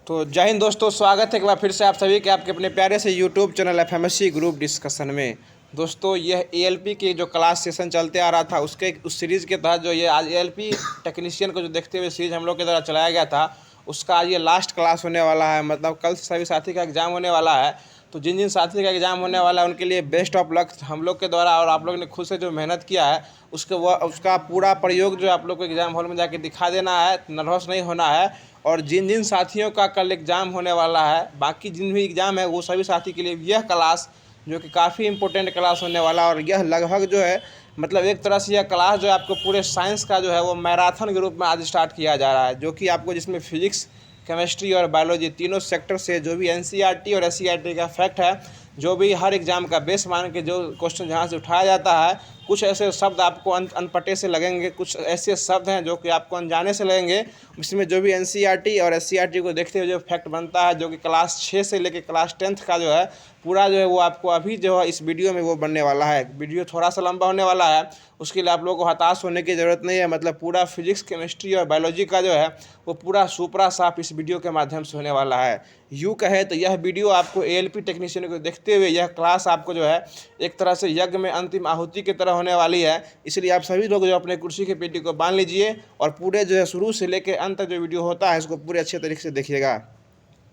तो जय हिंद दोस्तों, स्वागत है एक बार फिर से आप सभी के आपके अपने प्यारे से यूट्यूब चैनल एफएमएससी ग्रुप डिस्कशन में। दोस्तों यह एएलपी के जो क्लास सेशन चलते आ रहा था उस सीरीज़ के तहत जो ये आज एएलपी टेक्नीशियन को जो देखते हुए सीरीज हम लोग के द्वारा चलाया गया था उसका आज ये लास्ट क्लास होने वाला है। मतलब कल से सभी साथी का एग्ज़ाम होने वाला है। तो जिन जिन साथी का एग्ज़ाम होने वाला है उनके लिए बेस्ट ऑफ लक हम लोग के द्वारा, और आप लोग ने खुद से जो मेहनत किया है उसका पूरा प्रयोग जो आप लोग को एग्ज़ाम हॉल में जाके दिखा देना है। नर्वस नहीं होना है। और जिन जिन साथियों का कल एग्ज़ाम होने वाला है, बाकी जिन भी एग्ज़ाम है वो सभी साथी के लिए यह क्लास जो कि काफ़ी इंपॉर्टेंट क्लास होने वाला है। और यह लगभग जो है मतलब एक तरह से यह क्लास जो है आपको पूरे साइंस का जो है वो मैराथन के रूप में आज स्टार्ट किया जा रहा है, जो कि आपको जिसमें फिजिक्स, केमिस्ट्री और बायोलॉजी तीनों सेक्टर से जो भी एनसीईआरटी और एससीईआरटी का फैक्ट है, जो भी हर एग्ज़ाम का बेस मान के जो क्वेश्चन जहाँ से उठाया जाता है, कुछ ऐसे शब्द आपको अनपढ़े से लगेंगे, कुछ ऐसे शब्द हैं जो कि आपको अनजाने से लगेंगे। इसमें जो भी एनसीईआरटी और एससीईआरटी को देखते हुए जो फैक्ट बनता है, जो कि क्लास 6 से लेकर क्लास 10th का जो है पूरा जो है वो आपको अभी जो है इस वीडियो में वो बनने वाला है। वीडियो थोड़ा सा लंबा होने वाला है, उसके लिए आप लोगों को हताश होने की ज़रूरत नहीं है। मतलब पूरा फिजिक्स, केमिस्ट्री और बायोलॉजी का जो है वो पूरा सुपरा साफ इस वीडियो के माध्यम से होने वाला है। यूँ कहे तो यह वीडियो आपको एएलपी टेक्नीशियन को देखते हुए यह क्लास आपको जो है एक तरह से यज्ञ में अंतिम आहुति की तरह होने वाली है। इसलिए आप सभी लोग जो अपने कुर्सी की पेटी को बांध लीजिए और पूरे जो है शुरू से लेकर अंत तक जो वीडियो होता है इसको पूरे अच्छे तरीके से देखिएगा।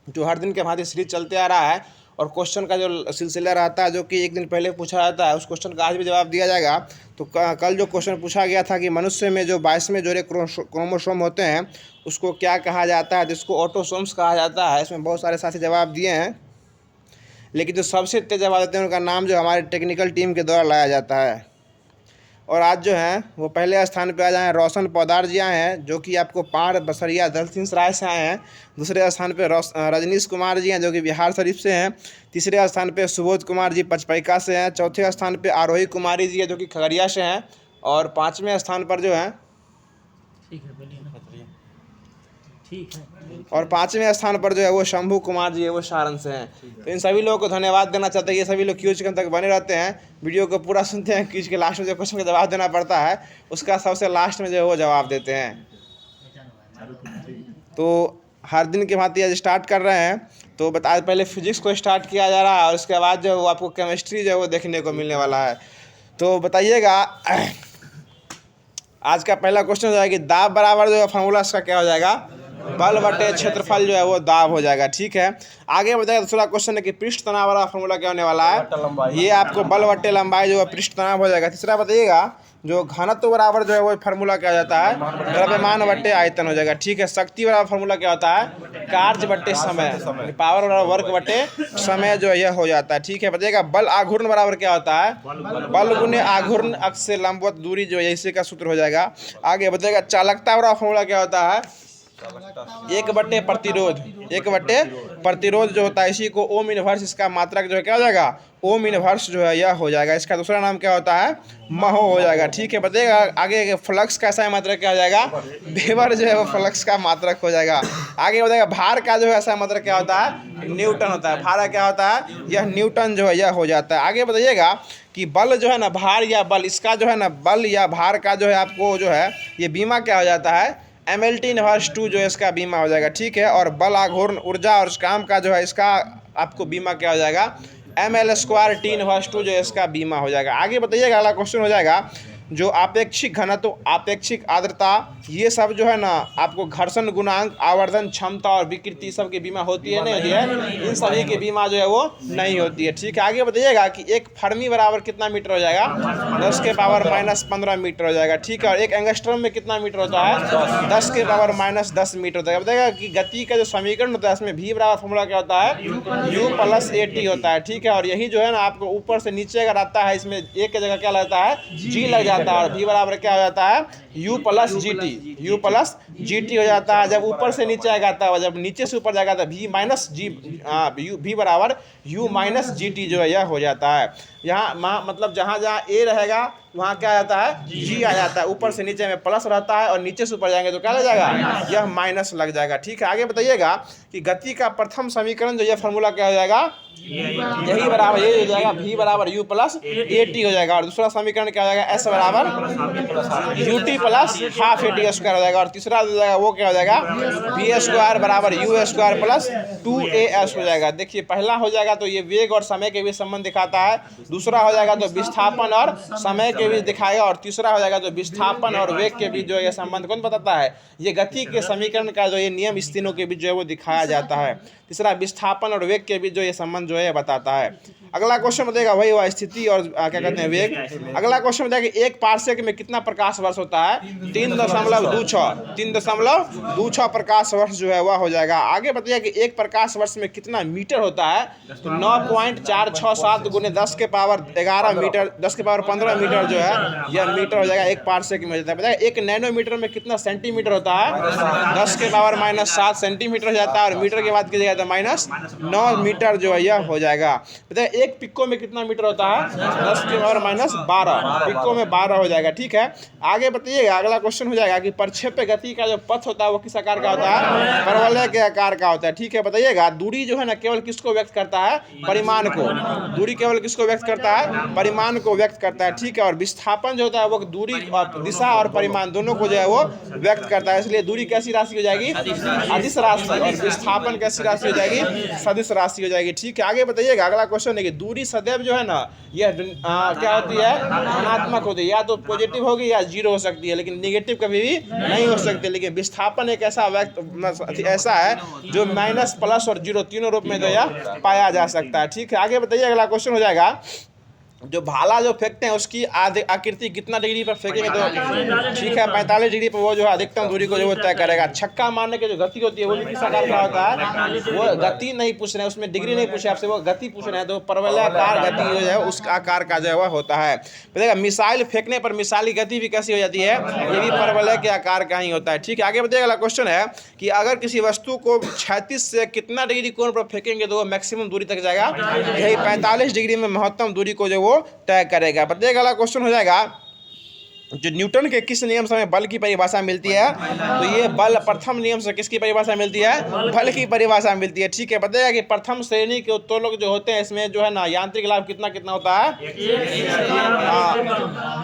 जो हर दिन के भांति सीरीज चलते आ रहा है और क्वेश्चन का जो सिलसिला रहता है, जो कि एक दिन पहले पूछा जाता है, उस क्वेश्चन का आज भी जवाब दिया जाएगा। तो कल जो क्वेश्चन पूछा गया था कि मनुष्य में जो 22वें जोड़े क्रोमोसोम होते हैं उसको क्या कहा जाता है, जिसको ऑटोसोम्स कहा जाता है। इसमें बहुत सारे साथी जवाब दिए हैं, लेकिन जो सबसे तेज जवाब देते हैं उनका नाम जो हमारे टेक्निकल टीम के द्वारा लाया जाता है। और आज जो हैं वो पहले स्थान पे आ जाए रोशन पौदार जी आए हैं, जो कि आपको पार बसरिया दलसिंहसराय से आए हैं। दूसरे स्थान पे रजनीश कुमार जी हैं, जो कि बिहार शरीफ से हैं। तीसरे स्थान पे सुबोध कुमार जी पचपैका से हैं। चौथे स्थान पे आरोही कुमारी जी हैं, जो कि खगड़िया से हैं। और 5वें स्थान पर जो हैं और 5वें स्थान पर जो है वो शंभू कुमार जी है, वो सारण से हैं। तो इन सभी लोगों को धन्यवाद देना चाहते हैं। ये सभी लोग क्यूज तक बने रहते हैं, वीडियो को पूरा सुनते हैं। क्यूज के लास्ट में जो क्वेश्चन का जवाब देना पड़ता है उसका सबसे लास्ट में जो है वो जवाब देते हैं। तो हर दिन की भांति आज स्टार्ट कर रहे हैं। तो बता पहले फिजिक्स को स्टार्ट किया जा रहा है और उसके बाद जो है वो आपको केमिस्ट्री जो है वो देखने को मिलने वाला है। तो बताइएगा आज का पहला क्वेश्चन हो जाएगा कि दाब बराबर जो है फार्मूला इसका क्या हो जाएगा, बल बटे क्षेत्रफल जो है वो दाब हो जाएगा। ठीक है, आगे बताइए दूसरा क्वेश्चन है कि पृष्ठ तनाव वाला फार्मूला क्या होने वाला है, ये आपको बल बटे लंबाई जो है पृष्ठ तनाव हो जाएगा। तीसरा बताइएगा जो घनत्व बराबर जो है वो फार्मूला क्या हो जाता है, द्रव्यमान बटे आयतन हो जाएगा। ठीक है, शक्ति बराबर फार्मूला क्या होता है, कार्य बटे समय, पावर बराबर वर्क बटे समय जो है यह हो जाता है। ठीक है, बताइएगा बल आघूर्ण बराबर क्या होता है, बल गुने आघूर्ण अक्ष से लंबवत दूरी जो है इसी का सूत्र हो जाएगा। आगे बताइएगा चालकता बराबर फार्मूला क्या होता है, एक बटे प्रतिरोध जो होता है इसी को ओम इनवर्स, इसका मात्रक जो है क्या हो जाएगा, ओम इनवर्स जो है यह हो जाएगा। इसका दूसरा नाम क्या होता है, महो हो जाएगा। ठीक है, बताइएगा आगे फ्लक्स का ऐसा मात्रक क्या हो जाएगा, वेबर जो है वो फ्लक्स का मात्रक हो जाएगा। आगे बताइएगा भार का जो है ऐसा मात्रक क्या होता है, न्यूटन होता है। भार क्या होता है, यह न्यूटन जो है यह हो जाता है। आगे बताइएगा कि बल जो है ना, भार या बल, इसका जो है ना बल या भार का जो है आपको जो है ये बीमा क्या हो जाता है, MLT इनवर्स 2 जो है इसका बीमा हो जाएगा। ठीक है, और बल आघूर्ण ऊर्जा और काम का जो है इसका आपको बीमा क्या हो जाएगा, ML² T इनवर्स 2 जो है इसका बीमा हो जाएगा। आगे बताइएगा अगला क्वेश्चन हो जाएगा जो आपेक्षिक घनत्व, आपेक्षिक आर्द्रता, ये सब जो है ना आपको घर्षण गुणांक, आवर्धन क्षमता और विकृति सब की बीमा होती है, नहीं होती है, इन सभी की बीमा जो है वो नहीं होती है। ठीक है, आगे बताइएगा कि एक फर्मी बराबर कितना मीटर हो जाएगा, 10 के पावर -15 मीटर हो जाएगा। ठीक है, और एक एंगस्ट्रॉम में कितना मीटर होता है, 10 के पावर -10 मीटर होता है। बताइएगा कि गति का जो समीकरण होता है इसमें v बराबर फॉर्मूला क्या होता है, u + at होता है। ठीक है, और यही जो है ना आपको ऊपर से नीचे अगर आता है इसमें एक की जगह क्या लगता है, g लग जाता है, और v बराबर क्या हो जाता है, u + gt हो जाता है। जब ऊपर से नीचे आएगा था, जब नीचे से ऊपर जाएगा तो v बराबर u - gt जो है यह हो जाता है। यहाँ मतलब जहाँ जहाँ ए रहेगा वहाँ क्या आ जाता है, जी आ जाता है। ऊपर से नीचे में प्लस रहता है और नीचे से ऊपर जाएंगे तो क्या लग जाएगा, यह माइनस लग जाएगा। ठीक है, आगे बताइएगा कि गति का प्रथम समीकरण जो यह फॉर्मूला क्या हो जाएगा, यही बराबर ये हो जाएगा v बराबर u प्लस ए टी हो जाएगा। और दूसरा समीकरण क्या हो जाएगा, s बराबर U T plus half A T square हो जाएगा। और तीसरा हो जाएगा वो क्या हो जाएगा, v स्क्वायर बराबर u स्क्वायर प्लस 2as हो जाएगा। देखिए पहला हो जाएगा तो ये वेग और समय के बीच संबंध दिखाता है, दूसरा हो जाएगा तो विस्थापन और समय के बीच दिखाएगा, और तीसरा हो जाएगा तो विस्थापन और वेग के बीच जो है संबंध कौन बताता है, ये गति के समीकरण का जो ये नियम इस तीनों के बीच जो है वो दिखाया जाता है। तीसरा विस्थापन और वेग के बीच जो ये संबंध जो है बताता है। अगला क्वेश्चन बताएगा वही हुआ स्थिति और क्या कहते हैं वेग। अगला क्वेश्चन बताएगा कि एक पार्सेक में कितना प्रकाश वर्ष होता है, 3.26 प्रकाश वर्ष जो है वह हो जाएगा। आगे बताइए कि एक प्रकाश वर्ष में कितना मीटर होता है, तो 9.467 गुने 10 के पावर 11 मीटर 10 के पावर 15 मीटर जो है यह मीटर हो जाएगा, एक पार्सेक में होता है। बताइए एक नैनोमीटर में कितना सेंटीमीटर होता है, 10 के पावर -7 सेंटीमीटर हो जाता है, और मीटर की बात की जाए तो -9 मीटर जो है यह हो जाएगा। बताइए एक पिको में कितना मीटर होता है, 10 के पावर -12 पिको में 12 हो जाएगा। ठीक है, आगे बताइएगा अगला क्वेश्चन हो जाएगा कि प्रक्षेप्य गति का जो पथ होता है वो किस आकार का होता है, परवलय के आकार का होता है। ठीक है, बताइएगा दूरी जो है ना केवल किसको व्यक्त करता है, परिमाण को। दूरी केवल किसको व्यक्त करता है, परिमाण को व्यक्त करता है। ठीक है, और विस्थापन जो होता है वो दूरी दिशा और परिमाण दोनों को जो है वो व्यक्त करता है, इसलिए दूरी कैसी राशि हो जाएगी, अदिश राशि, और विस्थापन कैसी राशि हो जाएगी, सदिश राशि हो जाएगी। ठीक है, आगे बताइएगा अगला क्वेश्चन है कि दूरी सदैव जो है ना यह क्या होती है, धनात्मक होती है, या तो पॉजिटिव होगी या जीरो हो सकती है, लेकिन नेगेटिव कभी भी नहीं हो सकती। लेकिन विस्थापन एक ऐसा ऐसा है जो माइनस प्लस और जीरो तीनों रूप में जो है पाया जा सकता है। ठीक है, आगे बताइए अगला क्वेश्चन हो जाएगा जो भाला जो फेंकते हैं उसकी आकृति कितना डिग्री पर फेंकेंगे, तो ठीक है 45 डिग्री पर वो जो है अधिकतम दूरी को जो वो तय करेगा। छक्का मारने की जो गति होती है वो भी किस आकार का होता है, वो गति नहीं पूछ रहे हैं, उसमें डिग्री नहीं पूछे आपसे, वो गति पूछ रहे हैं, तो परवलयाकार गति जो है उस आकार का जो है वह होता है। बताइएगा मिसाइल फेंकने पर मिसाइल गति भी कैसी हो जाती है, ये भी परवलय के आकार का ही होता है। ठीक है, आगे बताइएगा अगला क्वेश्चन है कि अगर किसी वस्तु को 36 से कितना डिग्री कोण पर फेंकेंगे तो वो मैक्सिमम दूरी तक जाएगा, यही 45 डिग्री में महत्तम दूरी को जो वो तय करेगा। बताइएगा अगला क्वेश्चन हो जाएगा जो न्यूटन के किस नियम से हमें बल की परिभाषा मिलती है, तो ये बल प्रथम नियम से किसकी परिभाषा मिलती है, बल की परिभाषा मिलती है। ठीक है, बताइएगा कि प्रथम श्रेणी के उत्तोलक जो होते हैं इसमें जो है ना यांत्रिक लाभ कितना कितना होता है,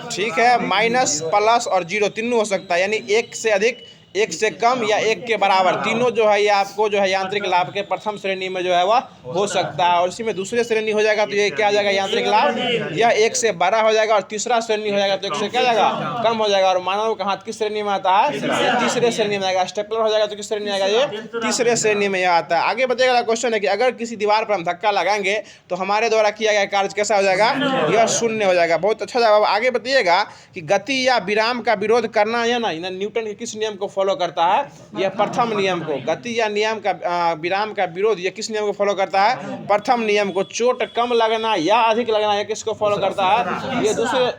ठीक है, माइनस प्लस और जीरो तीनों हो सकता है, यानी एक से अधिक, एक से कम या एक के बराबर तीनों जो है ये आपको जो है यांत्रिक लाभ के प्रथम श्रेणी में जो है वह हो सकता है। और इसी में दूसरे श्रेणी हो जाएगा तो ये क्या हो जाएगा, यांत्रिक लाभ या 1 से बड़ा हो जाएगा, और तीसरा श्रेणी हो जाएगा तो 1 से क्या जाएगा, कम हो जाएगा। और मानव का हाथ किस श्रेणी में आता है, ये तीसरे श्रेणी में आएगा। स्टेपलर हो जाएगा तो किस श्रेणी में आएगा, ये तीसरे श्रेणी में यह आता है। आगे बताइएगा क्वेश्चन है कि अगर किसी दीवार पर हम धक्का लगाएंगे तो हमारे द्वारा किया गया कार्य कैसा हो जाएगा, यह शून्य हो जाएगा। बहुत अच्छा जवाब। आगे बताइएगा कि गति या विराम का विरोध करना है ना, न्यूटन के किस नियम को फॉलो करता है, यह प्रथम नियम को। गति या नियम का विराम का विरोध यह किस नियम को फॉलो करता है, प्रथम नियम को। चोट कम लगना या अधिक लगना यह किसको फॉलो करता है,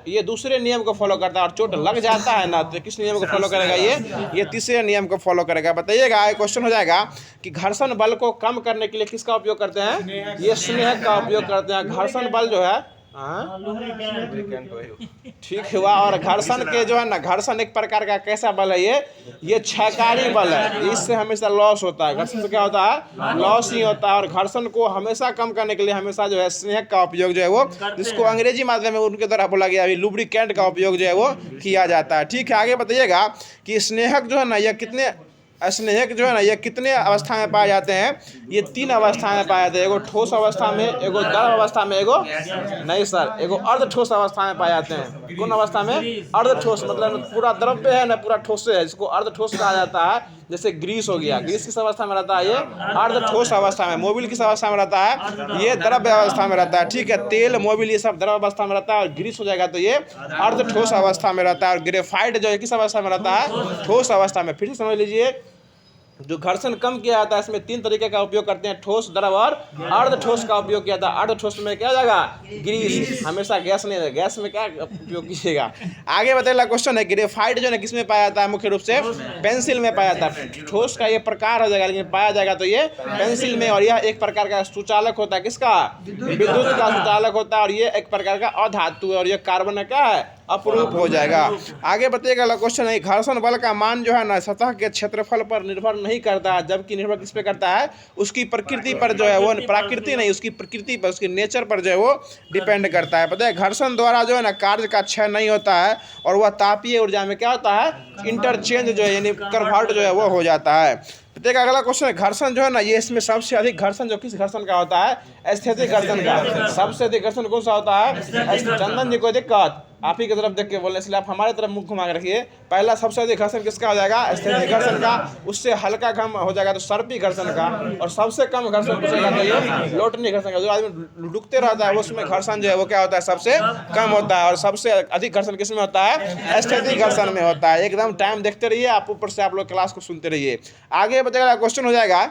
ये दूसरे नियम को फॉलो करता है। और चोट लग जाता है ना तो किस नियम को फॉलो करेगा, ये तीसरे नियम को फॉलो करेगा। बताइएगा क्वेश्चन हो जाएगा कि घर्षण बल को कम करने के लिए किसका उपयोग करते हैं, ये स्नेहक का उपयोग करते हैं। घर्षण बल जो है ठीक हुआ। और घर्षण के जो है ना, घर्षण एक प्रकार का कैसा बल है, ये क्षयकारी बल है, इससे हमेशा लॉस होता है। घर्षण से क्या होता है, लॉस ही होता है। और घर्षण को हमेशा कम करने के लिए हमेशा जो है स्नेहक का उपयोग जो है वो, जिसको अंग्रेजी माध्यम में उनके द्वारा बोला गया अभी लुब्रिकेंट का उपयोग जो है वो किया जाता है। ठीक है, आगे बताइएगा कि स्नेहक जो है ना यह कितने, स्नेहक जो है ना ये कितने अवस्था में पाए जाते हैं, ये 3 अवस्था में पाए जाते हैं। एगो ठोस अवस्था में, एगो द्रव अवस्था में, एगो नहीं सर, एगो अर्ध ठोस अवस्था में पाए जाते हैं। कौन अवस्था में, अर्ध ठोस, मतलब पूरा द्रव पे है ना पूरा ठोस है, जिसको अर्ध ठोस कहा जाता है। जैसे ग्रीस हो गया, ग्रीस किस अवस्था में रहता है, ये अर्ध ठोस अवस्था में। मोबिल किस अवस्था में रहता है, ये द्रव्य अवस्था में रहता है। ठीक है, तेल मोबिल ये सब द्रव अवस्था में रहता है। और ग्रीस हो जाएगा तो ये अर्ध ठोस अवस्था में रहता है। और ग्रेफाइट जो है किस अवस्था में रहता है, ठोस अवस्था में। फिर से समझ लीजिए जो घर्षण कम किया जाता है इसमें 3 तरीके का उपयोग करते हैं, ठोस, द्रव और अर्ध ठोस का उपयोग किया जाता है। अर्ध ठोस में क्या हो जाएगा, ग्रीस, हमेशा गैस नहीं है, गैस में क्या उपयोग कीजिएगा। आगे बताइए क्वेश्चन है, ग्रेफाइट जो है किसमें पाया जाता है, मुख्य रूप से पेंसिल में पाया जाता है। ठोस का ये प्रकार हो जाएगा, लेकिन पाया जाएगा तो ये पेंसिल में, और यह एक प्रकार का सुचालक होता है, किसका, विद्युत का सुचालक होता है, और ये एक प्रकार का अधातु है, और ये कार्बन है, क्या है, अपरूप हो जाएगा। आगे बताइएगा क्वेश्चन है, घर्षण बल का मान जो है ना सतह के क्षेत्रफल पर निर्भर नहीं करता है, जबकि निर्भर किस पे करता है, उसकी प्रकृति पर जो है, वो प्रकृति नहीं, उसकी प्रकृति पर, उसकी नेचर पर जो है वो डिपेंड करता है। पता है, घर्षण द्वारा जो है ना कार्य का क्षय नहीं होता है, और वह तापीय ऊर्जा में क्या होता है, इंटरचेंज जो है, यानी कन्वर्ट जो है वो हो जाता है। देखिए अगला क्वेश्चन है, घर्षण जो है ना, ये इसमें सबसे अधिक घर्षण जो किस घर्षण का होता है, स्थैतिक घर्षण का। सबसे अधिक घर्षण कौन सा होता है, चंदन जी को दिक्कत, आप ही की तरफ देख के बोलने, इसलिए आप हमारे तरफ मुख घुमा के रखिए। पहला सबसे अधिक घर्षण किसका हो जाएगा, स्थैतिक घर्षण का, उससे हल्का घम हो जाएगा तो सर्पी घर्षण का, और सबसे कम घर्षण पूछेगा तो ये लोटनी घर्षण का। जो आदमी डुबते रहता है उसमें घर्षण जो है वो क्या होता है, सबसे कम होता है, और सबसे अधिक घर्षण किसमें होता है, स्थैतिक घर्षण में होता है। एकदम टाइम देखते रहिए, आप ऊपर से आप लोग क्लास को सुनते रहिए। आगे बताएगा क्वेश्चन हो जाएगा,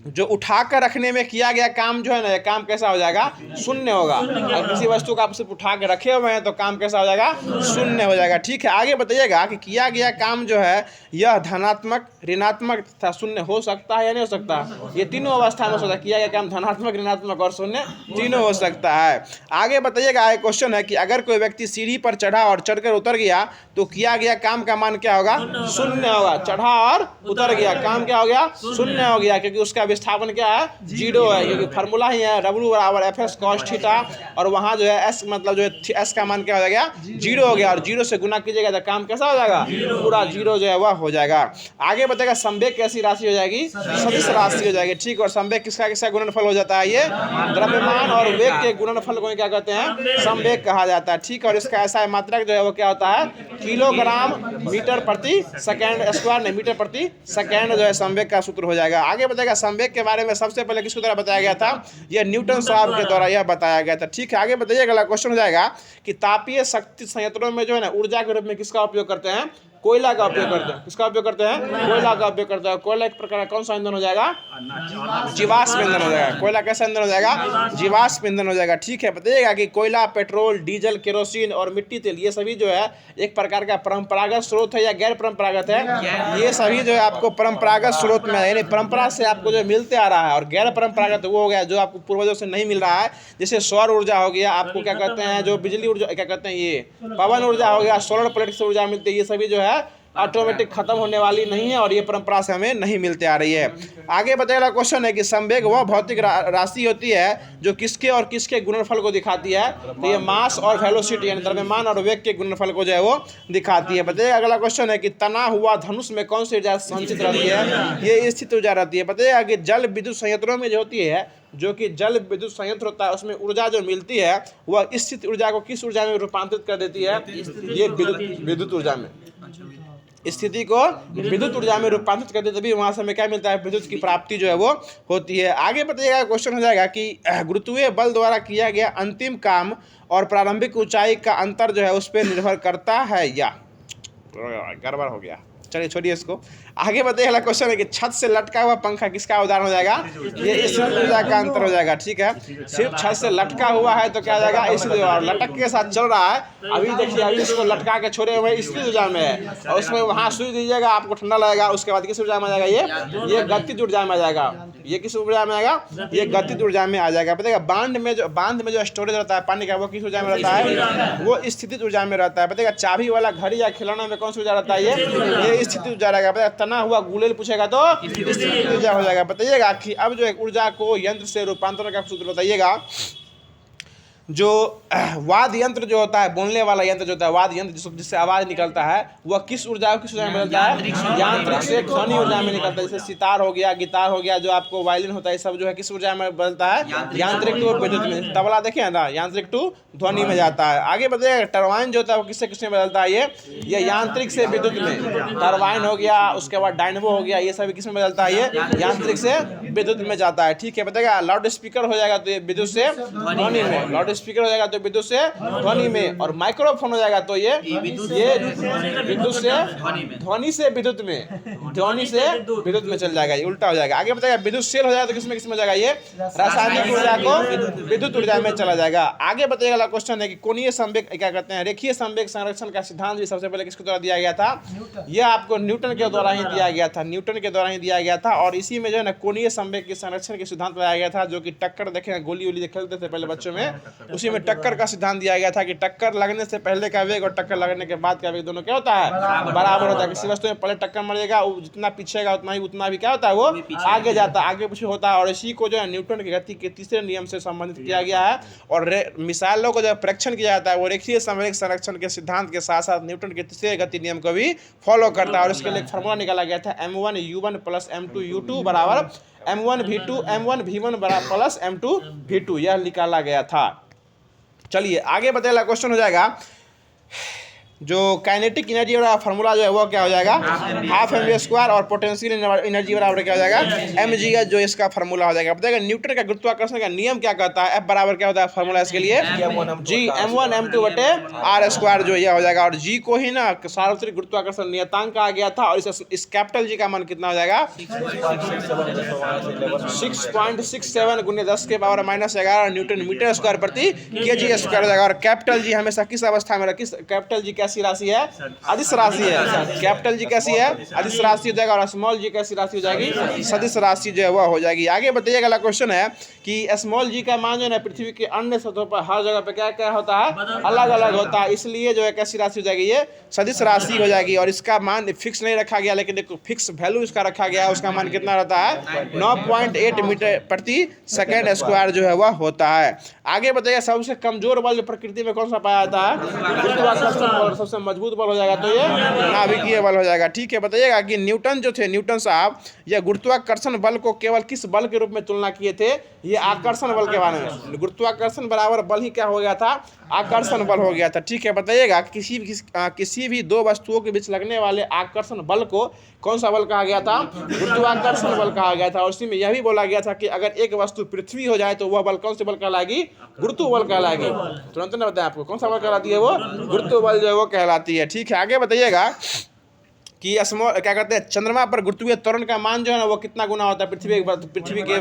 जो उठाकर रखने में किया गया काम जो है ना, ये काम कैसा हो जाएगा, शून्य होगा। अगर किसी वस्तु को आप सिर्फ उठा के रखे हुए हैं तो काम कैसा हो जाएगा, शून्य हो जाएगा। ठीक है, आगे बताइएगा कि किया गया काम जो है यह धनात्मक, ऋणात्मक तथा शून्य हो सकता है या नहीं हो सकता, ये तीनों अवस्था में हो सकता है। किया गया काम धनात्मक, ऋणात्मक और शून्य तीनों हो सकता है। आगे बताइएगा, एक क्वेश्चन है कि अगर कोई व्यक्ति सीढ़ी पर चढ़ा और चढ़कर उतर गया तो किया गया काम का मान क्या होगा, शून्य होगा। चढ़ा और उतर गया, काम क्या हो गया, शून्य हो गया, क्योंकि उसका विस्थापन क्या है, 0 है, क्योंकि फार्मूला ही है W बराबर FS cos थीटा, और वहाँ जो है S मतलब जो है S का मान क्या हो गया, 0 हो गया, और 0 से गुना कीजिएगा तो काम कैसा हो जाएगा, पूरा 0 जो है वह हो जाएगा। आगे बताएगा संवेग कैसी राशि हो जाएगी, सदिश राशि हो जाएगी। ठीक, और संवेग किसका किसका गुणनफल हो जाता है, ये द्रव्यमान और वेग के गुणनफल को क्या कहते हैं, संवेग कहा जाता है। ठीक, और इसका ऐसा मात्रक जो है वो क्या होता है, किलोग्राम मीटर प्रति सेकेंड स्क्वायर, नहीं मीटर प्रति सेकेंड जो है संवेग का सूत्र हो जाएगा। आगे बताएगा संवेग के बारे में सबसे पहले किसके द्वारा बताया गया था, यह न्यूटन साहब के द्वारा यह बताया गया था। ठीक है, आगे बताइए अगला क्वेश्चन हो जाएगा कि तापीय शक्ति संयंत्रों में जो है ना ऊर्जा के रूप में किसका उपयोग करते हैं, कोयला का उपयोग करते हैं। किसका उपयोग करते हैं, कोयला का उपयोग करते हैं। कोयला एक प्रकार का कौन सा ईंधन हो जाएगा, जीवाश्म ईंधन हो जाएगा। कोयला कैसा ईंधन हो जाएगा, जीवाश्म ईंधन हो जाएगा। ठीक है, बताइएगा कि कोयला, पेट्रोल, डीजल, केरोसिन और मिट्टी तेल, ये सभी जो है एक प्रकार का परंपरागत स्रोत है या गैर परंपरागत है, ये सभी जो है आपको परंपरागत स्रोत में यानी परंपरा से आपको जो मिलते आ रहा है, और गैर परंपरागत वो हो गया जो आपको पूर्वजों से नहीं मिल रहा है, जैसे सौर ऊर्जा हो गया, आपको क्या कहते हैं जो बिजली ऊर्जा क्या कहते हैं, ये पवन ऊर्जा हो गया, सोलर प्लेट से ऊर्जा मिलती है, ये सभी जो है ऑटोमेटिक खत्म होने वाली नहीं है, और ये परंपरा से हमें नहीं मिलते आ रही है। आगे बताएगा क्वेश्चन है कि संवेग वह भौतिक राशि होती है जो किसके और किसके गुणनफल को दिखाती है, तो ये मास और वेलोसिटी यानी द्रव्यमान और वेग के गुणनफल को जो है वो दिखाती है। बताइए अगला क्वेश्चन है कि तना हुआ धनुष में कौन सी ऊर्जा संचित रहती है, ये स्थित ऊर्जा रहती है। बताइएगा कि जल विद्युत संयंत्रों में जो होती है, जो कि जल विद्युत संयंत्र होता है, उसमें ऊर्जा जो मिलती है वह स्थित ऊर्जा को किस ऊर्जा में रूपांतरित कर देती है, ये विद्युत ऊर्जा में, स्थिति को विद्युत ऊर्जा में रूपांतरित करते, तभी वहां से हमें क्या मिलता है, विद्युत की प्राप्ति जो है वो होती है। आगे बताइएगा क्वेश्चन हो जाएगा कि गुरुत्वीय बल द्वारा किया गया अंतिम काम और प्रारंभिक ऊंचाई का अंतर जो है उस पर निर्भर करता है या, गड़बड़ हो गया, चलिए छोड़िए इसको। आगे बताइए क्वेश्चन है कि छत से लटका हुआ पंखा किसका उदाहरण हो जाएगा, ये स्थित ऊर्जा का अंतर हो जाएगा। ठीक है, सिर्फ छत से लटका हुआ है तो क्या हो जाएगा, स्थित, और लटक के साथ चल रहा है, अभी देखिए अभी इसको लटका के छोड़े हुए स्थित ऊर्जा में है, और उसमें वहाँ सुई दीजिएगा आपको ठंडा लगेगा, उसके बाद किस ऊर्जा में आ जाएगा, ये गतिज ऊर्जा में आ जाएगा। ये किस ऊर्जा में आएगा, ये गतिज ऊर्जा में आ जाएगा। बताइएगा बांध में जो स्टोरेज रहता है पानी का, वो किस ऊर्जा में रहता है, वो स्थितिज ऊर्जा में रहता है। बताइएगा चाबी वाला घड़ी या खिलौना में कौन सी ऊर्जा रहता है, ये स्थितिज ऊर्जा रहेगा। बताइएगा तना हुआ गुलेल पूछेगा तो स्थितिज ऊर्जा हो जाएगा। बताइएगा कि अब जो एक ऊर्जा को यंत्र से रूपांतरण का सूत्र बताइएगा। जो वाद्य यंत्र जो होता है, बोलने वाला यंत्र जो होता है, वाद्य यंत्र जिससे आवाज निकलता है, वह किस ऊर्जा को किस ऊर्जा में बदलता है, यांत्रिक से ध्वनि ऊर्जा में निकलता है। जैसे सितार हो गया, गिटार हो गया, जो आपको वायलिन होता है, सब जो है किस ऊर्जा में बदलता है, यांत्रिक टू विद्युत में। तबला देखिए ना, यांत्रिक टू ध्वनि में जाता है। आगे बताइए टरबाइन जो होता है वो किससे किसमें बदलता है, ये यांत्रिक से विद्युत में। टरबाइन हो गया, उसके बाद डायनमो हो गया, ये सभी किसमें बदलता है, ये यांत्रिक से विद्युत में जाता है। ठीक है, बताइएगा लाउड स्पीकर हो जाएगा तो ये विद्युत से ध्वनि में, लाउड स्पीकर हो जाएगा तो विद्युत से ध्वनि में, और माइक्रोफोन हो जाएगा तो ये विद्युत से ध्वनि से विद्युत में, ध्वनि से विद्युत में चल जाएगा, ये उल्टा हो जाएगा। आगे बताएगा विद्युत सेल हो जाएगा तो किसमें किसमें हो जाएगा, ये रासायनिक ऊर्जा को विद्युत ऊर्जा में चला जाएगा। आगे बताइएगा अगला क्वेश्चन है कि कोणीय संवेग क्या कहते हैं, रेखीय संवेग संरक्षण का सिद्धांत भी सबसे पहले किसके द्वारा दिया गया था, यह आपको न्यूटन के द्वारा ही दिया गया था, न्यूटन के द्वारा ही दिया गया था। और इसी में जो है ना कोणीय संवेग के संरक्षण के सिद्धांत बनाया गया था, जो कि टक्कर देखें गोली वोली खेलते थे पहले बच्चों में, उसी में टक्कर का सिद्धांत दिया गया था कि टक्कर लगने से पहले का वेग और टक्कर लगने के बाद का वेग दोनों क्या होता है, बराबर होता है। किसी वस्तु में पहले टक्कर मारेगा, जितना पीछेगा उतना भी क्या होता है, वो आगे जाता है, आगे पीछे होता है। और इसी को जो है न्यूटन की गति के तीसरे नियम से संबंधित किया गया है। और मिसाइलों को जब परीक्षण किया जाता है वो रेखीय संवेग संरक्षण के सिद्धांत के साथ साथ न्यूटन के तीसरे गति नियम को भी फॉलो करता है। और इसके लिए एक फार्मूला निकाला गया था m1u1 + m2u2 बराबर m1v2 m1v1 प्लस m2v2, यह निकाला गया था। चलिए आगे बताइए, क्वेश्चन हो जाएगा जो काइनेटिक एनर्जी वाला फार्मूला जो है वो क्या हो जाएगा, हाफ mv², और पोटेंशियल एनर्जी बराबर क्या हो जाएगा, mg, जो इसका फार्मूला हो जाएगा। बताइएगा न्यूटन का गुरुत्वाकर्षण का नियम क्या कहता है, F बराबर क्या होता है फार्मूला इसके लिए, g m1 m2 बटे r², जो यह हो जाएगा। और g को ही ना सार्वत्रिक गुरुत्वाकर्षण नियतांक कहा गया था, और इस कैपिटल जी का मान कितना हो जाएगा, 6.67 × 10⁻⁻11 न्यूटन मीटर स्क्वायर प्रति kg² हो जाएगा। और कैपिटल जी हमेशा किस अवस्था में, किस कैपिटल जी कैसी राशि है, अदिश राशि है। कैपिटल जी कैसी है, अदिश राशि हो जाएगा। और स्मॉल जी कैसी राशि हो जाएगी, सदिश राशि जो है वह हो जाएगी। आगे बताइएगा, अगला क्वेश्चन है कि स्मॉल जी का मान जो है पृथ्वी के अन्य सतहों पर हर जगह पे क्या क्या होता है, अलग अलग होता है, इसलिए जो है कैसी राशि हो जाएगी, ये सदिश राशि हो जाएगी। और इसका मान फिक्स नहीं रखा गया, लेकिन देखो फिक्स वैल्यू इसका रखा गया है, उसका मान कितना रहता है, 9.8 मीटर प्रति सेकेंड स्क्वायर जो है वह होता है। आगे बताइए सबसे कमजोर बल प्रकृति में कौन सा पाया जाता है, गुरुत्वाकर्षण बल। सबसे मजबूत बल हो जाएगा तो ये नाभिकीय बल हो जाएगा। ठीक है, बताइएगा कि न्यूटन जो थे, न्यूटन साहब यह गुरुत्वाकर्षण बल को केवल किस बल के रूप में तुलना किए थे, ये आकर्षण बल के बारे में। गुरुत्वाकर्षण बराबर बल ही क्या हो गया था, आकर्षण बल हो गया था। ठीक है, बताइएगा किसी भी दो वस्तुओं के बीच लगने वाले आकर्षण बल को कौन सा बल कहा गया था, गुरुत्वाकर्षण बल कहा गया था। और उसी में यह भी बोला गया था कि अगर एक वस्तु पृथ्वी हो जाए तो वह बल कौन से बल कहलाएगी, गुरुत्व बल कहलाएगी। तुरंत ना बताएं आपको कौन सा बल कहलाती है, वो गुरुत्व बल जो है वो कहलाती है। ठीक है, आगे बताइएगा कि क्या कहते हैं, चंद्रमा पर गुरुत्वीय त्वरण का मान जो है ना वो कितना गुना होता है, पृथ्वी के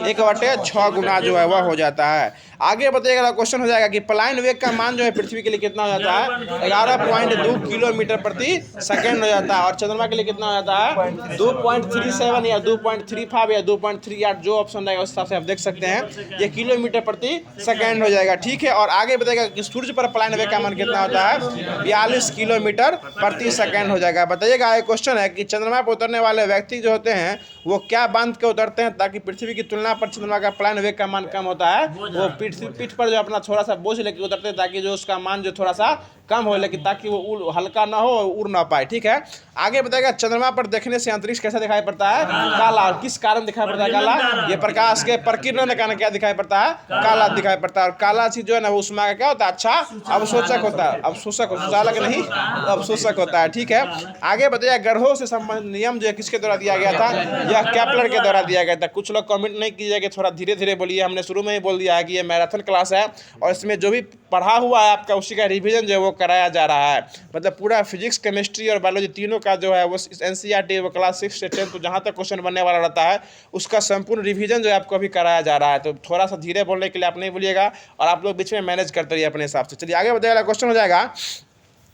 1/6 गुना जो है वह हो जाता है। आगे बताइएगा, क्वेश्चन हो जाएगा कि पलायन वेग का मान जो है पृथ्वी के लिए कितना हो जाता है, 11.2 किलोमीटर प्रति सेकेंड हो जाता है। और चंद्रमा के लिए कितना हो जाता है, 2.37 या 2.35 या 2.38, जो ऑप्शन रहेगा उस हिसाब से आप देख सकते हैं, ये किलोमीटर प्रति सेकेंड हो जाएगा। ठीक है, और आगे बताइएगा कि सूर्य पर पलायन वेग का मान कितना होता है, 42 किलोमीटर प्रति सेकेंड हो जाएगा। बताइएगा एक क्वेश्चन है कि चंद्रमा पर उतरने वाले व्यक्ति जो होते हैं वो क्या बांध के उतरते हैं ताकि पृथ्वी की तुलना पर चंद्रमा का पलायन वेग का मान कम होता है, वो पीठ पर जो अपना थोड़ा सा बोझ लेके उतरते हैं ताकि जो उसका मान जो थोड़ा सा कम हो, लेकिन ताकि वो हल्का ना हो, उड़ ना पाए। ठीक है, आगे बताएगा चंद्रमा पर देखने से अंतरिक्ष कैसा दिखाई पड़ता है, काला। और किस कारण दिखाई पड़ता है काला, ये प्रकाश के प्रकीर्णन के कारण क्या दिखाई पड़ता है, काला दिखाई पड़ता है। और काला चीज जो है ना वो उसमें क्या होता है, अच्छा अवशोषक होता है, अवशोषक चालक नहीं, अवशोषक होता है। ठीक है, आगे बताइए ग्रहों से संबंधित नियम जो है किसके द्वारा दिया गया था, यह केपलर के द्वारा दिया गया था। कुछ लोग कमेंट नहीं कीजिए कि थोड़ा धीरे धीरे बोलिए, हमने शुरू में ही बोल दिया है कि ये मैराथन क्लास है और इसमें जो भी पढ़ा हुआ है आपका उसी का रिवीजन जो है वो कराया जा रहा है। मतलब पूरा फिजिक्स, केमिस्ट्री और बायोलॉजी तीनों का जो है वो एनसीईआरटी वो क्लास 6 से 10 तो जहाँ तक क्वेश्चन बनने वाला रहता है उसका संपूर्ण रिवीजन जो है आपको अभी कराया जा रहा है। तो थोड़ा सा धीरे बोलने के लिए आप नहीं भूलिएगा और आप लोग बीच में मैनेज करते रहिए अपने हिसाब से। चलिए आगे बताइएगा, क्वेश्चन हो जाएगा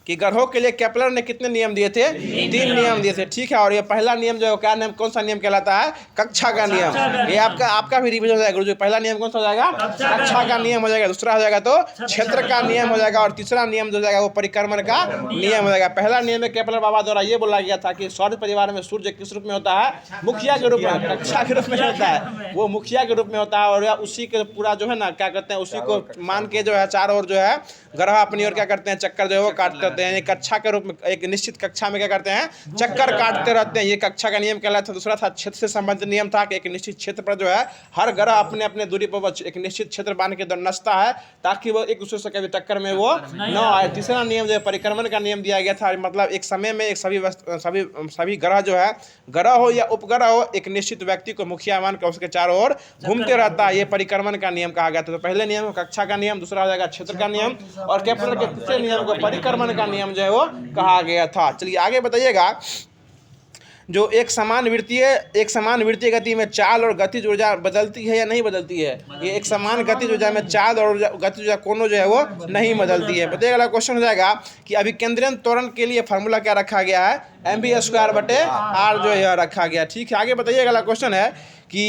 कि ग्रहों के लिए केपलर ने कितने नियम दिए थे, 3 नियम दिए थे। ठीक है, और ये पहला नियम जो है क्या नियम, कौन सा नियम कहलाता है, कक्षा का नियम। ये आपका भी रिवीजन हो जाएगा गुरुजी। पहला नियम कौन सा हो जाएगा, कक्षा का नियम हो जाएगा। दूसरा हो जाएगा तो क्षेत्र का नियम हो जाएगा। और तीसरा नियम जो हो जाएगा वो परिक्रमण का नियम हो जाएगा। पहला नियम में केपलर बाबा द्वारा ये बोला गया था कि सौर परिवार में सूर्य किस रूप में होता है, मुखिया के रूप में, कक्षा के रूप में होता है, वो मुखिया के रूप में होता है। और उसी के पूरा जो है ना क्या कहते हैं, उसी को मान के जो है चारों ओर जो है ग्रह अपनी ओर क्या करते हैं, चक्कर जो है वो काटते रहते हैं, एक कक्षा के रूप में, एक निश्चित कक्षा में क्या करते हैं, चक्कर काटते रहते हैं। ये कक्षा का नियम कहलाता है। दूसरा था क्षेत्र से संबंधित नियम था कि एक निश्चित क्षेत्र पर जो है हर ग्रह अपने अपने दूरी पर एक निश्चित क्षेत्र बांध के नचता है ताकि वो एक दूसरे से कभी टक्कर में वो न आए। तीसरा नियम जो है परिक्रमण का नियम दिया गया था, मतलब एक समय में एक सभी ग्रह जो है, ग्रह हो या उपग्रह हो, एक निश्चित व्यक्ति को मुखिया मानकर उसके चारों ओर घूमते रहता है। ये परिक्रमण का नियम कहा गया था। तो पहले नियम कक्षा का नियम, दूसरा हो जाएगा क्षेत्र का नियम, और केपलर के तीसरे नियम को परिक्रमण का नियम जो है वो कहा गया था। चलिए आगे बताइएगा, जो एक समान वृत्तीय गति में चाल और गतिज ऊर्जा बदलती है या नहीं बदलती है? ये एक समान गतिज ऊर्जा में चाल और गतिज ऊर्जा कोनो जो है वो नहीं बदलती है। बताइए अगला क्वेश्चन हो जाएगा कि अभिकेंद्रण त्वरण के लिए फार्मूला क्या रखा गया है? mv²/r जो है रखा गया। ठीक है, आगे बताइए अगला क्वेश्चन है कि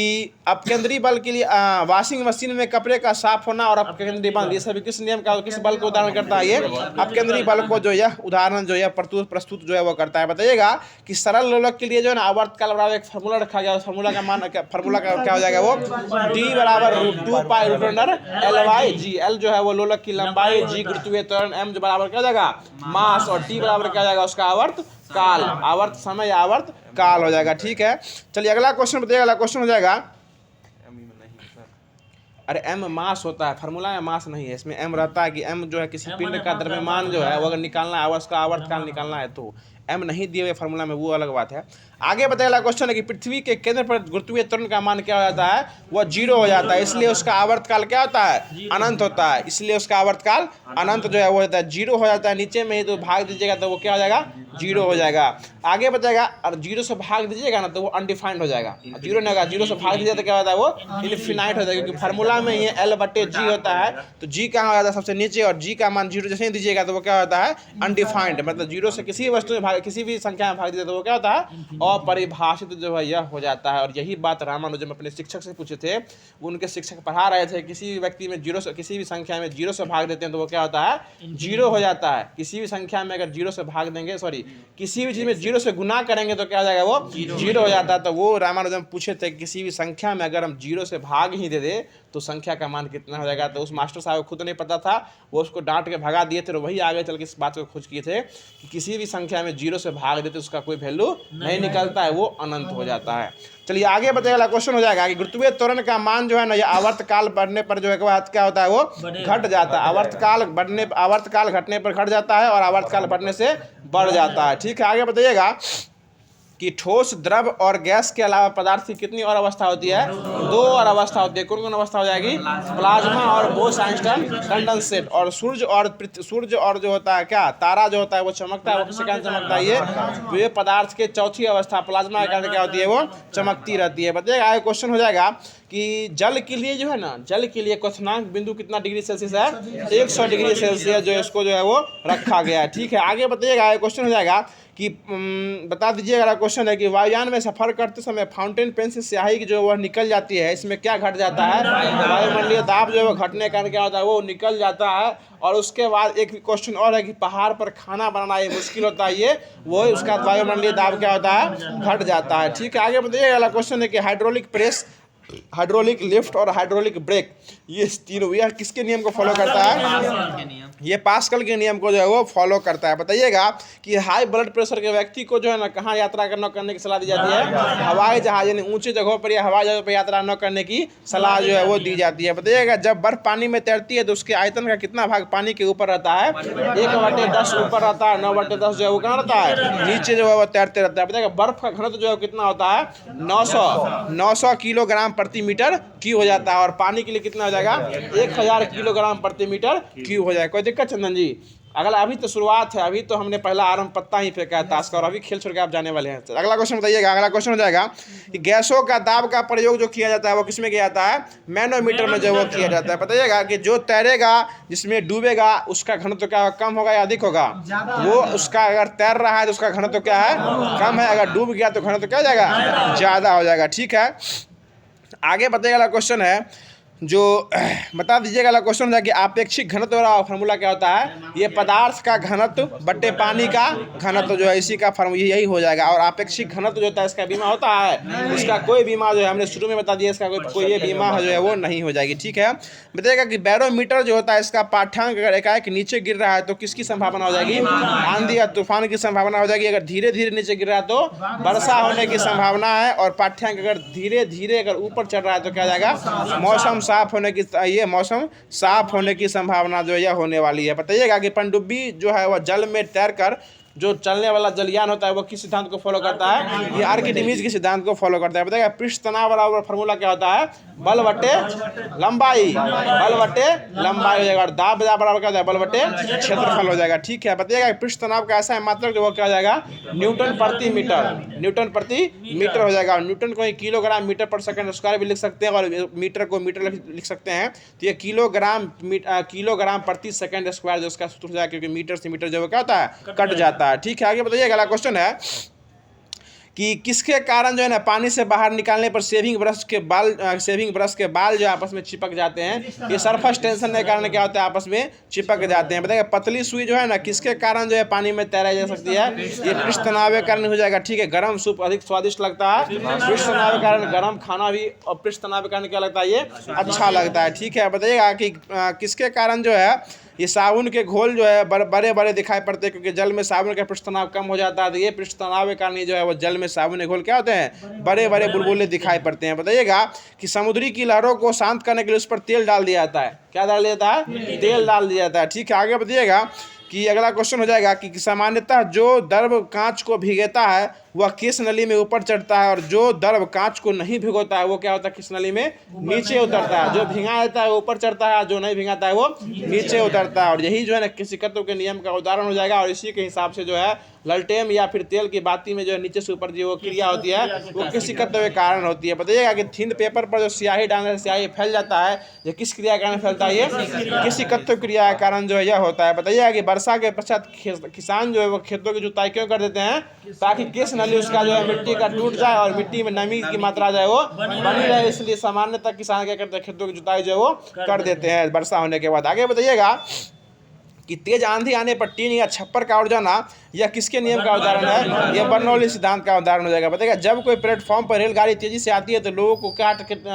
अपकेंद्रीय बल के लिए वॉशिंग मशीन में कपड़े का साफ होना और अपकेंद्रीय बल, ये सभी किस नियम का, किस बल को उदाहरण करता है? ये अपकेंद्रीय बल को जो यह उदाहरण जो है प्रस्तुत जो है वो करता है। बताइएगा कि सरल लोलक के लिए जो है ना आवर्तकाल बराबर एक फार्मूला रखा गया। उस फार्मूला का क्या हो जाएगा? वो d बराबर √2π√LY। L जो है वो लोलक की लंबाई, G गुरुत्वीय त्वरण, M जो बराबर क्या हो जाएगा? मास, और T बराबर क्या हो जाएगा? उसका आवर्त काल, आवर्त समय, आवर्त काल हो जाएगा। ठीक है, चलिए अगला क्वेश्चन बताइए। अगला क्वेश्चन हो जाएगा, अरे m मास होता है, फार्मूला में मास नहीं है, इसमें m रहता है कि m जो है किसी पिंड का द्रव्यमान जो है वो अगर निकालना है, उसका आवर्तकाल निकालना है तो m नहीं दिए हुए फार्मूला में, वो अलग बात है। आगे बताइए क्वेश्चन है कि पृथ्वी के केंद्र पर गुरुत्वीय त्वरण का मान क्या हो जाता है? वह 0 हो जाता है, इसलिए उसका आवर्तकाल क्या होता है? अनंत होता है। इसलिए उसका आवर्तकाल अनंत जो है वो होता है, 0 हो जाता है। नीचे में ही तो भाग दीजिएगा तो वो क्या हो जाएगा? 0 हो जाएगा। आगे बताएगा, और 0 से भाग दीजिएगा ना तो वो अनडिफाइंड हो जाएगा, 0 नहीं होगा। 0 से भाग दीजिएगा तो क्या होता है? वो इनफिनाइट हो जाएगा, क्योंकि फार्मूला में ये L/G होता है। तो G कहाँ हो जाता है? सबसे नीचे, और G का मान 0 जैसे ही दीजिएगा तो वो क्या होता है? अनडिफाइंड। मतलब 0 से किसी वस्तु में भाग, किसी भी संख्या में भाग दीजिए तो वो क्या होता है? अपरिभाषित जो है यह हो जाता है। और यही बात रामानुजन अपने शिक्षक से पूछे थे, वो उनके शिक्षक पढ़ा रहे थे, किसी भी व्यक्ति में 0 से, किसी भी संख्या में 0 से भाग देते हैं तो वो क्या होता है? 0 हो जाता है। किसी भी संख्या में अगर 0 से भाग देंगे, सॉरी, किसी भी चीज़ में 0 से गुना करेंगे तो क्या हो जाएगा? वो 0 हो जाता है। तो वो रामानुजन पूछे थे, किसी भी संख्या में अगर हम 0 से भाग ही दे दे तो संख्या का मान कितना हो जाएगा? तो उस मास्टर साहब को खुद नहीं पता था, वो उसको डांट के भगा दिए थे। और वही आगे चल के इस बात को खोज किए थे कि किसी भी संख्या में 0 से भाग देते उसका कोई वैल्यू नहीं निकलता है, वो अनंत हो जाता है। चलिए आगे बताइए, क्वेश्चन हो जाएगा कि गुरुत्वीय त्वरण का मान जो है ना, ये आवर्तकाल बढ़ने पर जो है क्या होता है? वो घट जाता है। आवर्तकाल घटने पर घट जाता है और आवर्तकाल बढ़ने से बढ़ जाता है। ठीक है, आगे बताइएगा कि ठोस, द्रव और गैस के अलावा पदार्थ की कितनी और अवस्था होती है? 2 और अवस्था होती है। कौन कौन अवस्था हो जाएगी? प्लाज्मा और बोस-आइंस्टाइन कंडेंसेट। और सूर्य और जो होता है क्या, तारा जो होता है वो चमकता है, वो किसके कारण चमकता है? ये पदार्थ के चौथी अवस्था प्लाज्मा के कारण क्या होती है? वो चमकती रहती है। बताइएगा, आगे क्वेश्चन हो जाएगा कि जल के लिए जो है ना, जल के लिए क्वथनांक बिंदु कितना डिग्री सेल्सियस है? 100 डिग्री सेल्सियस जो इसको जो है वो रखा गया है। ठीक है, आगे बताइएगा, क्वेश्चन हो जाएगा कि बता दीजिएगा, अगला क्वेश्चन है कि वायुयान में सफर करते समय फाउंटेन पेन से स्याही जो वह निकल जाती है, इसमें क्या घट जाता है? वायुमंडलीय दाब जो है वो घटने का क्या होता है? वो निकल जाता है। और उसके बाद एक क्वेश्चन और है कि पहाड़ पर खाना बनाना ये मुश्किल होता है, ये वो उसका वायुमंडलीय दाब क्या होता है? घट जाता है। ठीक है, आगे बताइएगा, अगला क्वेश्चन है कि हाइड्रोलिक प्रेस, हाइड्रोलिक लिफ्ट और हाइड्रोलिक ब्रेक, ये तीनों यह किसके नियम को फॉलो करता है? ये पास्कल के नियम को जो है वो फॉलो करता है। बताइएगा कि हाई ब्लड प्रेशर के व्यक्ति को जो है ना कहाँ यात्रा करने की सलाह दी जाती है? हवाई जहाज, यानी ऊंचे जगहों पर या हवाई जहाज पर यात्रा न करने की सलाह जो है वो दी जाती है। बताइएगा, जब बर्फ पानी में तैरती है तो उसके आयतन का कितना भाग पानी के ऊपर रहता है? 1/10 ऊपर रहता है, 9/10 जो है वो कहाँ रहता है? नीचे जो है वो तैरते रहता है। बताइएगा, बर्फ का घनत्व जो है कितना होता है? 900 किलोग्राम प्रति मीटर क्यूब हो जाता है। और पानी के लिए कितना हो जाएगा? 1000 किलोग्राम प्रति मीटर क्यूब हो जाएगा। कोई दिक्कत चंदन जी? अगला, अभी तो शुरुआत है, अभी तो हमने पहला आरंभ पत्ता ही फेंका है ताश का, और अभी खेल छोड़ के आप जाने वाले हैं। अगला क्वेश्चन बताइएगा। अगला क्वेश्चन हो जाएगा कि गैसों का दाब का प्रयोग जो किया जाता है वो किसमें किया जाता है? मैनोमीटर में जो वो किया जाता है। बताइएगा कि जो तैरेगा, जिसमें डूबेगा, उसका घनत्व क्या कम होगा या अधिक होगा? वो उसका अगर तैर रहा है तो उसका घनत्व क्या है? कम है। अगर डूब गया तो घनत्व क्या हो जाएगा? ज़्यादा हो जाएगा। ठीक है, आगे बताइएगा, क्वेश्चन है जो बता दीजिएगा। अगला क्वेश्चन है कि आपेक्षिक घनत्व वाला फार्मूला क्या होता है? ये पदार्थ का घनत्व बट्टे पानी का घनत्व जो है इसी का फार्मूला यही हो जाएगा। और आपेक्षिक घनत्व जो होता है इसका बीमा होता है? इसका कोई बीमा जो है हमने शुरू में बता दिया, इसका कोई ये बीमा जो है वो नहीं हो जाएगी। ठीक है, बताइएगा कि बैरोमीटर जो होता है इसका पाठ्यांक अगर एकाएक नीचे गिर रहा है तो किसकी संभावना हो जाएगी? आंधी या तूफान की संभावना हो जाएगी। अगर धीरे धीरे नीचे गिर रहा है तो वर्षा होने की संभावना है। और पाठ्यांक अगर धीरे धीरे अगर ऊपर चढ़ रहा है तो क्या हो जाएगा? मौसम साफ होने की, ये मौसम साफ होने की संभावना जो यह होने वाली है। बताइएगा कि पनडुब्बी जो है वह जल में तैरकर जो चलने वाला जलयान होता है वो किस सिद्धांत को फॉलो करता है? ये आर्किमिडीज के सिद्धांत को फॉलो करता है। बताइएगा पृष्ठ तनाव बराबर फार्मूला क्या होता है? बल बट्टे लंबाई, बल बट्टे लंबाई हो जाएगा। और दाब बराबर क्या होता है? बल बट्टे क्षेत्रफल हो जाएगा। ठीक है, बताइएगा पृष्ठ तनाव का ऐसा है मात्रक जो वो क्या हो जाएगा? न्यूटन प्रति मीटर, न्यूटन प्रति मीटर हो जाएगा। न्यूटन को किलोग्राम मीटर पर सेकंड स्क्वायर भी लिख सकते हैं और मीटर को मीटर लिख सकते हैं। तो ये किलोग्राम प्रति सेकंड स्क्वायर जो उसका सूत्र हो जाएगा, क्योंकि मीटर से मीटर जो क्या होता है? कट जाता है। ठीक है, आगे बताइए। अगला क्वेश्चन है कि किसके कारण जो है ना पानी से बाहर निकालने पर सेविंग ब्रश के बाल जो आपस में चिपक जाते हैं? ये सरफेस टेंशन के कारण क्या होता है? आपस में चिपक जाते हैं। बताइए पतली सुई जो है ना किसके कारण जो है पानी में तैराई जा सकती है? ये पृष्ठ तनाव के कारण हो जाएगा। ठीक है, गर्म सूप अधिक स्वादिष्ट लगता है पृष्ठ तनाव के कारण, गर्म खाना भी और पृष्ठ तनाव के कारण क्या लगता है? ये अच्छा लगता है। ठीक है, बताइएगा कि किसके कारण जो है ये साबुन के घोल जो है बड़े बड़े दिखाई पड़ते हैं? क्योंकि जल में साबुन का पृष्ठ तनाव कम हो जाता है। तो ये पृष्ठ तनाव के कारण जो है वो जल में साबुन के घोल क्या होते हैं? बड़े बड़े बुलबुले दिखाई पड़ते हैं। बताइएगा कि समुद्री की लहरों को शांत करने के लिए उस पर तेल डाल दिया जाता है। क्या डाल दिया जाता है? तेल डाल दिया जाता है। ठीक है, आगे बताइएगा कि अगला क्वेश्चन हो जाएगा कि सामान्यतः जो द्रव कांच को भिगोता है वह किस नली में ऊपर चढ़ता है? और जो द्रव कांच को नहीं भिगोता है वो क्या होता है? किस नली में नीचे उतरता है? जो भिगा देता है वो ऊपर चढ़ता है, जो नहीं भिगाता है वो नीचे उतरता है। और यही जो है ना किसिकत्व के नियम का उदाहरण हो जाएगा। और इसी के हिसाब से जो है ललटेन या फिर तेल की बाती में जो है नीचे से ऊपर जो क्रिया होती है वो किसिकत्व के कारण होती है। बताइएगा कि थिन पेपर पर जो स्याही डालने से स्याही फैल जाता है, ये किस क्रिया के कारण फैलता है? ये किसिकत्व क्रिया के कारण जो है यह होता है। बताइएगा कि वर्षा के पश्चात किसान जो है वो खेतों की जुताई क्यों कर देते हैं? ताकि किस नली उसका जो है मिट्टी का टूट जाए और मिट्टी में नमी की मात्रा जो है वो बनी रहे। इसलिए सामान्यतः किसान क्या करते हैं? खेतों की जुताई जो है वो कर देते हैं वर्षा होने के बाद। आगे बताइएगा कि तेज आंधी आने पर टीन या छप्पर का उड़ जाना यह किसके नियम का उदाहरण है? यह बर्नौली सिद्धांत का उदाहरण हो जाएगा। बताइएगा जब कोई प्लेटफॉर्म पर रेलगाड़ी तेजी से आती है तो लोगों को क्या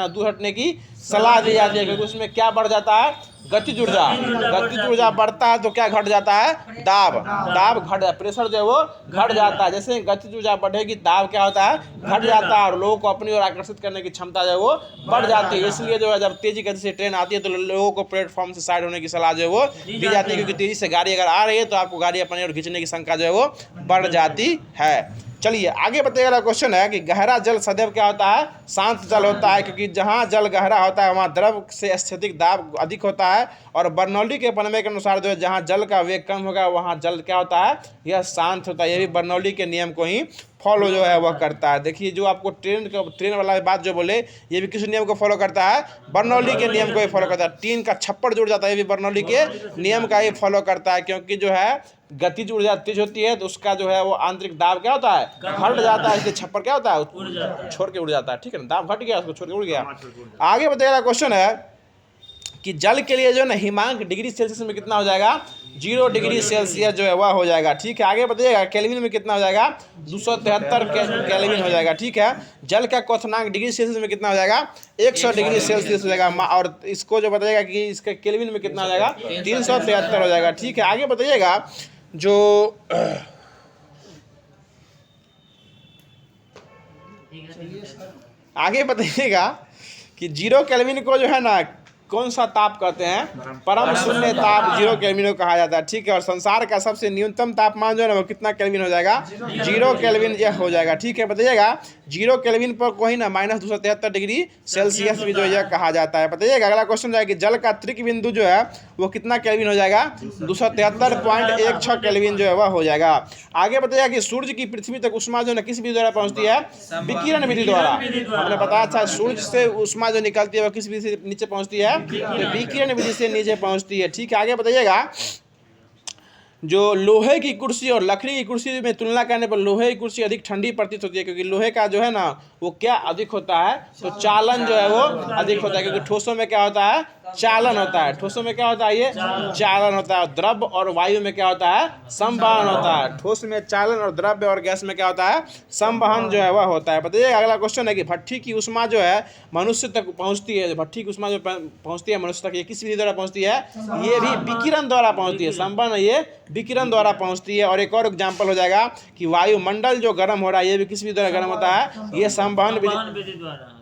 दूर हटने की सलाह दी जाती है, क्योंकि उसमें क्या बढ़ जाता है? गतिज ऊर्जा। गतिज ऊर्जा बढ़ता है तो क्या घट जाता है? दाब घट जाता है, प्रेशर जो है वो घट जाता है। जैसे गतिज ऊर्जा बढ़ेगी दाब क्या होता है? घट जाता है और लोगों को अपनी ओर आकर्षित करने की क्षमता जो है वो बढ़ जाती है। इसलिए जो है जब तेजी गति से ट्रेन आती है तो लोगों को प्लेटफॉर्म से साइड होने की सलाह जो है वो दी जाती है, क्योंकि तेजी से गाड़ी अगर आ रही है तो आपको गाड़ी अपनी ओर खींचने की शंका जो है वो बढ़ जाती है। चलिए आगे बताइएगा। क्वेश्चन है कि गहरा जल सदैव क्या होता है? शांत जल होता है, क्योंकि जहाँ जल गहरा होता है वहाँ द्रव से स्थैतिक दाब अधिक होता है। और बर्नौली के प्रमेय के अनुसार जो है जहाँ जल का वेग कम होगा वहाँ जल क्या होता है? यह शांत होता है। ये भी बर्नौली के नियम को ही फॉलो जो है वह करता है। देखिए जो आपको ट्रेन वाला बात जो बोले ये भी किस नियम को फॉलो करता है? बर्नौली के नियम को ही फॉलो करता है। टीन का छप्पर जुड़ जाता है, ये भी बर्नौली के नियम का ही फॉलो करता है, क्योंकि जो है गतिज ऊर्जा तेज होती है तो उसका जो है वो आंतरिक दाब क्या होता है? घट जाता है। इसलिए छप्पर क्या होता है? छोड़ के उड़ जाता है। ठीक है ना, दाब घट गया उसको छोड़ के उड़ गया। आगे बताइएगा क्वेश्चन है कि जल के लिए जो है हिमांक डिग्री सेल्सियस में कितना हो जाएगा? 0 डिग्री सेल्सियस जो है वह हो जाएगा। ठीक है, आगे बताइएगा केल्विन में कितना हो जाएगा? 273 केल्विन हो जाएगा। ठीक है, जल का क्वथनांक डिग्री सेल्सियस में कितना हो जाएगा? 100 डिग्री सेल्सियस हो जाएगा। और इसको जो बताइएगा कि इसके केल्विन में कितना हो जाएगा? 373 हो जाएगा। ठीक है, आगे बताइएगा जो आगे बताइएगा कि 0 केल्विन को जो है ना कौन सा ताप कहते हैं? परम शून्य ताप 0 केल्विन को कहा जाता है। ठीक है, और संसार का सबसे न्यूनतम तापमान जो है ना वो कितना केल्विन हो जाएगा? 0 केल्विन यह हो जाएगा। ठीक है, बताइएगा 0 केल्विन पर कोई ना -273 डिग्री सेल्सियस भी जो यह कहा जाता है। बताइएगा अगला क्वेश्चन है कि जल का त्रिक बिंदु जो है वो कितना केल्विन हो जाएगा? 273.16 केल्विन जो है वह हो जाएगा। आगे बताइएगा कि सूर्य की पृथ्वी तक उष्मा जो है किस विधि द्वारा पहुंचती है? विकिरण विधि द्वारा। हमने बताया था सूर्य से उष्मा जो निकलती है वो किस विधि से नीचे पहुंचती है? तो विकिरण विधि से नीचे पहुंचती है। ठीक है, आगे बताइएगा जो लोहे की कुर्सी और लकड़ी की कुर्सी में तुलना करने पर लोहे की कुर्सी अधिक ठंडी प्रतीत होती है, क्योंकि लोहे का जो है ना वो क्या अधिक होता है, तो चालन जो है वो अधिक होता है, क्योंकि ठोसों में क्या होता है, चालन होता है। ठोसों में क्या होता है, ये चालन होता है। द्रव्य और वायु में क्या होता है, संवहन होता है। ठोस में चालन और द्रव्य और गैस में क्या होता है, संवहन जो है वह होता है। बताइए अगला क्वेश्चन है कि भट्ठी की ऊष्मा जो है मनुष्य तक पहुंचती है, भट्ठी की ऊष्मा जो पहुंचती है मनुष्य तक, ये किस विधि द्वारा पहुंचती है, ये भी विकिरण द्वारा पहुंचती है। संवहन ये विकिरण द्वारा पहुंचती है। और एक और एग्जाम्पल हो जाएगा कि वायुमंडल जो गर्म हो रहा है ये भी किस विधि द्वारा गर्म होता है, ये संवहन विधि,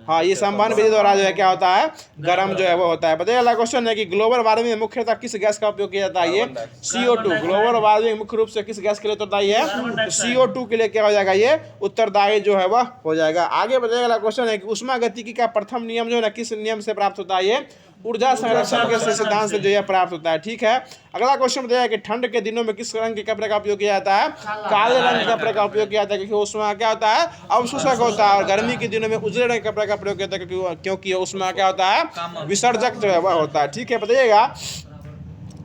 हाँ ये संवहन विधि द्वारा जो है क्या होता है, गर्म जो है वो होता है। बताइए अगला क्वेश्चन है कि ग्लोबल वार्मिंग में मुख्यतः किस गैस का उपयोग किया जाता है, ये CO2। ग्लोबल वार्मिंग मुख्य रूप से किस गैस के लिए उत्तरदायी है, तो CO2 के लिए क्या हो जाएगा, ये उत्तरदायी जो है वह हो जाएगा। आगे बताइए अगला क्वेश्चन है कि ऊष्मागतिकी का प्रथम नियम जो है ना किस नियम से प्राप्त होता है, ये ऊर्जा संरक्षण के सिद्धांत से जो है प्राप्त होता है। ठीक है, अगला क्वेश्चन बताया कि ठंड के दिनों में किस रंग के कपड़े का उपयोग किया जाता है, काले रंग के कपड़े का उपयोग किया जाता है, क्योंकि उसमें क्या होता है, अवशोषक होता है। और गर्मी के दिनों में उजले रंग के कपड़े का प्रयोग किया जाता है, क्योंकि उसमें क्या होता है, विसर्जक जो है वह होता है। ठीक है, बताइएगा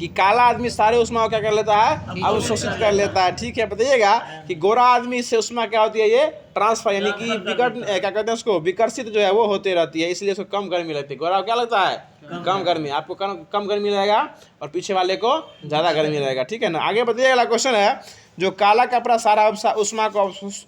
कि काला आदमी सारे उष्मा को क्या कर लेता है, अवशोषित कर लेता है। ठीक है, बताइएगा कि गोरा आदमी से उष्मा क्या होती है, ये ट्रांसफर यानी कि क्या कहते हैं उसको, विकसित जो है वो होते रहती है, इसलिए उसको कम गर्मी लगती है। गोरा को क्या लगता है, कम गर्मी, आपको कम गर्मी लगेगा और पीछे वाले को ज़्यादा गर्मी लगेगा। ठीक है ना, आगे बताइए अगला क्वेश्चन है जो काला कपड़ा सारा उष्मा को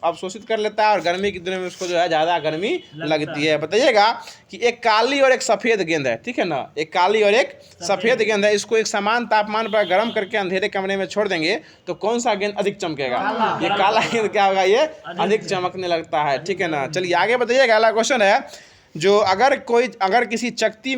अवशोषित कर लेता है और गर्मी के दिनों में उसको जो है ज़्यादा गर्मी लगती है। बताइएगा कि एक काली और एक सफ़ेद गेंद है, ठीक है ना, एक काली और एक सफ़ेद गेंद है, इसको एक समान तापमान पर गर्म करके अंधेरे कमरे में छोड़ देंगे तो कौन सा गेंद अधिक चमकेगा, ये काला गेंद क्या होगा, ये अधिक चमकने लगता है। ठीक है ना, चलिए आगे बताइएगा अगला क्वेश्चन है जो अगर किसी चकती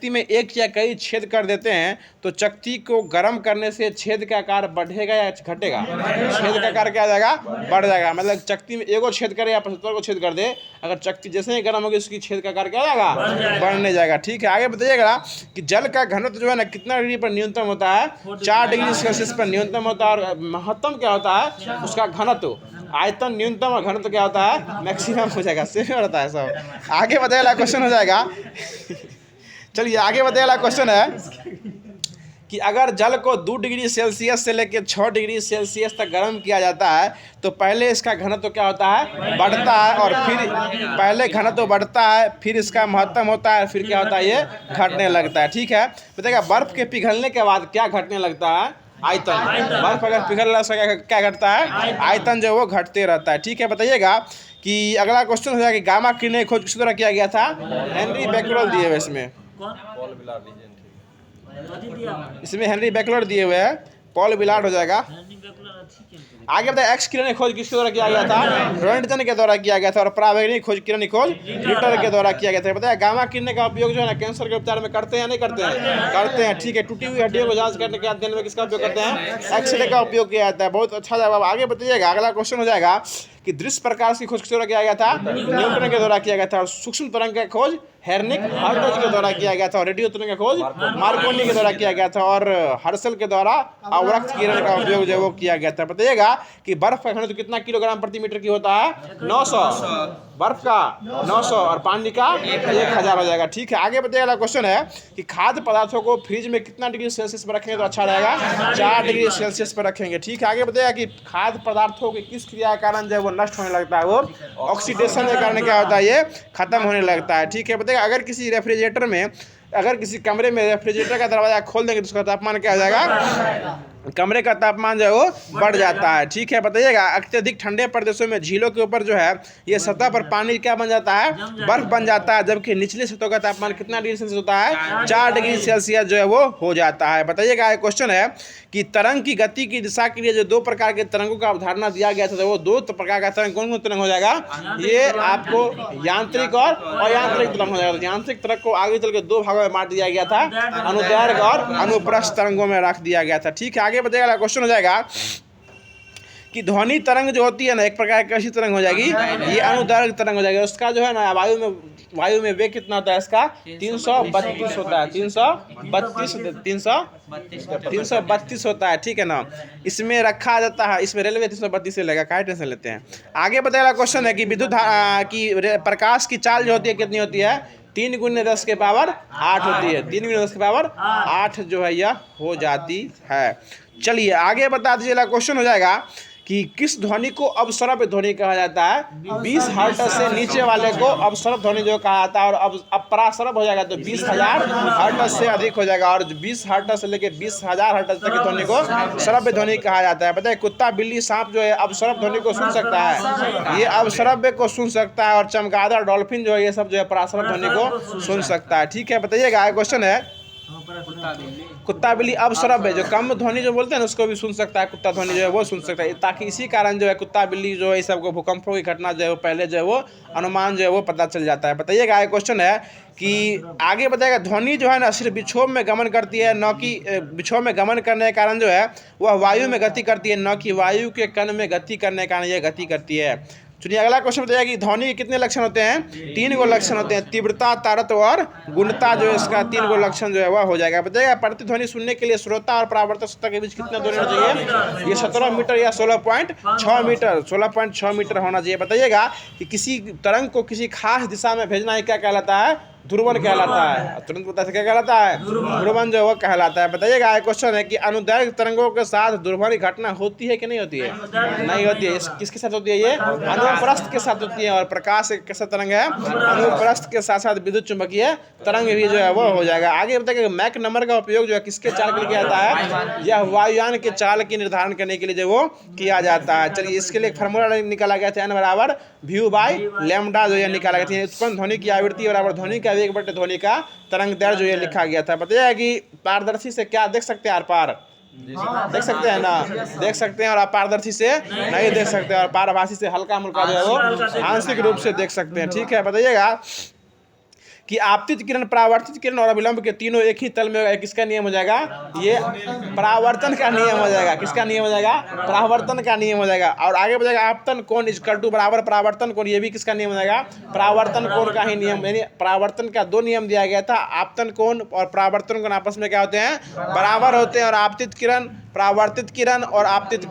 में एक या कई छेद कर देते हैं तो चकती को गर्म करने से छेद का आकार बढ़ेगा या घटेगा, छेद का आकार क्या आ जाएगा, बढ़ जाएगा। मतलब चकती में एगो छेद करे या 75 को छेद कर दे, अगर चकती जैसे ही गर्म होगी उसकी छेद का आकार क्या आ जाएगा, बढ़ने जाएगा। ठीक है, आगे बताइएगा कि जल का घनत्व जो है ना कितना डिग्री पर न्यूनतम होता है, 4 डिग्री सेल्सियस पर न्यूनतम होता है। और महत्तम क्या होता है, उसका घनत्व, आयतन न्यूनतम और घनत्व क्या होता है, मैक्सिमम हो जाएगा, सेम होता है सब। आगे बताइए क्वेश्चन हो जाएगा चलिए आगे बताइए क्वेश्चन है कि अगर जल को 2 डिग्री सेल्सियस से लेकर 6 डिग्री सेल्सियस तक गर्म किया जाता है तो पहले इसका घनत्व क्या होता है, बढ़ता है, और फिर पहले घनत्व बढ़ता है, फिर इसका महत्तम होता है, फिर क्या होता है, ये घटने लगता है। ठीक है, बताइएगा बर्फ के पिघलने के बाद क्या घटने लगता है, आयतन। बर्फ अगर पिघल रहा है क्या घटता है, आयतन जो वो घटते रहता है। ठीक है, बताइएगा कि अगला क्वेश्चन हो जाएगा कि गामा किरणें खोज किस तरह किया गया था, हेनरी बैकलर दिए हुए इसमें हेनरी बैकलर दिए हुए हैं, पॉल विलार्ड हो जाएगा। आगे बताए एक्स किरणें खोज किसके द्वारा किया गया था, रोएंटगन के द्वारा किया गया था। और पराबैंगनी खोज किरणें खोज रिटर के द्वारा किया गया था। बताया गामा किरणें का उपयोग जो है ना कैंसर के उपचार में करते हैं या नहीं करते हैं, करते हैं। ठीक है, टूटी हुई हड्डियों को जांच करने के अध्ययन में किसका उपयोग करते हैं, एक्सरे का उपयोग किया जाता है। बहुत अच्छा जवाब। आगे बताइएगा अगला क्वेश्चन हो जाएगा कि दृश्य प्रकाश की खोज किस द्वारा किया गया था, न्यूटन के द्वारा किया गया था। और सूक्ष्म तरंग का खोज हेर्निक हर्ट्ज के द्वारा किया गया था। और रेडियो तरंग का खोज मार्कोनी के द्वारा किया गया था। और हर्शल के द्वारा अवरक्त किरण का उपयोग जो वो किया गया था। बताइएगा कि बर्फ का घनत्व कितना किलोग्राम प्रति मीटर की होता है, 900, बर्फ का 900 और पानी का 1000 हो जाएगा। ठीक है, आगे बताइएगा क्वेश्चन है कि खाद्य पदार्थों को फ्रिज में कितना डिग्री सेल्सियस पर रखेंगे तो अच्छा रहेगा, 4 डिग्री सेल्सियस पर रखेंगे। ठीक है, आगे बताइएगा कि खाद्य पदार्थों की किस क्रिया के कारण जो वो नष्ट होने लगता है, वो ऑक्सीडेशन के कारण क्या होता है, ये खत्म होने लगता है। ठीक है, बताइएगा अगर किसी रेफ्रिजरेटर में, अगर किसी कमरे में रेफ्रिजरेटर का दरवाजा खोल देंगे तो उसका तापमान क्या हो जाएगा, कमरे का तापमान जो है वो बढ़ जाता है। ठीक है, बताइएगा अत्यधिक ठंडे प्रदेशों में झीलों के ऊपर जो है ये सतह पर पानी क्या बन जाता है, बर्फ बन जाता है। जबकि निचले सतह का तापमान कितना डिग्री सेल्सियस होता है, 4 डिग्री सेल्सियस जो है वो हो जाता है। बताइएगा एक क्वेश्चन है कि तरंग की गति की दिशा के लिए जो 2 प्रकार के तरंगों का अवधारणा दिया गया था, तो वो 2 प्रकार का तरंग कौन कौन तरंग हो जाएगा, ये आपको यांत्रिक और अयांत्रिक तरंग हो जाएगा। यांत्रिक तरंग को आगे चल के 2 भागों में बांट दिया गया था, अनुदैर्घ्य और अनुप्रस्थ तरंगों में रख दिया गया था। ठीक है, आगे बताइएगा क्वेश्चन हो जाएगा कि ध्वनि तरंग जो होती है ना एक प्रकार की कैसी तरंग हो जाएगी, ये अनुदैर्घ्य तरंग हो जाएगी। उसका जो है ना वायु में वेग कितना होता है, इसका 332 होता है, 332 होता है। ठीक है ना, इसमें रखा जाता है, इसमें रेलवे 332 से लेगा, क्या टेंशन लेते हैं। आगे बताइएगा क्वेश्चन है कि विद्युत की प्रकाश की चाल जो होती है कितनी होती है, 3 गुने 10 के पावर 8 होती है, 3 गुने 10 के पावर 8 जो है यह हो जाती है। चलिए आगे बता दीजिएगा, क्वेश्चन हो जाएगा कि किस ध्वनि को अपस्वरप ध्वनि कहा जाता है। 20 हर्ट्ज से नीचे वाले को अपस्वरप ध्वनि जो कहा जाता है, और अब अपरास्वरप हो जाएगा तो 20,000 हर्ट्ज से अधिक हो जाएगा, और 20 हर्ट्ज से लेकर 20,000 हर्ट्ज तक की ध्वनि को श्रव्य ध्वनि कहा जाता है। बताइए कुत्ता बिल्ली सांप जो है अपस्वरप ध्वनि को सुन सकता है, ये अपश्रव्य को सुन सकता है, और चमगादड़ डॉल्फिन जो है ये सब जो है परास्वरप ध्वनि को सुन सकता है। ठीक है, बताइएगा क्वेश्चन है कुत्ता बिल्ली अपश्रव्य जो कम ध्वनि जो बोलते हैं ना उसको भी सुन सकता है, कुत्ता ध्वनि जो है वो सुन सकता है, ताकि इसी कारण जो है कुत्ता बिल्ली जो है इस सबको भूकंपों की घटना जो है वो पहले जो है वो अनुमान जो है वो पता चल जाता है। बताइएगा क्वेश्चन है कि आगे बताएगा ध्वनि जो है ना सिर्फ विक्षोभ में गमन करती है, न कि विक्षोभ में गमन करने के कारण जो है वह वायु में गति करती है, न कि वायु के कण में गति करने के कारण यह गति करती है। चलिए अगला क्वेश्चन बताइए कि ध्वनि के कितने लक्षण होते हैं। 3 गो लक्षण होते हैं, तीव्रता, तारत्व और गुणता जो है इसका 3 गो लक्षण जो है वह हो जाएगा। बताइएगा प्रतिध्वनि सुनने के लिए श्रोता और परावर्तक सतह के बीच कितना दूरी होना चाहिए। ये 17 मीटर या 16.6 मीटर 16.6 मीटर होना चाहिए। बताइएगा कि किसी तरंग को किसी खास दिशा में भेजना है क्या कहलाता है, ध्रुवन कहलाता है। तुरंत पता है क्या कहलाता है, ध्रुवन जो वो कहलाता है। बताइएगा क्वेश्चन है कि अनुदैर्घ्य तरंगों के साथ ध्रुवण घटना होती है कि नहीं होती है, नहीं होती है। किसके साथ होती है, ये अनुप्रस्थ के साथ होती है, और प्रकाश एक कैसा तरंग है, अनुप्रस्थ के साथ साथ विद्युत चुंबकीय तरंग भी जो है वो हो जाएगा। आगे बताइए मैक नंबर का उपयोग जो है किसके चाल के लिए किया जाता है, यह वायुयान के चाल की निर्धारण करने के लिए जो वो किया जाता है। चलिए इसके लिए फार्मूला निकाला गया था, n बराबर v बाई लैम्डा जो है निकाला गया था। उत्पन्न ध्वनि की आवृत्ति बराबर ध्वनि का वेग बटे ध्वनि का तरंग दैर्घ्य जो ये लिखा गया था। बताइए कि पारदर्शी से क्या देख सकते हैं, आर पार देख सकते हैं ना, देख सकते हैं, और अपारदर्शी से नहीं देख सकते, और पारभासी से हल्का मुल्का जो है वो आंशिक रूप से देख सकते हैं। ठीक है, बताइएगा कि आपतित किरण, परावर्तित किरण और अभिलंब के तीनों एक ही तल में होगा। किसका नियम हो जाएगा, ये परावर्तन का नियम हो जाएगा। किसका नियम हो जाएगा, परावर्तन का नियम हो जाएगा। और आगे बताएगा आपतन कोण इक्वल टू बराबर परावर्तन कोण, ये भी किसका नियम हो जाएगा, परावर्तन कोण का ही नियम। यानी परावर्तन का 2 नियम दिया गया था, आपतन कोण और परावर्तन कोण आपस में क्या होते हैं, बराबर होते हैं। और आपतित किरण, परावर्तित किरण और आपतित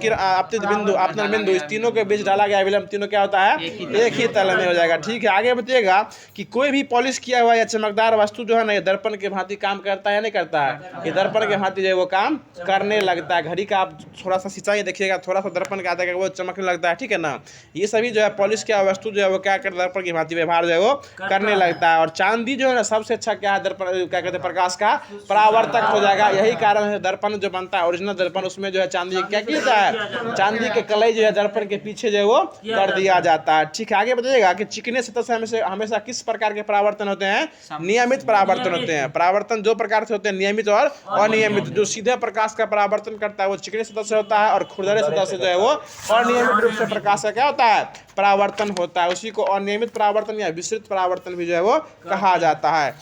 बिंदु, आपतन बिंदु, इस तीनों के बीच डाला गया अभिलंब, तीनों क्या होता है, एक ही तल में हो जाएगा। ठीक है, आगे बताइएगा कि कोई भी पॉलिश किया हुआ या चमकदार वस्तु जो है ना ये दर्पण के भांति काम करता है या नहीं करता है, ये दर्पण के भांति जो है वो काम करने लगता है। घड़ी का आप थोड़ा सा शीशा ही देखिएगा, थोड़ा सा दर्पण का आता है वो चमकने लगता है। ठीक है ना, ये सभी जो है पॉलिश किया वस्तु जो है वो क्या करता है, दर्पण की भांति व्यवहार जो है वो करने लगता है। और चांदी जो है ना सबसे अच्छा क्या है, दर्पण क्या कहते हैं, प्रकाश का परावर्तक हो जाएगा। यही कारण है दर्पण जो बनता है ओरिजिनल दर्पण, उसमें जो है चांदी क्या किया जाता है, चांदी के कलई जो है दर्पण के पीछे जो है वो कर दिया जाता है। ठीक है, आगे बताइएगा कि चिकने सतह से हमेशा किस प्रकार के परावर्तन होते हैं, नियमित परावर्तन होते हैं। परावर्तन 2 प्रकार से होते हैं, नियमित और अनियमित। जो सीधे प्रकाश का परावर्तन करता है वो चिकनी सतह से होता है, और खुरदरे सतह से जो है वो अनियमित रूप से प्रकाश का क्या होता है, परावर्तन होता है। उसी को अनियमित परावर्तन या विस्तृत परावर्तन भी जो है वो कहा जाता है।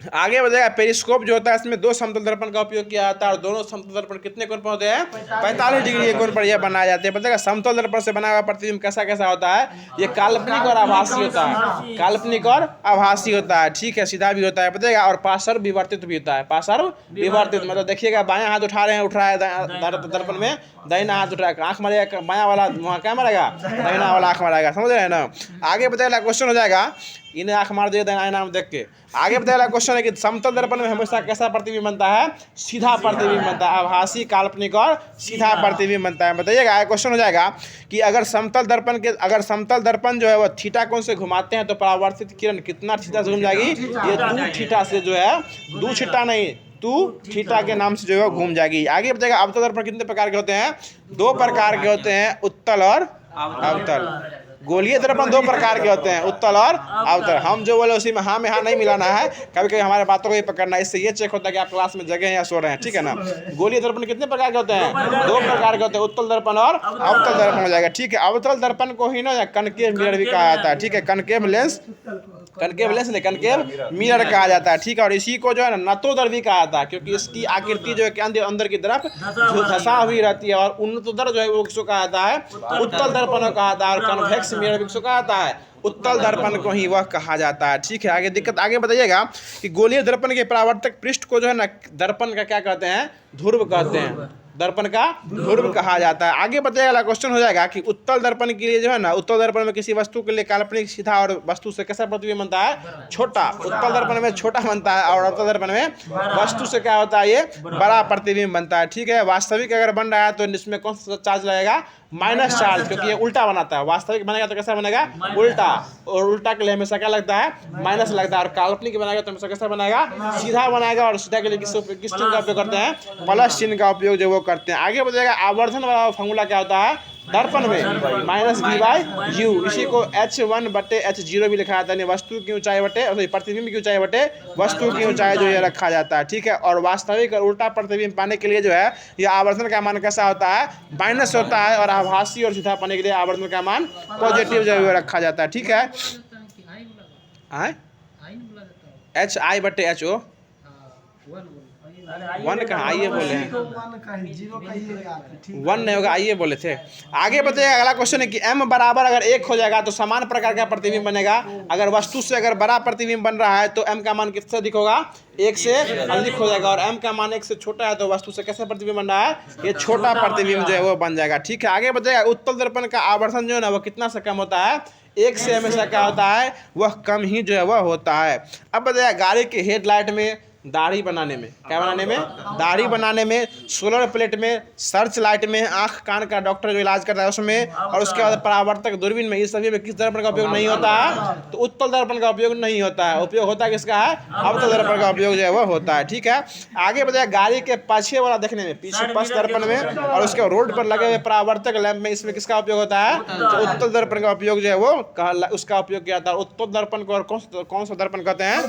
आगे बताएगा पेरिस्कोप जो होता है इसमें 2 समतल दर्पण का उपयोग किया जाता है, और दोनों समतल दर्पण कितने कोण पर होते हैं, 45 डिग्री के कोण पर यह बनाए जाते हैं। बताएगा समतल दर्पण से बना हुआ प्रतिबिंब कैसा कैसा होता है, ये काल्पनिक और आभासी होता है, काल्पनिक और आभासी होता है। ठीक है, सीधा भी होता है। बताएगा और पार्श्व विवर्तित भी होता है, पार्श्व विवर्तित मतलब देखिएगा बायां हाथ उठा रहे हैं, उठ रहा है दर्पण में, दाहिना हाथ उठ रहा है, आंख मारेगा बायां वाला वहाँ क्या मारेगा, दाहिना वाला आंख मारेगा। समझ रहे हैं ना। आगे बताएगा क्वेश्चन हो जाएगा, इन्हें आंख मार दिए दाहिना नाम देख के। आगे बताया क्वेश्चन है कि समतल दर्पण में हमेशा कैसा प्रतिबिंब बनता है, सीधा प्रतिबिंब बनता है, आभासी, काल्पनिक और सीधा प्रतिबिंब बनता है। बताइएगा क्वेश्चन हो जाएगा कि अगर समतल दर्पण जो है वो थीटा कोण से घुमाते हैं तो परावर्तित किरण कितना थीटा से घूम जाएगी, ये 2 थीटा से जो है, 2 थीटा नहीं 2 थीटा के नाम से जो है घूम जाएगी। आगे बताएगा अवतल दर्पण कितने प्रकार के होते हैं, 2 प्रकार के होते हैं, उत्तल और अवतल। गोलीय दर्पण 2 प्रकार के होते हैं, उत्तल और अवतल। हम जो बोले उसी में हाँ नहीं मिलाना है, कभी कभी हमारे बातों को ही पकड़ना है, इससे ये चेक होता है कि आप क्लास में जगह हैं या सो रहे हैं। ठीक है ना। गोलीय दर्पण कितने प्रकार के होते हैं, 2 प्रकार के होते हैं, उत्तल दर्पण और अवतल दर्पण हो जाएगा। ठीक है, अवतल दर्पण को ही ना कनकेव मिरर भी कहा जाता है। ठीक है, कनकेव लेंस नहीं कनकेव मिरर कहा जाता है। ठीक है, और इसी को जो है ना नतोदर भी कहा जाता है, क्योंकि इसकी आकृति जो है अंदर की तरफ धंसा हुई रहती है। और उन्नतोदर जो है वो किसको कहा जाता है, उत्तल दर्पण को कहा जाता है। और कन्वेक्स मिरर भी किसको कहा जाता है, उत्तल दर्पण को ही वह कहा जाता है। ठीक है, आगे बताइएगा कि गोलीय दर्पण के परावर्तक पृष्ठ को जो है ना दर्पण का क्या कहते हैं, ध्रुव कहते हैं। दर्पण का ध्रुव कहा जाता है। आगे बताइए, अगला क्वेश्चन हो जाएगा कि उत्तल दर्पण के लिए जो है ना, उत्तल दर्पण में किसी वस्तु के लिए काल्पनिक सीधा और वस्तु से कैसा प्रतिबिंब बनता है, छोटा। उत्तल दर्पण में छोटा बनता है और अवतल दर्पण में वस्तु से क्या होता है, ये बड़ा प्रतिबिंब बनता है। ठीक है, वास्तविक अगर बन रहा है तो इसमें कौन सा चार्ज लगेगा, माइनस चार्ज, क्योंकि ये उल्टा बनाता है। वास्तविक बनेगा तो कैसा बनेगा, उल्टा, और उल्टा के लिए हमेशा क्या लगता है, माइनस लगता है। और काल्पनिक बनाएगा तो हमेशा कैसा बनाएगा, सीधा बनाएगा। और सीधा के लिए किस चिन्ह का उपयोग करते हैं, प्लस चिन्ह का उपयोग जो वो करते हैं। आगे बताएगा आवर्धन वाला फॉर्मूला क्या होता है दर्पण में, माइनस v/u। इसी को h1/h0 भी लिखा जाता है, वस्तु की ऊंचाई बटे प्रतिबिंब की ऊंचाई बटे वस्तु की ऊंचाई जो ये रखा जाता है। ठीक है, और वास्तविक और उल्टा प्रतिबिंब पाने के लिए जो है ये आवर्धन का मान कैसा होता है, माइनस होता है। और आभासी और सीधा पाने के लिए आवर्धन का मान पॉजिटिव जो है रखा जाता है। ठीक है, hi/ho 1 कहाँ, आइए बोले हैं 1 नहीं होगा, आइए बोले थे। आगे बताइए, अगला क्वेश्चन है कि m बराबर अगर 1 हो जाएगा तो समान प्रकार का प्रतिबिंब बनेगा। अगर वस्तु से अगर बड़ा प्रतिबिंब बन रहा है तो m का मान किससे अधिक होगा, 1 से अधिक हो जाएगा। और m का मान 1 से छोटा है तो वस्तु से कैसा प्रतिबिंब बन रहा है, ये छोटा प्रतिबिंब जो है वो बन जाएगा। ठीक है, आगे बताइएगा उत्तल दर्पण का आवर्धन जो है ना वो कितना से कम होता है, 1 से हमेशा क्या होता है, वह कम ही जो है वह होता है। अब बताइए गाड़ी के हेडलाइट में, दाढ़ी बनाने में, क्या बनाने में, दाढ़ी बनाने में, सोलर प्लेट में, सर्च लाइट में, आंख कान का डॉक्टर जो इलाज करता है उसमें, और उसके बाद परावर्तक दूरबीन में, इस सभी में किस दर्पण का उपयोग नहीं होता है, तो उत्तल दर्पण का उपयोग नहीं होता है। उपयोग होता है किसका है, अवतल दर्पण का उपयोग जो है वो होता है। ठीक है, आगे बताया गाड़ी के पीछे वाला देखने में, पीछे पश्च दर्पण में, और उसके रोड पर लगे हुए परावर्तक लैंप में, इसमें किसका उपयोग होता है, तो उत्तल दर्पण का उपयोग जो है वो उसका उपयोग किया जाता है। उत्तल दर्पण को और कौन सा दर्पण कहते हैं,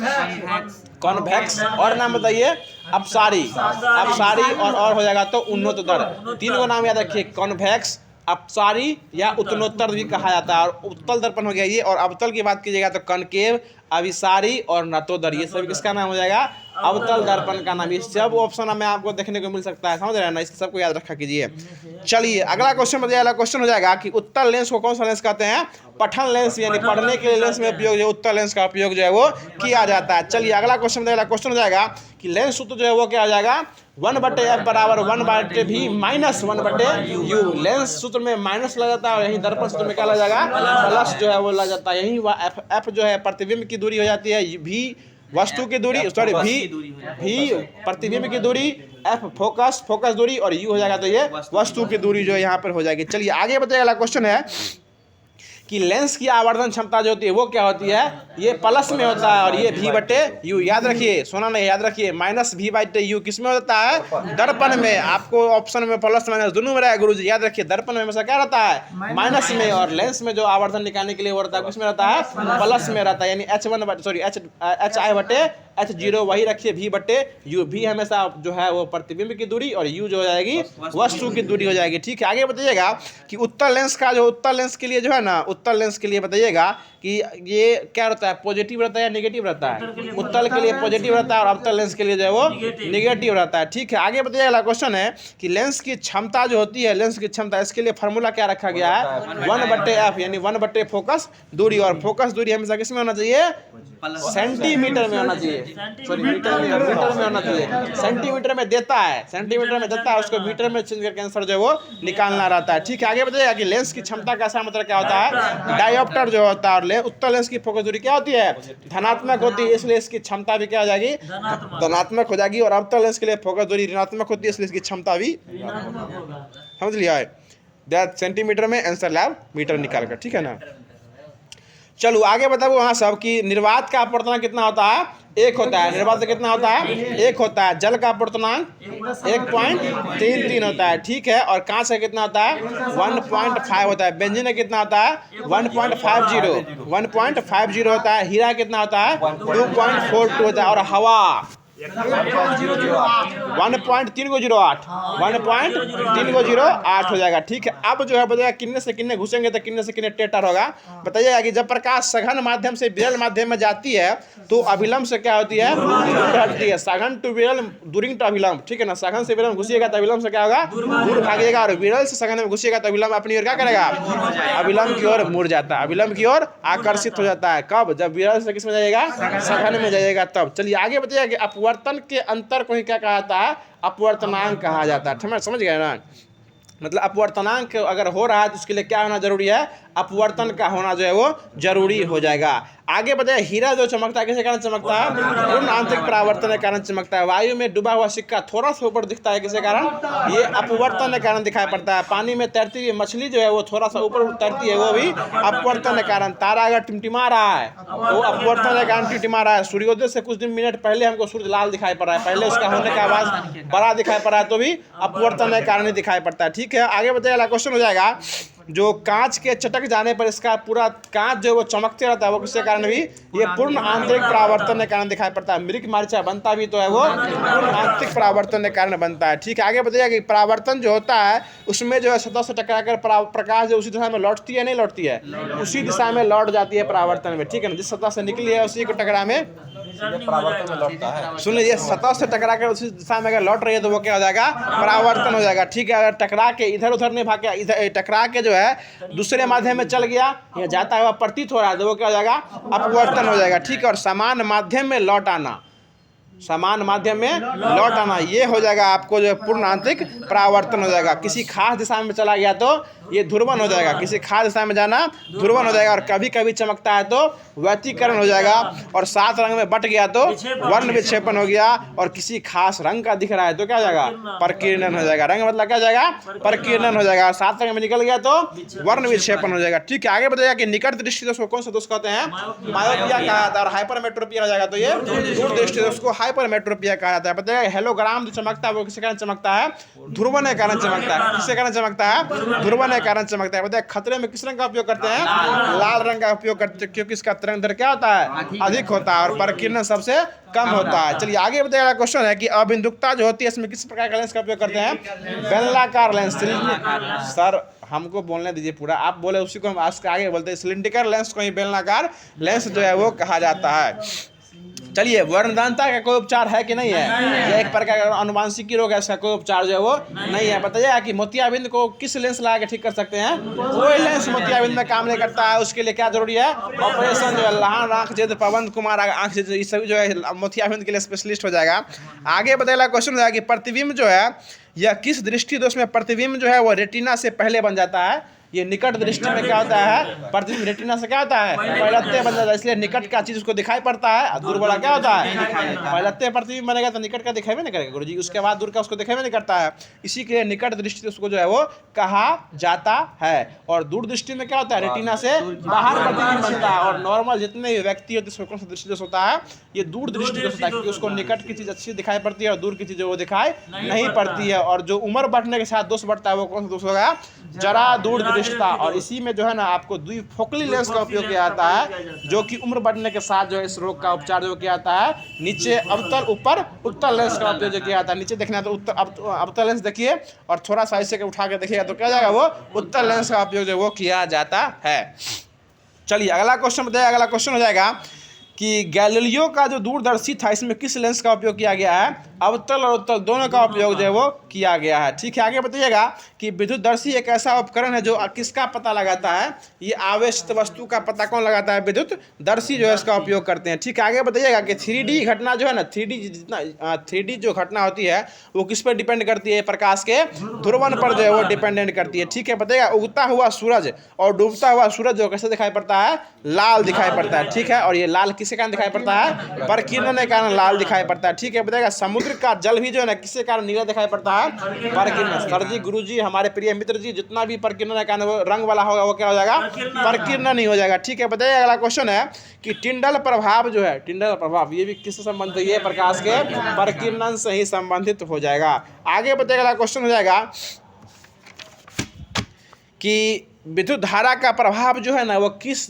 कॉन्वेक्स। और नाम बताइए, अपसारी, अपसारी और हो जाएगा तो उन्नतोत्तर। 3 को नाम याद रखिए, कॉन्वेक्स, अपसारी या उत्तरोत्तर भी कहा जाता है। और उत्तल दर्पण हो गया ये। और अवतल की बात कीजिएगा तो कनकेव, अभिसारी और नतोदर, ये सभी किसका नाम हो जाएगा, अवतल दर्पण का नाम। ये सब ऑप्शन हमें आपको देखने को मिल सकता है, समझ रहे हैं ना, इस सबको याद रखा कीजिए। चलिए अगला क्वेश्चन बताइए, अगला क्वेश्चन हो जाएगा कि उत्तल लेंस को कौन सा लेंस कहते हैं, पठन लेंस, यानी पढ़ने के लिए लेंस में उपयोग जो उत्तल लेंस का उपयोग जो है वो किया जाता है। चलिए अगला क्वेश्चन बताइए, अगला क्वेश्चन हो जाएगा कि लेंस सूत्र जो है वो क्या हो जाएगा, 1/f बराबर 1/v माइनस 1/u। लेंस सूत्र में माइनस लग जाता है और यही दर्पण सूत्र में क्या लग जाएगा, प्लस जो है वो लग जाता है। यही f जो है प्रतिबिंब की दूरी हो जाती है, v वस्तु की दूरी, सॉरी v प्रतिबिंब की दूरी, f फोकस दूरी, और u हो जाएगा तो ये वस्तु की दूरी जो है यहाँ पर हो जाएगी। चलिए आगे बताइए, अगला क्वेश्चन है कि लेंस की आवर्धन क्षमता जो होती है वो क्या होती है, ये प्लस में होता है, और ये v/u याद रखिए, सोना नहीं, याद रखिए, माइनस v/u किस में होता है, दर्पण में। आपको ऑप्शन में प्लस माइनस दोनों में रहेगा गुरुजी, याद रखिए। दर्पण में हमेशा क्या रहता है, माइनस में, और लेंस में जो आवर्धन निकालने के लिए वो रहता है किस में रहता है, प्लस में रहता है। यानी hi/h0 वही रखिए, v/u। v हमेशा जो है वो प्रतिबिंब की दूरी, और u जो हो जाएगी वस्तु की दूरी हो जाएगी। ठीक है, आगे बताइएगा कि उत्तल लेंस का जो, उत्तल लेंस के लिए जो है ना, उत्तल लेंस के लिए बताइएगा कि ये क्या रहता है, पॉजिटिव रहता है या नेगेटिव रहता है, उत्तल के लिए पॉजिटिव रहता है और अवतल लेंस के लिए जो है वो नेगेटिव रहता है। ठीक है, आगे बताइए, अगला क्वेश्चन है कि लेंस की क्षमता जो होती है, लेंस की क्षमता, इसके लिए फार्मूला क्या रखा गया है, 1/f, यानी 1/, फोकस दूरी। और फोकस दूरी हमेशा किस में होना चाहिए, सेंटीमीटर में होना चाहिए, सॉरी मीटर में होना चाहिए। सेंटीमीटर में देता है, सेंटीमीटर में देता है, उसको मीटर में चेंज करके आंसर जो है वो निकालना रहता है। ठीक है, आगे बताइएगा कि लेंस की क्षमता का ऐसा मतलब क्या होता है, डायोप्टर जो होता है। और उत्तल लेंस की फोकस दूरी क्या होती है, धनात्मक होती है, इसलिए इसकी क्षमता भी क्या हो जाएगी, धनात्मक हो जाएगी। और अवतल लेंस के लिए फोकस दूरी ऋणात्मक होती है, इसलिए इसकी क्षमता भी, समझ लिया है, सेंटीमीटर में आंसर लैब मीटर निकाल कर। ठीक है ना, चलो आगे बताओ वहाँ सब कि निर्वात का अपवर्तनांक कितना होता है, 1 होता है। निर्वात कितना होता है, 1 होता है। जल का अपवर्तनांक 1.33 होता है। ठीक है, और कांच का कितना होता है, 1.5 होता है। बेंजीन का कितना होता है, 1.50 होता है। हीरा कितना होता है, 2.42 होता है। और हवा 1.308 हो जाएगा। ठीक है, अब जो है बताइए कितने से कितने घुसेंगे तो कितने से कितने टेटर होगा। बताइएगा कि जब प्रकाश सघन माध्यम से विरल माध्यम में जाती है तो अभिलंब से क्या होती है, दूर हटती है। सघन टू विरल, दूरिंग टू अभिलंब। ठीक है ना, सघन से विरल घुसिएगा तो अभिलंब से क्या होगा, दूर भागेगा। और विरल से सघन में घुसिएगा तो अभिलंब अपनी ओर क्या करेगा, अभिलंब की ओर मुड़ जाता है, अभिलंब की ओर आकर्षित हो जाता है। कब, जब विरल से किस में जाएगा, सघन में जाएगा तब। चलिए आगे बताइए कि अपवर्तन के अंतर को ही क्या कहा जाता है? अपवर्तनांक कहा जाता है। समझ गए ना? मतलब अपवर्तनांक अगर हो रहा है तो उसके लिए क्या होना जरूरी है? अपवर्तन का होना जो है वो जरूरी हो जाएगा। आगे बताइए, हीरा जो चमकता है किसके कारण चमकता है? पूर्ण आंतरिक परावर्तन के कारण चमकता है। वायु में डूबा हुआ सिक्का थोड़ा सा ऊपर दिखता है किसके कारण? ये अपवर्तन के कारण दिखाई पड़ता है। पानी में तैरती हुई मछली जो है वो थोड़ा सा ऊपर तैरती है, वो भी अपवर्तन के कारण। तारा अगर टिमटिमा रहा है वो अपवर्तन के कारण टिमटिमा रहा है। सूर्योदय से कुछ दिन मिनट पहले हमको सूर्य लाल दिखाई पड़ रहा है, पहले उसका होने का आवाज बड़ा दिखाई पड़ रहा है, तो भी अपवर्तन के कारण ही दिखाई पड़ता है। ठीक है, आगे बताइए, अगला क्वेश्चन हो जाएगा, जो कांच के चटक जाने पर इसका पूरा कांच जो है वो चमकते रहता है, वो किसके कारण भी? ये पूर्ण आंतरिक परावर्तन के कारण दिखाई पड़ता है। मृग मार्चा बनता भी तो है वो पूर्ण आंतरिक परावर्तन के कारण बनता है। ठीक है, आगे बताइए कि परावर्तन जो होता है उसमें जो है सतह से टकराकर प्रकाश जो उसी दिशा में लौटती है, नहीं लौटती है? उसी दिशा में लौट जाती है परावर्तन में। ठीक है ना, जिस सतह से निकली है उसी को टकरा में परावर्तन में लौटता है। सुन लीजिए, सतह से टकरा कर उसी दिशा में अगर लौट रही है तो वो क्या हो जाएगा? परावर्तन हो जाएगा। ठीक है, अगर टकरा के इधर उधर नहीं भाग के इधर टकरा के जो है दूसरे माध्यम में चल गया या जाता हुआ प्रतीत हो रहा है तो वो क्या हो जाएगा? अपवर्तन हो जाएगा। ठीक है, और समान माध्यम में लौट आना, समान माध्यम में लौट आना, ये हो जाएगा आपको जो पूर्ण आंतरिक परावर्तन हो जाएगा। किसी खास दिशा में चला गया तो ये ध्रुवन हो जाएगा, किसी खास दिशा में जाना ध्रुवन हो जाएगा। और कभी कभी चमकता है तो व्यतिकरण हो जाएगा, और 7 रंग में बट गया तो वर्ण विक्षेपण हो गया, और किसी खास रंग का दिख रहा है तो क्या हो जाएगा? परकीर्णन हो जाएगा। रंग मतलब क्या हो जाएगा? परकीर्णन हो जाएगा। 7 रंग में निकल गया तो वर्ण विक्षेपण हो जाएगा। ठीक है, आगे बताइएगा कि निकट दृष्टि दोष को कौन सा दोष कहते हैं? मायोपिया कहा जाता है। और हाइपरमेट्रोपिया हो जाएगा तो ये दूर दृष्टि दोष को हाइपरमेट्रोपिया कहा जाता है। बताइए, हेलोग्राम जो चमकता है वो किसके कारण चमकता है? ध्रुवन के कारण चमकता है। किसके कारण चमकता है? ध्रुवन के कारण चमकता है। बताइए, खतरे में किस रंग का उपयोग करते हैं? लाल रंग का उपयोग करते हैं, क्योंकि इसका तरंग दैर्ध्य क्या होता है? अधिक होता है, और परकीर्णन सबसे कम होता है। चलिए आगे बताइए, क्वेश्चन है कि अबिंदुकता जो होती है इसमें किस प्रकार का लेंस का उपयोग करते हैं? बेलनाकार लेंस। सर हमको बोलने दीजिए पूरा, आप बोले उसी को हम आज के आगे बोलते हैं। सिलिंड्रिकल लेंस को ही बेलनाकार लेंस जो है वो कहा जाता है। चलिए, वर्णदानता का कोई उपचार है कि नहीं है? यह एक प्रकार का अनुवांशिकी रोग है, इसका कोई उपचार जो है वो नहीं है। बताइए कि मोतियाबिंद को किस लेंस लगा के ठीक कर सकते हैं? कोई लेंस मोतियाबिंद में काम नहीं करता है, उसके लिए क्या जरूरी है? ऑपरेशन जो है। लहान आंख जैसे पवन कुमार आंख जैसे सभी जो है मोतियाबिंद के लिए स्पेशलिस्ट हो जाएगा। आगे बताइए, क्वेश्चन हो जाएगा कि प्रतिबिंब जो है यह किस दृष्टि दोष में प्रतिबिंब जो है वो रेटिना से पहले बन जाता है? ये निकट दृष्टि में क्या होता है? प्रतिबिंब रेटिना से क्या होता है? पहलत्ते बन जाता है, इसलिए निकट का चीज उसको दिखाई पड़ता है, दूर वाला क्या होता है? पहलत्ते प्रतिबिंब बनेगा तो निकट का दिखाई नहीं करेगा गुरुजी, उसके बाद दूर का उसको दिखाई नहीं करता है। इसी के लिए निकट दृष्टि उसको जो है वो कहा जाता है। और दूर दृष्टि में क्या होता है? रेटिना से बाहर प्रतिबिंब बनता है। और नॉर्मल जितने भी व्यक्ति होते हैं कौन सा दृष्टि दोष होता है? ये दूर दृष्टि दोष होता है, क्योंकि उसको निकट की चीज अच्छी दिखाई पड़ती है और दूर की चीज वो दिखाई नहीं पड़ती है। और जो उम्र बढ़ने के साथ दोष बढ़ता है वो कौन सा दोष होगा? जरा दूर दृष्टि। और इसी में जो है ना आपको द्विफोकली लेंस का उपयोग किया जाता है, जो कि उम्र बढ़ने के साथ जो है इस रोग का उपचार जो किया जाता है। नीचे अवतल, ऊपर उत्तल लेंस का उपयोग जो किया जाता है। नीचे देखना है तो अवतल लेंस देखिए, और थोड़ा सा ऐसे उठा के देखिएगा तो क्या जाएगा? वो उत्तल लेंस का उपयोग जो वो किया जाता है। चलिए अगला क्वेश्चन बताइए। अगला क्वेश्चन हो जाएगा कि गैलीलियो का जो दूरदर्शी था इसमें किस लेंस का उपयोग किया गया है? अवतल और उत्तल दोनों का उपयोग जो है वो किया गया है। ठीक है, आगे बताइएगा कि विद्युतदर्शी एक ऐसा उपकरण है जो किसका पता लगाता है? ये आवेशित वस्तु का पता कौन लगाता है? विद्युतदर्शी जो है इसका उपयोग करते हैं। ठीक है, आगे बताइएगा कि 3D घटना जो है ना, 3D जो घटना होती है वो किस पर डिपेंड करती है? प्रकाश के ध्रुवन पर जो है वो डिपेंडेंट करती है। ठीक है, बताइएगा उगता हुआ सूरज और डूबता हुआ सूरज जो कैसे दिखाई पड़ता है? लाल दिखाई पड़ता है। ठीक है, और ये लाल किसके कारण दिखाई पड़ता है? परकीर्णन के कारण लाल दिखाई पड़ता है। ठीक है, बताइएगा समुद्र का जल भी जो है ना किसके कारण नीला दिखाई पड़ता है? परकीर्णन। सर जी, गुरु जी, हमारे प्रिय मित्र जी, जितना भी परकीर्णन के कारण वो रंग वाला होगा वो क्या हो जाएगा? परकीर्णन ही हो जाएगा। ठीक है, बताइए अगला क्वेश्चन है कि टिंडल प्रभाव जो है, टिंडल प्रभाव ये भी किससे संबंधित है? प्रकाश के परकीर्णन से ही संबंधित हो जाएगा। आगे बताइए अगला क्वेश्चन हो जाएगा कि विद्युत धारा का प्रभाव जो है ना वो किस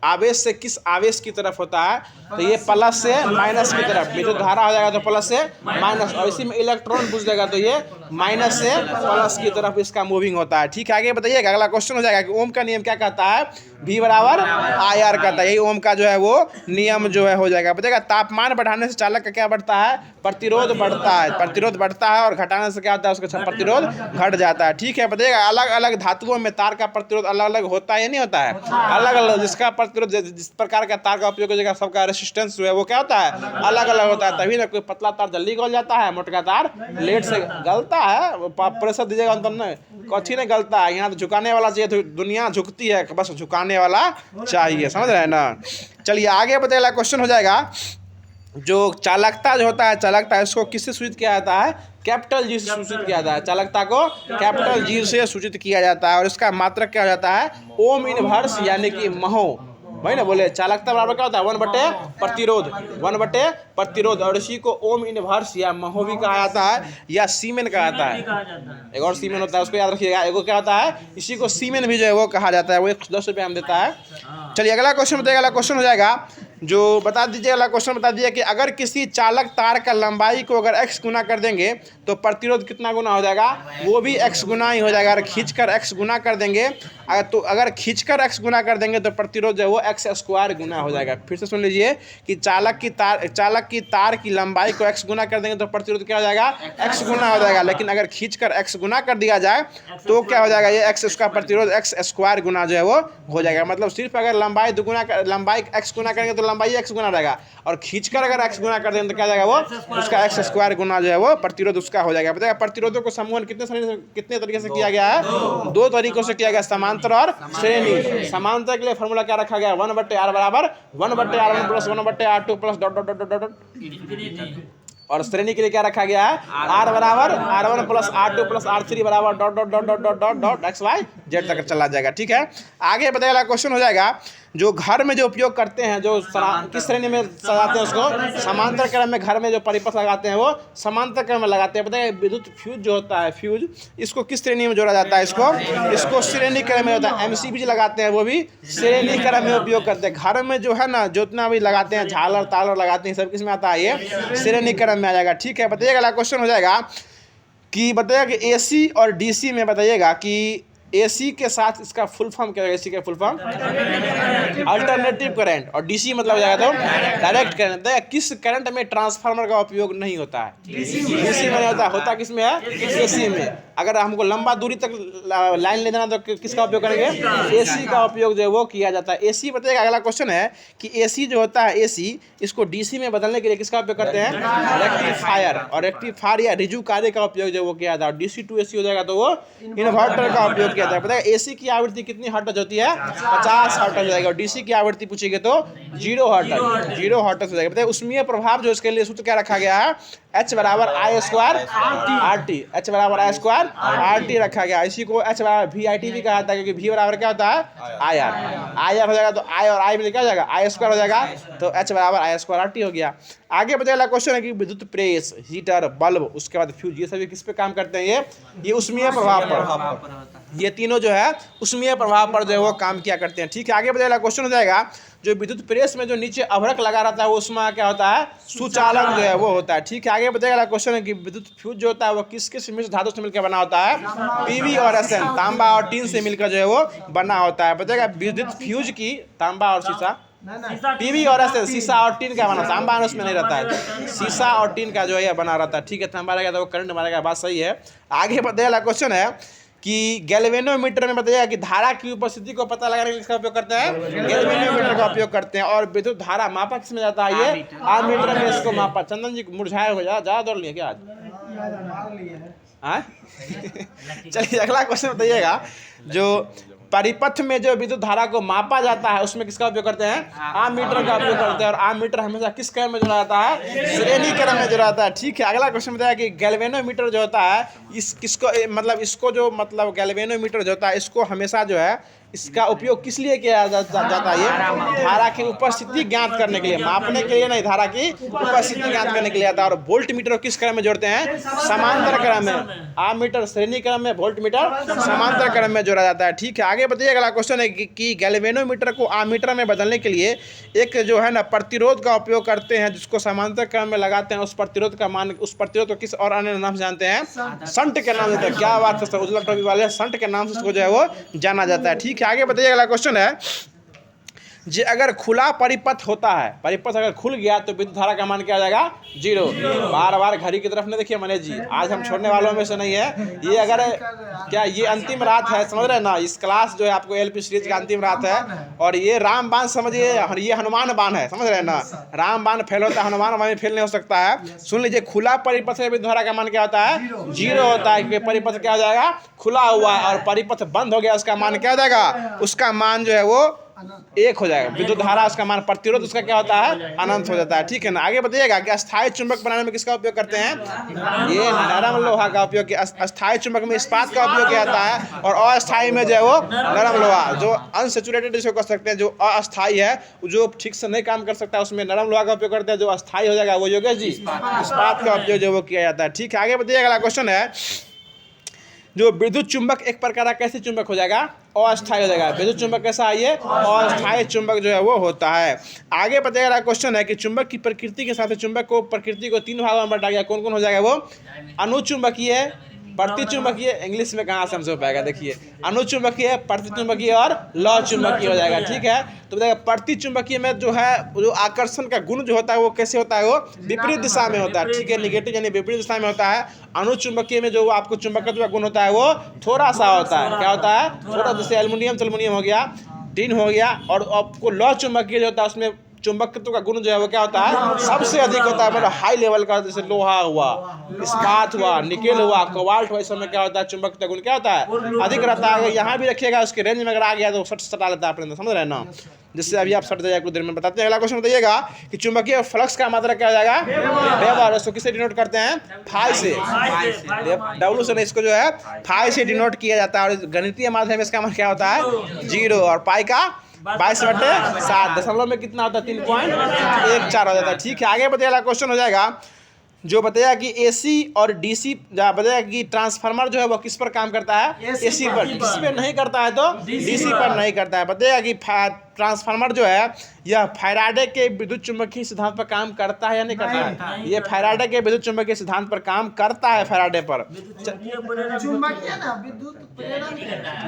आवेश से किस आवेश की तरफ होता है? तो ये प्लस से माइनस की तरफ। विद्युत धारा हो जाएगा तो प्लस से माइनस, और इसी में इलेक्ट्रॉन पूछ देगा तो ये माइनस से प्लस की तरफ इसका मूविंग होता है। ठीक है, आगे बताइएगा अगला क्वेश्चन हो जाएगा कि ओम का नियम क्या कहता है? V बराबर IR कहता है। यही ओम का जो है वो नियम जो है हो जाएगा। बताइएगा तापमान बढ़ाने से चालक का क्या बढ़ता है? प्रतिरोध बढ़ता है। प्रतिरोध बढ़ता है, और घटाने से क्या होता है? उसका प्रतिरोध घट जाता है। ठीक है, बताइएगा अलग अलग धातुओं में तार का प्रतिरोध अलग अलग होता है या नहीं होता है? अलग अलग, जिसका प्रतिरोध जिस प्रकार का तार का उपयोग कीजिएगा सबका रेसिस्टेंस जो है वो क्या होता है, अलग अलग होता है। तभी ना कोई पतला तार जल्दी गल जाता है, मोटा तार लेट से गलता है। प्रेशर दीजिएगा अंतर नहीं, कथी नहीं गलता है। यहाँ तो झुकाने वाला चाहिए, तो दुनिया झुकती है, बस झुकाने वाला चाहिए, समझ रहे हैं ना। चलिए आगे बताइए, क्वेश्चन हो जाएगा। जो चालकता जो होता है, चालकता इसको किससे सूचित किया जाता है, कैपिटल जी से सूचित किया जाता है। चालकता को कैपिटल जी से सूचित किया जाता है और इसका मात्रक क्या हो जाता है, ओम इनवर्स यानी कि महो। वही ना बोले, चालकता बराबर क्या होता है, 1/प्रतिरोध, 1/प्रतिरोध। और इसी को ओम इनवर्स या महो भी कहा जाता है या सीमेन कहा जाता है। एक और सीमेन होता है, उसको याद रखिएगा। एगो क्या होता है, इसी को सीमेन भी जो है वो कहा जाता है। वो 10 रुपये हम देता है। चलिए अगला क्वेश्चन बताइएगा। अगला क्वेश्चन हो जाएगा, जो बता दीजिए, अगला क्वेश्चन बता दीजिए कि अगर किसी चालक तार का लंबाई को अगर x गुना कर देंगे तो प्रतिरोध कितना गुना हो जाएगा, वो भी x गुना ही हो जाएगा। अगर खींचकर x गुना कर देंगे, अगर खींचकर x गुना कर देंगे तो प्रतिरोध जो है वो x² गुना हो जाएगा। फिर से सुन लीजिए कि चालक की तार की लंबाई को x गुना कर देंगे तो प्रतिरोध क्या हो जाएगा, x गुना हो जाएगा। लेकिन अगर खींचकर x गुना कर दिया जाए तो क्या हो जाएगा, ये x उसका प्रतिरोध x² गुना जो है वो हो जाएगा। मतलब सिर्फ अगर लंबाई x गुना करेंगे तो लंबाई x गुना रहेगा, और खींचकर अगर x गुना कर देंगे तो क्या जाएगा, वो उसका x² गुना जो है वो प्रतिरोध उसका हो जाएगा। बताइए प्रतिरोधों को समूहन कितने तरीके से किया गया है, 2 तरीकों से किया गया, समांतर और श्रेणी। समांतर के लिए फॉर्मूला क्या रखा गया, 1/r बराबर 1/r1 plus 1/r2 plus dot dot dot dot. और श्रेणी के लिए क्या रखा गया है, r बराबर r1 plus r2 plus r3 बराबर dot dot dot dot dot dot xy z तक चला जाएगा। ठीक है, आगे बताइए, क्वेश्चन हो जाएगा। जो घर में जो उपयोग करते हैं, जो किस श्रेणी में सजाते हैं उसको, समांतर क्रम में घर में जो परिपथ लगाते हैं वो समांतर क्रम में लगाते हैं। बताइए विद्युत फ्यूज जो होता है, फ्यूज, इसको किस श्रेणी में जोड़ा जाता है, इसको श्रेणी क्रम में होता है। MCB लगाते हैं वो भी श्रेणी क्रम में उपयोग करते हैं। घर में जो है ना, जितना भी लगाते हैं, झालर तालर लगाते हैं, सब किस में आता है, ये श्रेणी क्रम में आ जाएगा। ठीक है, बताइएगा। अगला क्वेश्चन हो जाएगा कि बताइएगा कि AC और DC में बताइएगा कि AC के साथ इसका फुल फॉर्म क्या होगा, AC का फुल फॉर्म अल्टरनेटिव करंट, और DC मतलब हो जाएगा तो डायरेक्ट करंट। किस करंट में ट्रांसफार्मर का उपयोग नहीं होता है, DC में नहीं होता किस में है, AC में। अगर हमको लंबा दूरी तक लाइन ले जाना तो किसका उपयोग करेंगे, AC का उपयोग जो है वो किया जाता है। AC बताइएगा। अगला क्वेश्चन है कि AC जो होता है, AC इसको DC में बदलने के लिए किसका उपयोग करते हैं, रेक्टिफायर। और रेक्टिफायर या रिजू कार्य का उपयोग जो वो किया जाता है। DC to AC हो जाएगा तो वो इन्वर्टर का उपयोग किया जाता है। बताइए AC की आवृत्ति कितनी हर्ट्ज होती है, 50 हर्ट्ज हो जाएगा। और DC की आवृत्ति पूछेगी तो 0 हर्ट्ज हो जाएगा। बताइए उष्मीय प्रभाव जो इसके लिए सूत्र क्या रखा गया है, H बराबर I² RT, H बराबर I² RT रखा गया। इसी को H बराबर VIT भी कहा जाता है, क्योंकि V बराबर क्या होता है, IR हो जाएगा। तो I और I में क्या हो जाएगा, I² हो जाएगा। तो H बराबर I² RT हो गया। आगे बताइए, क्वेश्चन है कि विद्युत प्रेस, हीटर, बल्ब, उसके बाद फ्यूज, ये सभी किस पे काम करते हैं, ये उष्मीय प्रभाव पर। ये तीनों जो है उष्मीय प्रभाव पर जो है वो काम किया करते हैं। ठीक है, आगे बताइए, क्वेश्चन हो जाएगा। जो विद्युत प्रेस में जो नीचे अभ्रक लगा रहता है वो उसमें क्या होता है, सुचालक जो है वो होता है। ठीक है, आगे बताइएगा। क्वेश्चन है कि विद्युत फ्यूज जो होता है वो किस किस मिश्र धातु से मिलकर बना होता है, PV और SN, तांबा और टीन से मिलकर जो है वो बना होता है। बताइएगा विद्युत फ्यूज की तांबा और शीशा, PV और SN, शीशा और टीन का बना, तांबा उसमें नहीं रहता है, शीशा और टीन का जो है बना रहता है। ठीक है, तांबा रहेगा तो वो करंट मारेगा, बात सही है। आगे बताइएगा, क्वेश्चन है कि गैल्वेनोमीटर में बताइएगा कि धारा की उपस्थिति को पता लगाने के लिए इसका उपयोग करते हैं, गैल्वेनोमीटर का उपयोग करते हैं। और विद्युत धारा मापा किसमें जाता है, ये आमीटर में इसको मापा। चंदन जी मुरझाए हो जा, ज्यादा दौड़ लिए क्या आज, चलिए अगला क्वेश्चन बताइएगा। जो परिपथ में जो विद्युत धारा को मापा जाता है उसमें किसका उपयोग करते हैं, आमीटर का उपयोग करते हैं। और आमीटर हमेशा किस क्रम में जुड़ा जाता है, श्रेणी क्रम में जुड़ा जाता है। ठीक है, अगला क्वेश्चन बताया कि गैल्वेनोमीटर जो होता है इसको जो गैल्वेनोमीटर जो होता है इसको हमेशा जो है इसका उपयोग किस लिए किया जाता है, ये धारा की उपस्थिति ज्ञात करने के लिए, मापने के लिए नहीं, धारा की उपस्थिति ज्ञात करने के लिए आता है। और वोल्ट मीटर किस क्रम में जोड़ते हैं, समांतर क्रम में। आमीटर श्रेणी क्रम में, वोल्ट मीटर समांतर क्रम में जोड़ा जाता है। ठीक है, आगे बताइए। अगला क्वेश्चन है कि गैल्वेनोमीटर को आमीटर में बदलने के लिए एक जो है ना प्रतिरोध का उपयोग करते हैं, जिसको समांतर क्रम में लगाते हैं। उस प्रतिरोध का मान, उस प्रतिरोध को किस और अन्य नाम से जानते हैं, संट के नाम से। क्या बात है, उजला टोपी वाले, संट के नाम से इसको जो है वो जाना जाता है। ठीक है, आगे बताइए। अगला क्वेश्चन है जी अगर खुला परिपथ होता है, परिपथ अगर खुल गया तो विद्युत धारा का मान क्या आ जाएगा? 0। बार बार घड़ी की तरफ नहीं देखिए मनीष जी, आज हम छोड़ने वालों में से नहीं है। ये अगर क्या ये अंतिम रात है, समझ रहे हैं ना? इस क्लास जो है आपको एलपी सीरीज का अंतिम रात है। और ये रामबाण समझिए, ये हनुमान बाण है, समझ रहे हैं ना? रामबाण फेल होता है, हनुमान बाण फेल नहीं हो सकता है। सुन लीजिए, खुला परिपथ में विद्युत धारा का मान क्या होता है? 0 होता है, क्योंकि परिपथ क्या हो जाएगा? खुला हुआ है। और परिपथ बंद हो गया, उसका मान क्या हो जाएगा? उसका मान जो है वो 1 हो जाएगा। विद्युत धारा उसका मान, प्रतिरोध उसका क्या होता है? अनंत हो जाता है। ठीक है ना? आगे बताइएगा कि अस्थायी चुंबक बनाने में किसका उपयोग करते हैं? ये नरम लोहा का उपयोग किया। अस्थायी चुंबक में इस्पात का उपयोग किया जाता है, और अस्थायी में जो है वो नरम लोहा, जो अनसेचुरेटेड जिसको कर सकते हैं, जो अस्थायी है, जो ठीक से नहीं काम कर सकता, उसमें नरम लोहा का उपयोग करते हैं। जो अस्थायी हो जाएगा वो योगेश जी इस्पात का उपयोग जो वो किया जाता है। ठीक है, आगे बताइएगा। अगला क्वेश्चन है, जो विद्युत चुंबक एक प्रकार का कैसे चुंबक हो जाएगा? अस्थायी हो जाएगा। विद्युत चुंबक कैसा है? ये अस्थायी चुंबक जो है वो होता है। आगे बताइएगा क्वेश्चन है कि चुंबक की प्रकृति के साथ चुंबक को, प्रकृति को 3 भागों में बांटा गया। कौन कौन हो जाएगा वो? अनुचुंबकीय, प्रतिचुंबकीय, इंग्लिश में कहाँ समझ हो पाएगा? देखिए, अनुचुंबकीय, प्रतिचुंबकीय और लौ चुंबकीय हो जाएगा। ठीक है, तो बताइएगा प्रतिचुंबकीय में जो है, जो आकर्षण का गुण जो होता है वो कैसे होता है? वो विपरीत दिशा में होता है। ठीक है, निगेटिव यानी विपरीत दिशा में होता है। अनुचुंबकीय में जो आपको चुंबकत्व का गुण होता है वो थोड़ा सा होता है। क्या होता है? थोड़ा। जैसे एल्युमिनियम हो गया, टिन हो गया। और आपको लौ चुंबकीय जो होता है उसमें चुंबकत्व का गुण जो है वो क्या होता है? सबसे अधिक होता है, मतलब हाई लेवल का। जैसे लोहा हुआ, इस्पात हुआ, निकेल हुआ, कोबाल्ट हुआ, इस समय क्या होता है? चुंबकत्व गुण क्या होता है? अधिक रहता है। यहाँ भी रखिएगा, उसके रेंज में अगर आ गया तो सट सटा लेता है अपने अंदर, समझ रहे हैं ना? जिससे अभी आप सट जाइए, कुछ देर में बताते हैं। अगला क्वेश्चन बताइएगा कि चुंबकीय फ्लक्स का मात्रा क्या हो जाएगा? वेबर। इसको किससे डिनोट करते हैं? फाई से। डब्ल्यू से नहीं, इसको जो है फाई से डिनोट किया जाता है। और गणितीय माध्यम में इसका मान क्या होता है? 0। और पाई का 22/7 दशमलव में कितना होता है? 3.14 हो जाता है। ठीक है, आगे बताइएगा। क्वेश्चन हो जाएगा जो बताया कि एसी और डीसी, बताया कि ट्रांसफार्मर जो है वो किस पर काम करता है? एसी पर। किस पे नहीं करता है? तो डीसी पर नहीं करता है। बताया कि ट्रांसफार्मर जो है यह फैराडे के विद्युत चुंबकीय सिद्धांत पर काम करता है या नहीं करता है? ये फैराडे के विद्युत चुंबकीय सिद्धांत पर काम करता है। फैराडे पर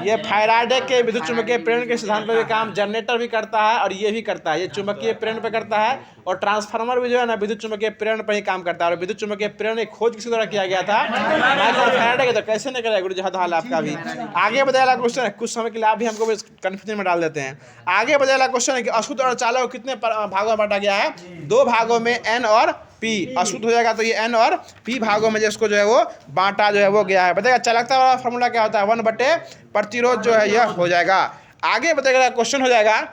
ये फैराडे के विद्युत चुंबकीय प्रेरण के सिद्धांत पर भी काम जनरेटर भी करता है, और ये भी करता है। ये चुंबकीय प्रेरण पर करता है, और ट्रांसफार्मर भी जो है ना विद्युत चुंबकीय प्रेरण पर ही काम करता है। और विद्युत चुंबकीय प्रेरण की खोज किसी द्वारा किया गया था? माइकल फैराडे के। तो कैसे नहीं करेगा गुरु जी, हाल आपका भी। आगे बताया क्वेश्चन है, कुछ समय के लिए आप भी हमको कंफ्यूजन में डाल देते हैं। आगे बताया क्वेश्चन है कि अशुद्ध और चालक को कितने भागों में बांटा गया है? 2 भागों में, एन और पी। अशुद्ध हो जाएगा तो ये एन और पी भागों में जिसको जो है वो बांटा जो है वो गया है। बताएगा चालकता वाला फॉर्मूला क्या होता है? 1/प्रतिरोध जो है यह हो जाएगा। आगे बताएगा क्वेश्चन हो जाएगा,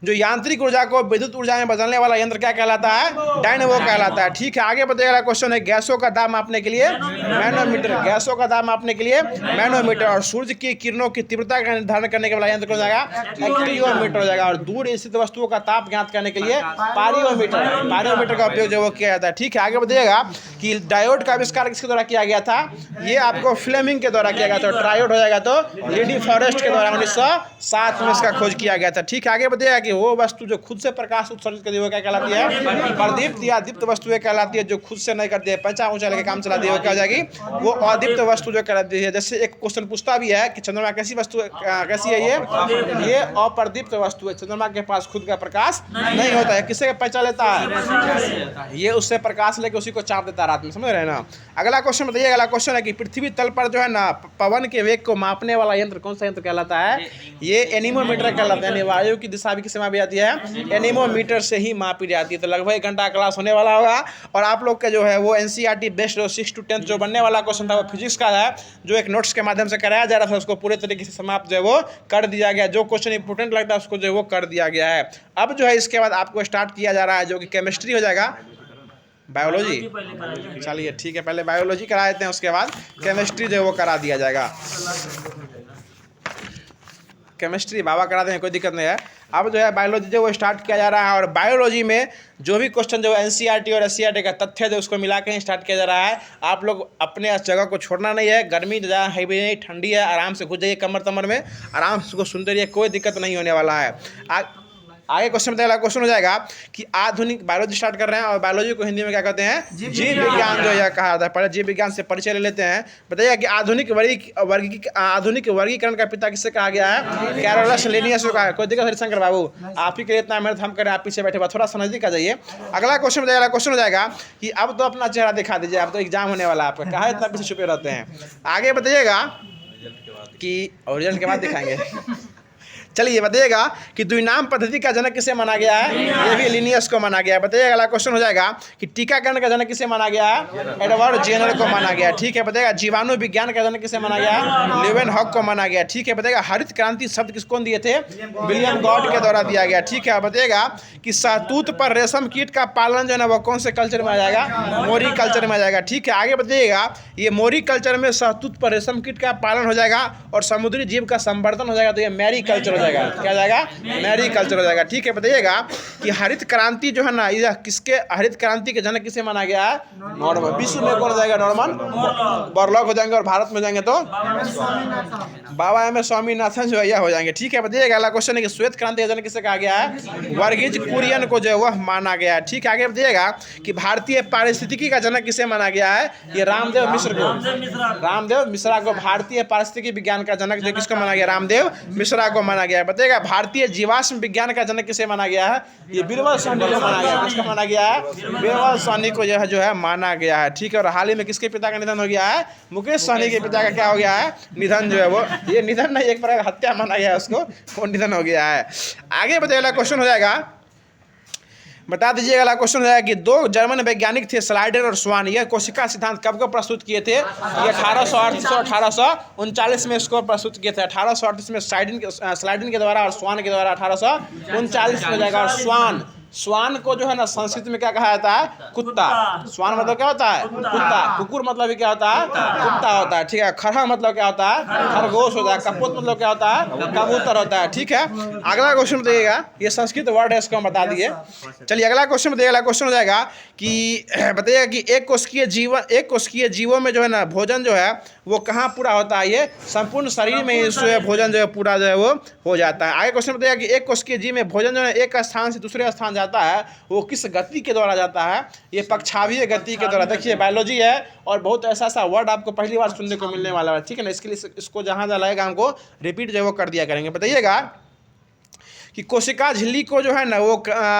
जो यांत्रिक ऊर्जा को विद्युत ऊर्जा में बदलने वाला यंत्र क्या कहलाता है? डायनेमो कहलाता है। ठीक है, आगे बताइएगा। क्वेश्चन है, गैसों का दाब मापने के लिए मैनोमीटर। गैसों का दाब मापने के लिए मैनोमीटर। और सूर्य की किरणों की तीव्रता का निर्धारण करने के वाला यंत्र हो जाएगा? एक्टियोमीटर हो जाएगा। और दूर स्थित वस्तुओं का ताप ज्ञात करने के लिए पारियोमीटर। पारियोमीटर का उपयोग जो वो किया जाता है। ठीक है, आगे बताइएगा कि डायोड का आविष्कार किसके द्वारा किया गया था? ये आपको फ्लेमिंग के द्वारा किया गया था। ट्रायोड हो जाएगा तो लेडी फॉरेस्ट के द्वारा 1907 में इसका खोज किया गया था। ठीक है, आगे बताइएगा कि वो वस्तु जो खुद से प्रकाश उत्सर्जित करती है वो क्या कहलाती है? प्रदीप्त या दीप्त वस्तुएं कहलाती है। जो खुद से नहीं करती है, पैंचा ऊंचा लेके काम चलाती है, वो क्या हो जाएगी? वो अदीप्त वस्तु जो कहलाती है। जैसे एक क्वेश्चन पूछता भी है कि चंद्रमा कैसी वस्तु, कैसी है? ये अप्रदीप्त वस्तु है। चंद्रमा के पास खुद का प्रकाश नहीं होता है। किससे पैंचा लेता है? ये उससे प्रकाश लेके उसी को चाप देता है रात में, समझ रहे हैं ना? अगला क्वेश्चन बताइए। अगला क्वेश्चन है कि पृथ्वी तल पर जो है ना पवन के वेग को मापने वाला यंत्र कौन सा यंत्र कहलाता है? ये एनीमोमीटर कहलाता है। वायु की दिशा भी किससे मापी जाती है? एनीमोमीटर से ही मापी जाती है। तो लगभग 1 घंटा क्लास होने वाला होगा। और आप लोग के जो है वो एनसीईआरटी बेस्ड 6 to 10 जो बनने वाला क्वेश्चन था वो फिजिक्स का है, जो एक नोट्स के माध्यम से कराया जा रहा था, उसको पूरे तरीके से समाप्त जो है वो कर दिया गया। जो क्वेश्चन इंपोर्टेंट लगता है उसको जो है वो कर दिया गया है। अब जो है इसके बाद आपको स्टार्ट किया जा रहा है जो कि केमिस्ट्री हो जाएगा, बायोलॉजी। चलिए ठीक है, पहले बायोलॉजी करा देते हैं, उसके बाद केमिस्ट्री जो है वो करा दिया जाएगा। केमिस्ट्री बाबा करा दें, कोई दिक्कत नहीं है। अब जो है बायोलॉजी जो वो स्टार्ट किया जा रहा है। और बायोलॉजी में जो भी क्वेश्चन जो एनसीईआरटी और एससीईआरटी का तथ्य जो उसको मिला के स्टार्ट किया जा रहा है। आप लोग अपने जगह को छोड़ना नहीं है। गर्मी ज़्यादा हैवी नहीं, ठंडी है, आराम से घुस जाइए कमर तमर में, आराम से उसको सुनते रहिए, कोई दिक्कत नहीं होने वाला है। आगे क्वेश्चन बताइए, क्वेश्चन हो जाएगा कि आधुनिक, बायोलॉजी स्टार्ट कर रहे हैं और बायोलॉजी को हिंदी में क्या कहते हैं, जीव विज्ञान जो यह कहा जाता है। पहले जीव विज्ञान से परिचय ले लेते हैं। बताइए कि आधुनिक वर्गीकरण का पिता किससे कहा गया है, कैरोलस लिनियस को कहा है। कोई दिक्कत हरिशंकर बाबू, आप ही के लिए इतना मेहनत हम करें, आप पीछे बैठे हुए, थोड़ा सा नजदीक आ जाइए। अगला क्वेश्चन बताइए, अगला क्वेश्चन हो जाएगा कि अब तो अपना चेहरा दिखा दीजिए, अब तो एग्जाम होने वाला है आपका, कहा इतना पीछे छुपे रहते हैं। आगे बताइएगा कि ओरिजिनल के बाद दिखाएंगे। चलिए बताइएगा कि द्विनाम पद्धति का जनक किसे माना गया है, ये भी लिनियस को माना गया है। बताइएगा अगला क्वेश्चन हो जाएगा कि टीकाकरण का जनक किसे माना गया है, एडवर्ड जेनर को माना गया। ठीक है। बताइएगा जीवाणु विज्ञान का जनक किसे माना गया है, लेवेनहॉक को माना गया। ठीक है। बताइएगा हरित क्रांति शब्द किसको दिए थे, विलियम गॉड के द्वारा दिया गया। ठीक है। बताइएगा कि सहतूत पर रेशम कीट का पालन जो है ना वो कौन से कल्चर में आ जाएगा, मोरी कल्चर में आ जाएगा। ठीक है। आगे बताइएगा ये मोरी कल्चर में सहतूत पर रेशम कीट का पालन हो जाएगा और समुद्री जीव का संवर्धन हो जाएगा, तो ये मैरी कल्चर हो जाएगा। क्या जाएगा, मैरी कल्चर हो जाएगा। ठीक है। बताइएगा कि हरित क्रांति जो है ना, यह किसके, हरित क्रांति के जनक किसे माना गया है, नॉर्मन। विश्व में कौन हो जाएगा, नॉर्मन बोरलॉग हो जाएंगे और भारत में जाएंगे तो बाबा एम एस स्वामीनाथन जो है यह हो जाएंगे। ठीक है। बताइएगा अगला क्वेश्चन है कि श्वेत क्रांति का जनक किसे कहा गया है, वर्गीज कुरियन को जो है वह माना गया है। ठीक है। आगे बताइएगा कि भारतीय पारिस्थितिकी का जनक किसे माना गया है, ये रामदेव मिश्र को, रामदेव मिश्रा को भारतीय पारिस्थितिकी विज्ञान का जनक जो किसको माना गया, रामदेव मिश्रा को माना गया है। बताइएगा भारतीय जीवाश्म विज्ञान का जनक किसे माना गया है, ये बीरबल साहनी को माना गया है। किसको माना गया है, बीरबल साहनी को जो है माना गया है। ठीक है। और हाल ही में किसके पिता का निधन हो गया है, मुकेश सहनी के पिता का क्या हो गया है, निधन जो है वो, ये निधन नहीं एक प्रकार का हत्या माना गया है उसको, वो निधन हो गया है। आगे बताइएगा क्वेश्चन हो जाएगा, बता दीजिएगा अगला क्वेश्चन हो जाएगा कि दो जर्मन वैज्ञानिक थे स्लाइडर और स्वान, यह कोशिका सिद्धांत कब को प्रस्तुत किए थे, ये 1838 और 1839 में इसको प्रस्तुत किए थे। 1838 में स्लाइडन के द्वारा और स्वान के द्वारा 1839 में जाएगा। और स्वान को जो है ना संस्कृत में क्या कहा जाता है, कुत्ता। स्वान मतलब क्या होता है, कुत्ता। कुकुर मतलब भी क्या होता है, कुत्ता होता है। ठीक है। खरहा मतलब क्या होता है, खरगोश होता है। कपोत मतलब क्या होता है, कबूतर होता है। ठीक है। अगला क्वेश्चन बताइएगा, ये संस्कृत वर्ड है, इसको हम बता दिए। चलिए अगला क्वेश्चन बताइएगा, अगला क्वेश्चन हो जाएगा कि बताइएगा कि एक कोशिकीय जीवों में जो है ना भोजन जो है वो कहाँ पूरा होता है, ये संपूर्ण शरीर में जो भोजन जो है पूरा जो है वो हो जाता है। आगे क्वेश्चन बताइएगा कि एक कोशिकीय जीव में भोजन जो है एक स्थान से दूसरे स्थान जाता है, वो किस गति के द्वारा जाता है, ये पक्षावीय गति के द्वारा। देखिए बायोलॉजी है और बहुत ऐसा वर्ड आपको पहली बार सुनने को मिलने वाला है। ठीक है ना। इसके लिए इसको जहाँ लगेगा हमको रिपीट जो है वो कर दिया करेंगे। बताइएगा कि कोशिका झिल्ली को जो है ना वो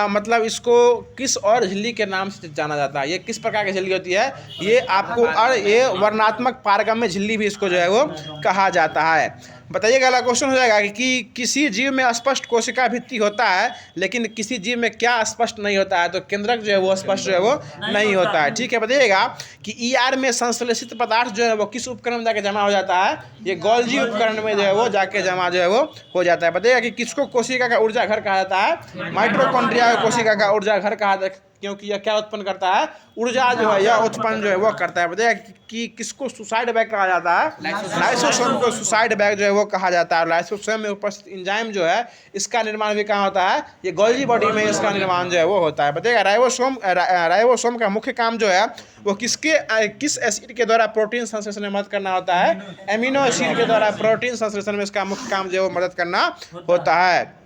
मतलब इसको किस और झिल्ली के नाम से जाना जाता है, ये किस प्रकार की झिल्ली होती है, ये आपको, और ये वर्णात्मक पारगम्य झिल्ली भी इसको जो है वो कहा जाता है। बताइएगा अगला क्वेश्चन हो जाएगा कि किसी जीव में स्पष्ट कोशिका भित्ति होता है लेकिन किसी जीव में क्या स्पष्ट नहीं होता है, तो केंद्रक जो है वो स्पष्ट जो है वो नहीं होता है। ठीक है। बताइएगा कि ईआर में संश्लेषित पदार्थ जो है वो किस उपकरण में जाके जमा हो जाता है, ये गोल्जी उपकरण में जो है वो जाके जमा जो है वो हो जाता है। बताइएगा कि किसको कोशिका का ऊर्जा घर कहा जाता है, माइटोकॉन्ड्रिया कोशिका का ऊर्जा घर कहा जाता है, क्योंकि यह क्या उत्पन्न करता है, ऊर्जा जो है यह उत्पन्न जो है वो करता है। बताइए कि किसको सुसाइड बैग कहा जाता है, लाइसोसोम को सुसाइड बैग जो है वो कहा जाता है। लाइसोसोम में उपस्थित एंजाइम जो है इसका निर्माण भी कहाँ होता है, ये गोल्जी बॉडी में इसका निर्माण जो है वो होता है। बताइएगा राइबोसोम का मुख्य काम जो है वो किस एसिड के द्वारा प्रोटीन संश्लेषण में मदद करना होता है, एमिनो एसिड के द्वारा प्रोटीन संश्लेषण में इसका मुख्य काम जो है वो मदद करना होता है।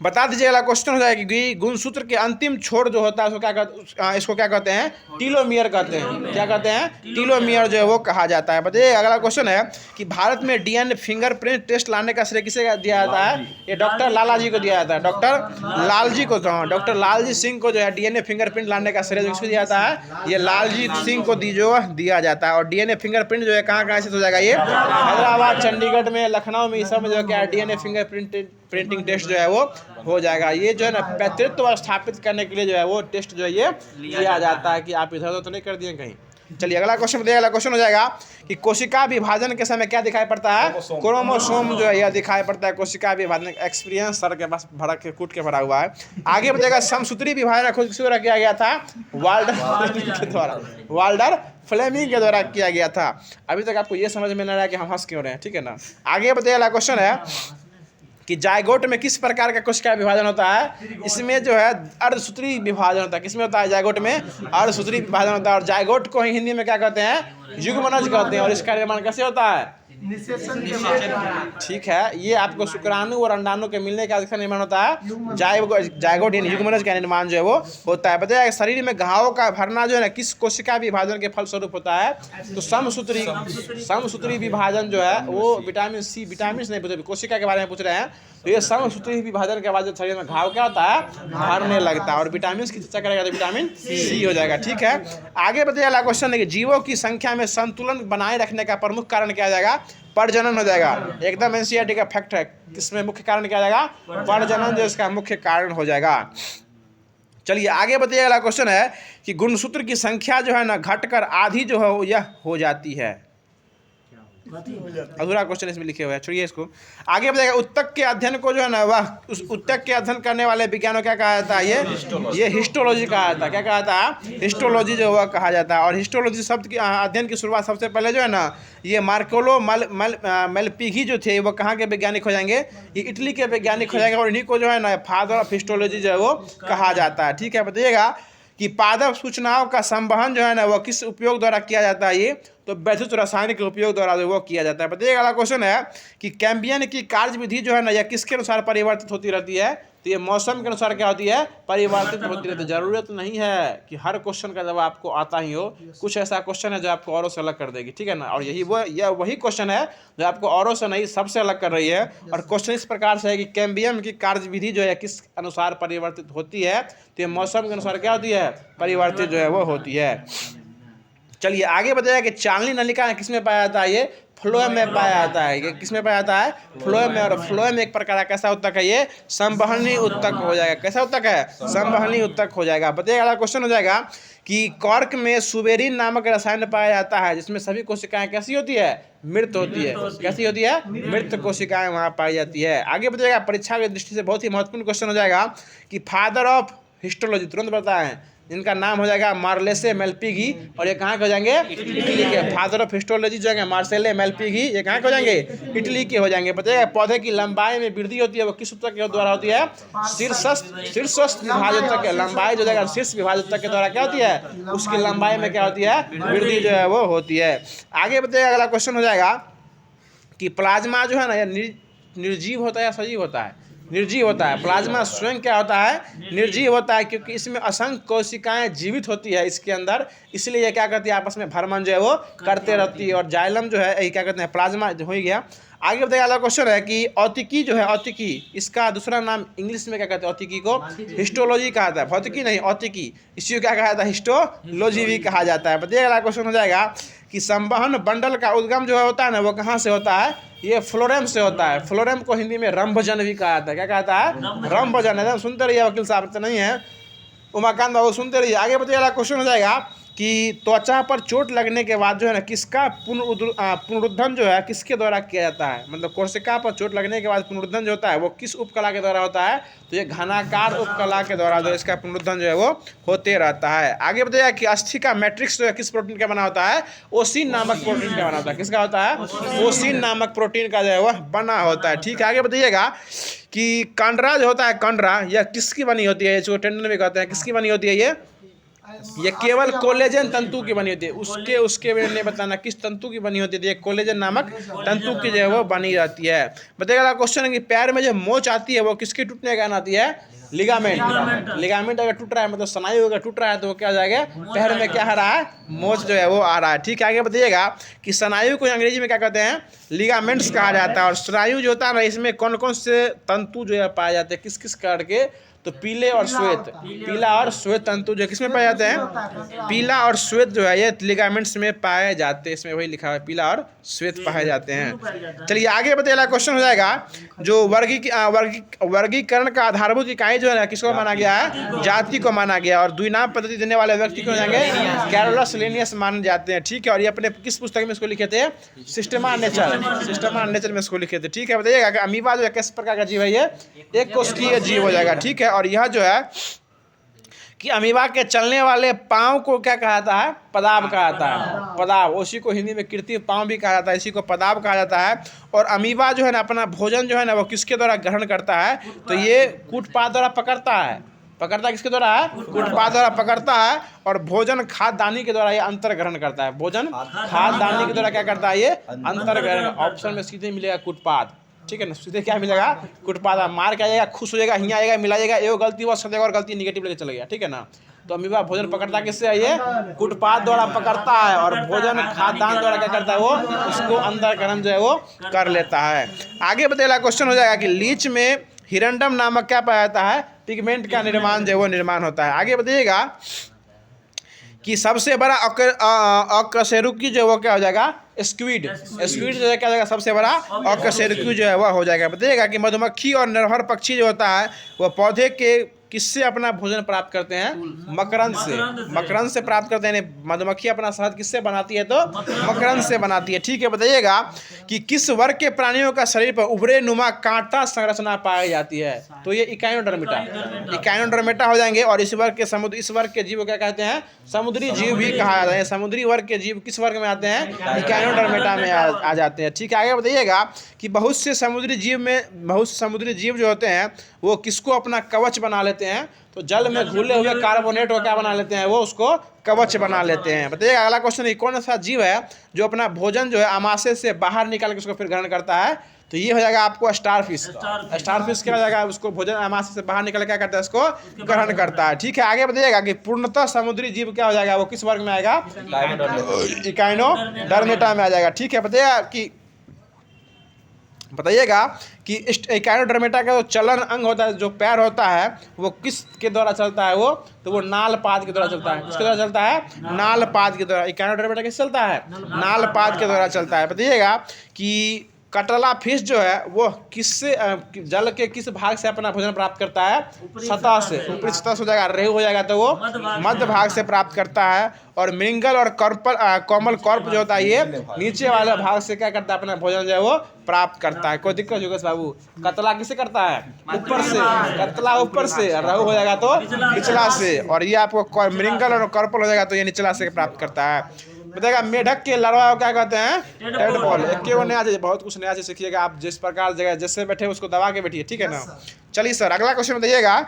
बता दीजिएगा क्वेश्चन हो जाएगा कि गुणसूत्र के अंतिम छोर जो होता है इसको क्या कहते हैं, टीलोमियर कहते हैं। क्या कहते हैं, टीलोमियर जो है वो कहा जाता है। बताइए अगला क्वेश्चन है कि भारत में डीएनए फिंगरप्रिंट टेस्ट लाने का श्रेय किसे दिया जाता है, ये डॉक्टर लालाजी को दिया जाता है, डॉक्टर लालजी को, डॉक्टर लालजी सिंह को जो है डीएनए फिंगरप्रिंट लाने का श्रेय किसको दिया जाता है, ये लालजी सिंह को दिया जाता है। और डीएनए फिंगरप्रिंट जो है कहाँ स्थित हो जाएगा, ये हैदराबाद, चंडीगढ़ में, लखनऊ में, इस सब में जो है क्या डीएनए फिंगरप्रिंटिंग टेस्ट जो है वो हो जाएगा। ये जो है ना पैतृत्व स्थापित करने के लिए जो है वो टेस्ट जो है ये किया जाता है कि आप इधर उधर तो नहीं कर दिए कहीं। चलिए अगला क्वेश्चन बताइए। अगला क्वेश्चन हो जाएगा कि कोशिका विभाजन के समय क्या दिखाई पड़ता है, क्रोमोसोम जो है यह दिखाई पड़ता है। कोशिका विभाजन एक्सपीरियंस सर के पास भरा के कूट के भरा हुआ है। आगे बताएगा समसूत्री विभाजन खोज किस द्वारा किया गया था, वाल्डर फ्लेमिंग के द्वारा किया गया था। अभी तक आपको ये समझ में नहीं आया कि हम हंस क्यों रहे हैं, ठीक है ना। आगे बताइए अगला क्वेश्चन है कि जायगोट में किस प्रकार का कोशिका विभाजन होता है, इसमें जो है अर्धसूत्री विभाजन होता है। किसमें होता है, जायगोट में अर्धसूत्री विभाजन होता है। और जायगोट को ही हिंदी में क्या कहते हैं, युग्मनज कहते हैं। और इसका निर्माण कैसे होता है, निषेचन के बाद ठीक है। ये आपको शुक्राणु और अंडाणु के मिलने का निर्माण होता है, जायगोट यानी युग्मनज का निर्माण जो है वो होता है। बताइए शरीर में घावों का भरना जो है ना किस कोशिका विभाजन के फलस्वरूप होता है? तो समसूत्री विभाजन जो है वो विटामिन सी, विटामिन नहीं पूछ रहे, कोशिका के बारे में पूछ रहे हैं। तो ये समसूत्री विभाजन के बाद जो शरीर में घाव क्या होता है? भरने लगता है। और विटामिन की चर्चा करेगा तो विटामिन सी हो जाएगा। ठीक है, आगे बताइए अगला क्वेश्चन है कि जीवों की संख्या में संतुलन बनाए रखने का प्रमुख कारण क्या जाएगा? प्रजनन हो जाएगा। एकदम एनसीईआरटी का फैक्ट है। किसमें मुख्य कारण क्या जाएगा? प्रजनन जो इसका मुख्य कारण हो जाएगा। चलिए आगे बताइए अगला क्वेश्चन है कि गुणसूत्र की संख्या जो है ना घटकर आधी जो है यह हो जाती है। अधूरा क्वेश्चन इसमें लिखे हुए हैं, छोड़िए इसको। आगे बताइएगा उत्तक के अध्ययन को जो है ना वह उस उत्तक के अध्ययन करने वाले विज्ञान को क्या कहा जाता है? ये हिस्टोलॉजी कहा जाता है। क्या कहा जाता है? हिस्टोलॉजी जो वह कहा जाता है। और हिस्टोलॉजी शब्द की अध्ययन की शुरुआत सबसे पहले जो है ना ये मार्कोलो मेलपिगी जो थे वो कहाँ के वैज्ञानिक हो जाएंगे? ये इटली के वैज्ञानिक हो जाएंगे। और इन्हीं को जो है ना फादर ऑफ हिस्टोलॉजी जो है वो कहा जाता है। ठीक है, बताइएगा कि पादप सूचनाओं का संवहन जो है ना वो किस उपयोग द्वारा किया जाता है? ये तो वैद्युत रसायन के उपयोग द्वारा जो वो किया जाता है। बताइएगा अगला क्वेश्चन है कि कैम्बियन की कार्यविधि जो है ना यह किसके अनुसार परिवर्तित होती रहती है? तो ये मौसम के अनुसार क्या होती है? परिवर्तित होती रहती है। जरूरत नहीं है कि हर क्वेश्चन का जवाब आपको आता ही हो, कुछ ऐसा क्वेश्चन है जो आपको औरों से अलग कर देगी। ठीक है ना, और यह वही क्वेश्चन है जो आपको औरों से नहीं सबसे अलग कर रही है। और क्वेश्चन इस प्रकार से है कि कैम्बियम की कार्यविधि जो है किस अनुसार परिवर्तित होती है? तो ये मौसम के अनुसार क्या होती है? परिवर्तित जो है वो होती है। चलिए आगे बताइए कि चालनी नलिका किसमें पाया जाता है? ये फ्लोएम में पाया जाता है। ये किसमें पाया जाता है? फ्लोएम में। और फ्लोएम एक प्रकार का कैसा उत्तक है? ये संवहनी उत्तक हो जाएगा। कैसा उत्तक है? संवहनी उत्तक हो जाएगा। बताइए अगला क्वेश्चन हो जाएगा कि कॉर्क में सुबेरिन नामक रसायन पाया जाता है जिसमें सभी कोशिकाएं कैसी होती है? मृत होती है। कैसी होती है? मृत कोशिकाएं वहाँ पाई जाती है। आगे बताइएगा परीक्षा की दृष्टि से बहुत ही महत्वपूर्ण क्वेश्चन हो जाएगा कि फादर ऑफ हिस्टोलॉजी तुरंत बताएं, जिनका नाम हो जाएगा मार्लेसे मेलपिगी। और ये कहाँ के हो जाएंगे? इटली के। फादर ऑफ हिस्टोलॉजी जो है मार्सेले मेलपिगी, ये कहाँ के हो जाएंगे? इटली के हो जाएंगे। बताइए पौधे की लंबाई में वृद्धि होती है वो किस उत्तक के द्वारा होती है? शीर्षस्थ विभाजित तक। लंबाई जो जाएगा शीर्ष विभाजित के द्वारा क्या होती है? उसकी लंबाई में क्या होती है? वृद्धि जो है वो होती है। आगे बताइए अगला क्वेश्चन हो जाएगा कि प्लाज्मा जो है ना यह निर्जीव होता है या सजीव होता है? निर्जीव होता है। प्लाज्मा स्वयं क्या होता है? निर्जीव होता है, क्योंकि इसमें असंख्य कोशिकाएं जीवित होती है इसके अंदर, इसलिए ये क्या करती है? आपस में भ्रमण जो है वो करते रहती है। और जाइलम जो है ये क्या कहते हैं? प्लाज्मा हो ही गया। आगे बताइए अगला क्वेश्चन है कि औतिकी जो है, औतिकी इसका दूसरा नाम इंग्लिश में क्या कहते हैं? औतिकी को हिस्टोलॉजी कहा जाता है। भौतिकी नहीं, औतिकी। इसी को क्या कहा जाता है? हिस्टोलॉजी भी कहा जाता है। बताइए अगला क्वेश्चन हो जाएगा कि संवहन बंडल का उद्गम जो होता है ना वो कहाँ से होता है? ये फ्लोरेम से होता है। फ्लोरेम को हिंदी में रंभजन भी कहा जाता है। क्या कहता है? रंभजन। एकदम सुनते रहिए, वकील साहब तो नहीं है, उमाकांत बाबू सुनते रहिए। आगे बताइए अगला क्वेश्चन हो जाएगा कि त्वचा पर चोट लगने के बाद जो है ना किसका पुनरुद्धरण जो है किसके द्वारा किया जाता है? मतलब कोशिका पर चोट लगने के बाद पुनरुद्धरण जो होता है वो किस उपकला के द्वारा होता है? तो ये घनाकार उपकला के द्वारा जो इसका पुनरुद्धरण जो है वो होते रहता है। आगे बताइए कि अस्थि का मैट्रिक्स जो है किस प्रोटीन का बना होता है? ओसिन नामक प्रोटीन का बना होता है। किसका होता है? ओसिन नामक प्रोटीन का जो है वह बना होता है। ठीक है, आगे बताइएगा कि कंडरा जो होता है, कंडरा यह किसकी बनी होती है? इसको टेंडन भी कहते हैं। किसकी बनी होती है? ये केवल कोलेजन तंतु की बनी होती है। उसके में बताना किस तंतु की बनी होती है? ये कोलेजन नामक तंतु की जो है वो बनी रहती है। बताइएगा क्वेश्चन है कि पैर में जो मोच आती है वो किसके टूटने के कारण आती है? लिगामेंट। लिगामेंट अगर टूट रहा है मतलब स्नायु अगर टूट रहा है तो वो क्या हो जाएगा? पैर में क्या आ रहा है? मोच जो है वो आ रहा है। ठीक है, आगे बताइएगा कि स्नायु को अंग्रेजी में क्या कहते हैं? लिगामेंट्स कहा जाता है। और स्नायु जो होता है ना इसमें कौन कौन से तंतु जो है पाए जाते हैं? किस किस कलर के? तो पीले और श्वेत, पीला और श्वेत तंतु जो किसमें पाए जाते हैं? पीला और श्वेत जो है ये लिगामेंट्स में पाए जाते हैं। इसमें वही लिखा है पीला और श्वेत पाए जाते हैं। चलिए आगे बताइए क्वेश्चन हो जाएगा जो वर्गीकरण का आधारभूत इकाई जो है किसको माना गया है? जाति को माना गया। और द्विनाम पद्धति देने वाले व्यक्ति को जाएंगे कैरोलस लिनियस माने जाते हैं। ठीक है, और ये अपने किस पुस्तक में इसको लिखे थे? सिस्टमा नेचर में इसको लिखे थे। ठीक है, बताइएगा कि अमीबा जो है किस प्रकार का जीव है? ये एक कोशिकीय जीव हो जाएगा। ठीक है, और यह जो है कि अमीबा के चलने वाले पाँव को क्या कहा जाता है? पदाव कहा जाता है। पदाव, उसी को हिंदी में कृत्रिम पाँव भी कहा जाता है, इसी को पदाव कहा जाता है। और अमीबा जो है ना अपना भोजन जो है ना वो किसके द्वारा ग्रहण करता है? तो ये कूटपाद द्वारा पकड़ता है। पकड़ता किसके द्वारा है? कुटपाद द्वारा पकड़ता है। और भोजन खाद्यदानी के द्वारा ये अंतर ग्रहण करता है। भोजन खाद्यदानी के द्वारा क्या करता है? ये अंतर ग्रहण। ऑप्शन में सीधे मिलेगा कुटपाद, ठीक है ना, सीधे क्या मिलेगा? कुटपाद। मार के आएगा, खुश हो जाएगा, हियाँ आएगा, मिलाइएगा, एगो गलती हुआ सदेगा और गलती निगेटिव लेके चला गया, ठीक है ना। तो अमीबा भोजन पकड़ता किससे है? ये कुटपाद द्वारा पकड़ता है। और भोजन खाद्यान्न द्वारा क्या करता है? वो उसको अंदर ग्रहण जो है वो कर लेता है। आगे बताइएगा क्वेश्चन हो जाएगा कि लीच में हिरंडम नामक क्या पाया जाता है? पिगमेंट का निर्माण जो है वो निर्माण होता है। आगे बताइएगा कि सबसे बड़ा अकशेरुकी जो है वो क्या हो जाएगा? स्क्विड। स्क्विड जो है क्या हो जाएगा? सबसे बड़ा अकशेरुकी जो है वह हो जाएगा। बताइएगा कि मधुमक्खी और नरहर पक्षी जो होता है वह पौधे के किससे अपना भोजन प्राप्त करते हैं? मकरंद से। मकरंद से प्राप्त करते हैं। मधुमक्खी अपना शहद किससे बनाती है? तो मकरंद से बनाती है, ठीक है। बताइएगा कि किस वर्ग के प्राणियों का शरीर पर उभरे नुमा कांटा संरचना पाई जाती है? तो ये इकाइनोडर्मिटा। इकाइनोडर्मिटा हो जाएंगे। और इस वर्ग के जीव को क्या कहते हैं? समुद्री जीव भी कहा जाता है। समुद्री वर्ग के जीव किस वर्ग में आते हैं? इकाइनोडर्मिटा में आ जाते हैं, ठीक है। आगे बताइएगा कि बहुत से समुद्री जीव जो होते हैं वो किसको अपना कवच बना लेते हैं? तो जल में घुले हुए कार्बोनेट को क्या बना लेते हैं? वो उसको कवच बना लेते हैं। बताइएगा अगला क्वेश्चन है कौन सा जीव है जो अपना भोजन जो है आमाशय से बाहर निकाल के उसको फिर ग्रहण करता है? तो ये हो जाएगा आपको स्टारफिश। स्टारफिश क्या हो जाएगा? उसको भोजन आमाशय से बाहर निकल क्या करता है? उसको ग्रहण करता है, ठीक है। आगे बताइएगा कि पूर्णतः समुद्री जीव क्या हो जाएगा? वो किस वर्ग में आएगा? इकाइनोडर्मिटा में आ जाएगा, ठीक है। बताइएगा कि इकाइनोडर्मिटा का जो चलन अंग होता है, जो पैर होता है, वो किस के द्वारा चलता है? तो वो नालपाद के द्वारा चलता है। किसके द्वारा चलता है? नालपाद के द्वारा। इकाइनोडर्मिटा किससे चलता है? नालपाद के द्वारा चलता है। बताइएगा कि कटला फिश जो है वो किससे जल के किस भाग से अपना भोजन प्राप्त करता है? सतह से, ऊपरी सतह से हो जाएगा। रेहू हो जाएगा तो वो मध्य भाग से प्राप्त करता है। और मिंगल और कोमल कॉर्प जो होता है ये नीचे वाले भाग से क्या करता है? अपना भोजन जो है वो प्राप्त करता है। कोई दिक्कत योगेश बाबू? कतला किसे करता है? ऊपर से। कतला ऊपर से, रेहू हो जाएगा तो निचला से। और ये आपको मिंगल और कॉर्पल हो जाएगा तो ये निचला से प्राप्त करता है। बताएगा मेढक के लार्वा को क्या कहते हैं? टेडपोल। एक नया चीज, बहुत कुछ नया चीज सीखिएगा आप। जिस प्रकार जगह जैसे बैठे उसको दबा के बैठिए, ठीक है ना। चलिए सर अगला क्वेश्चन बताइएगा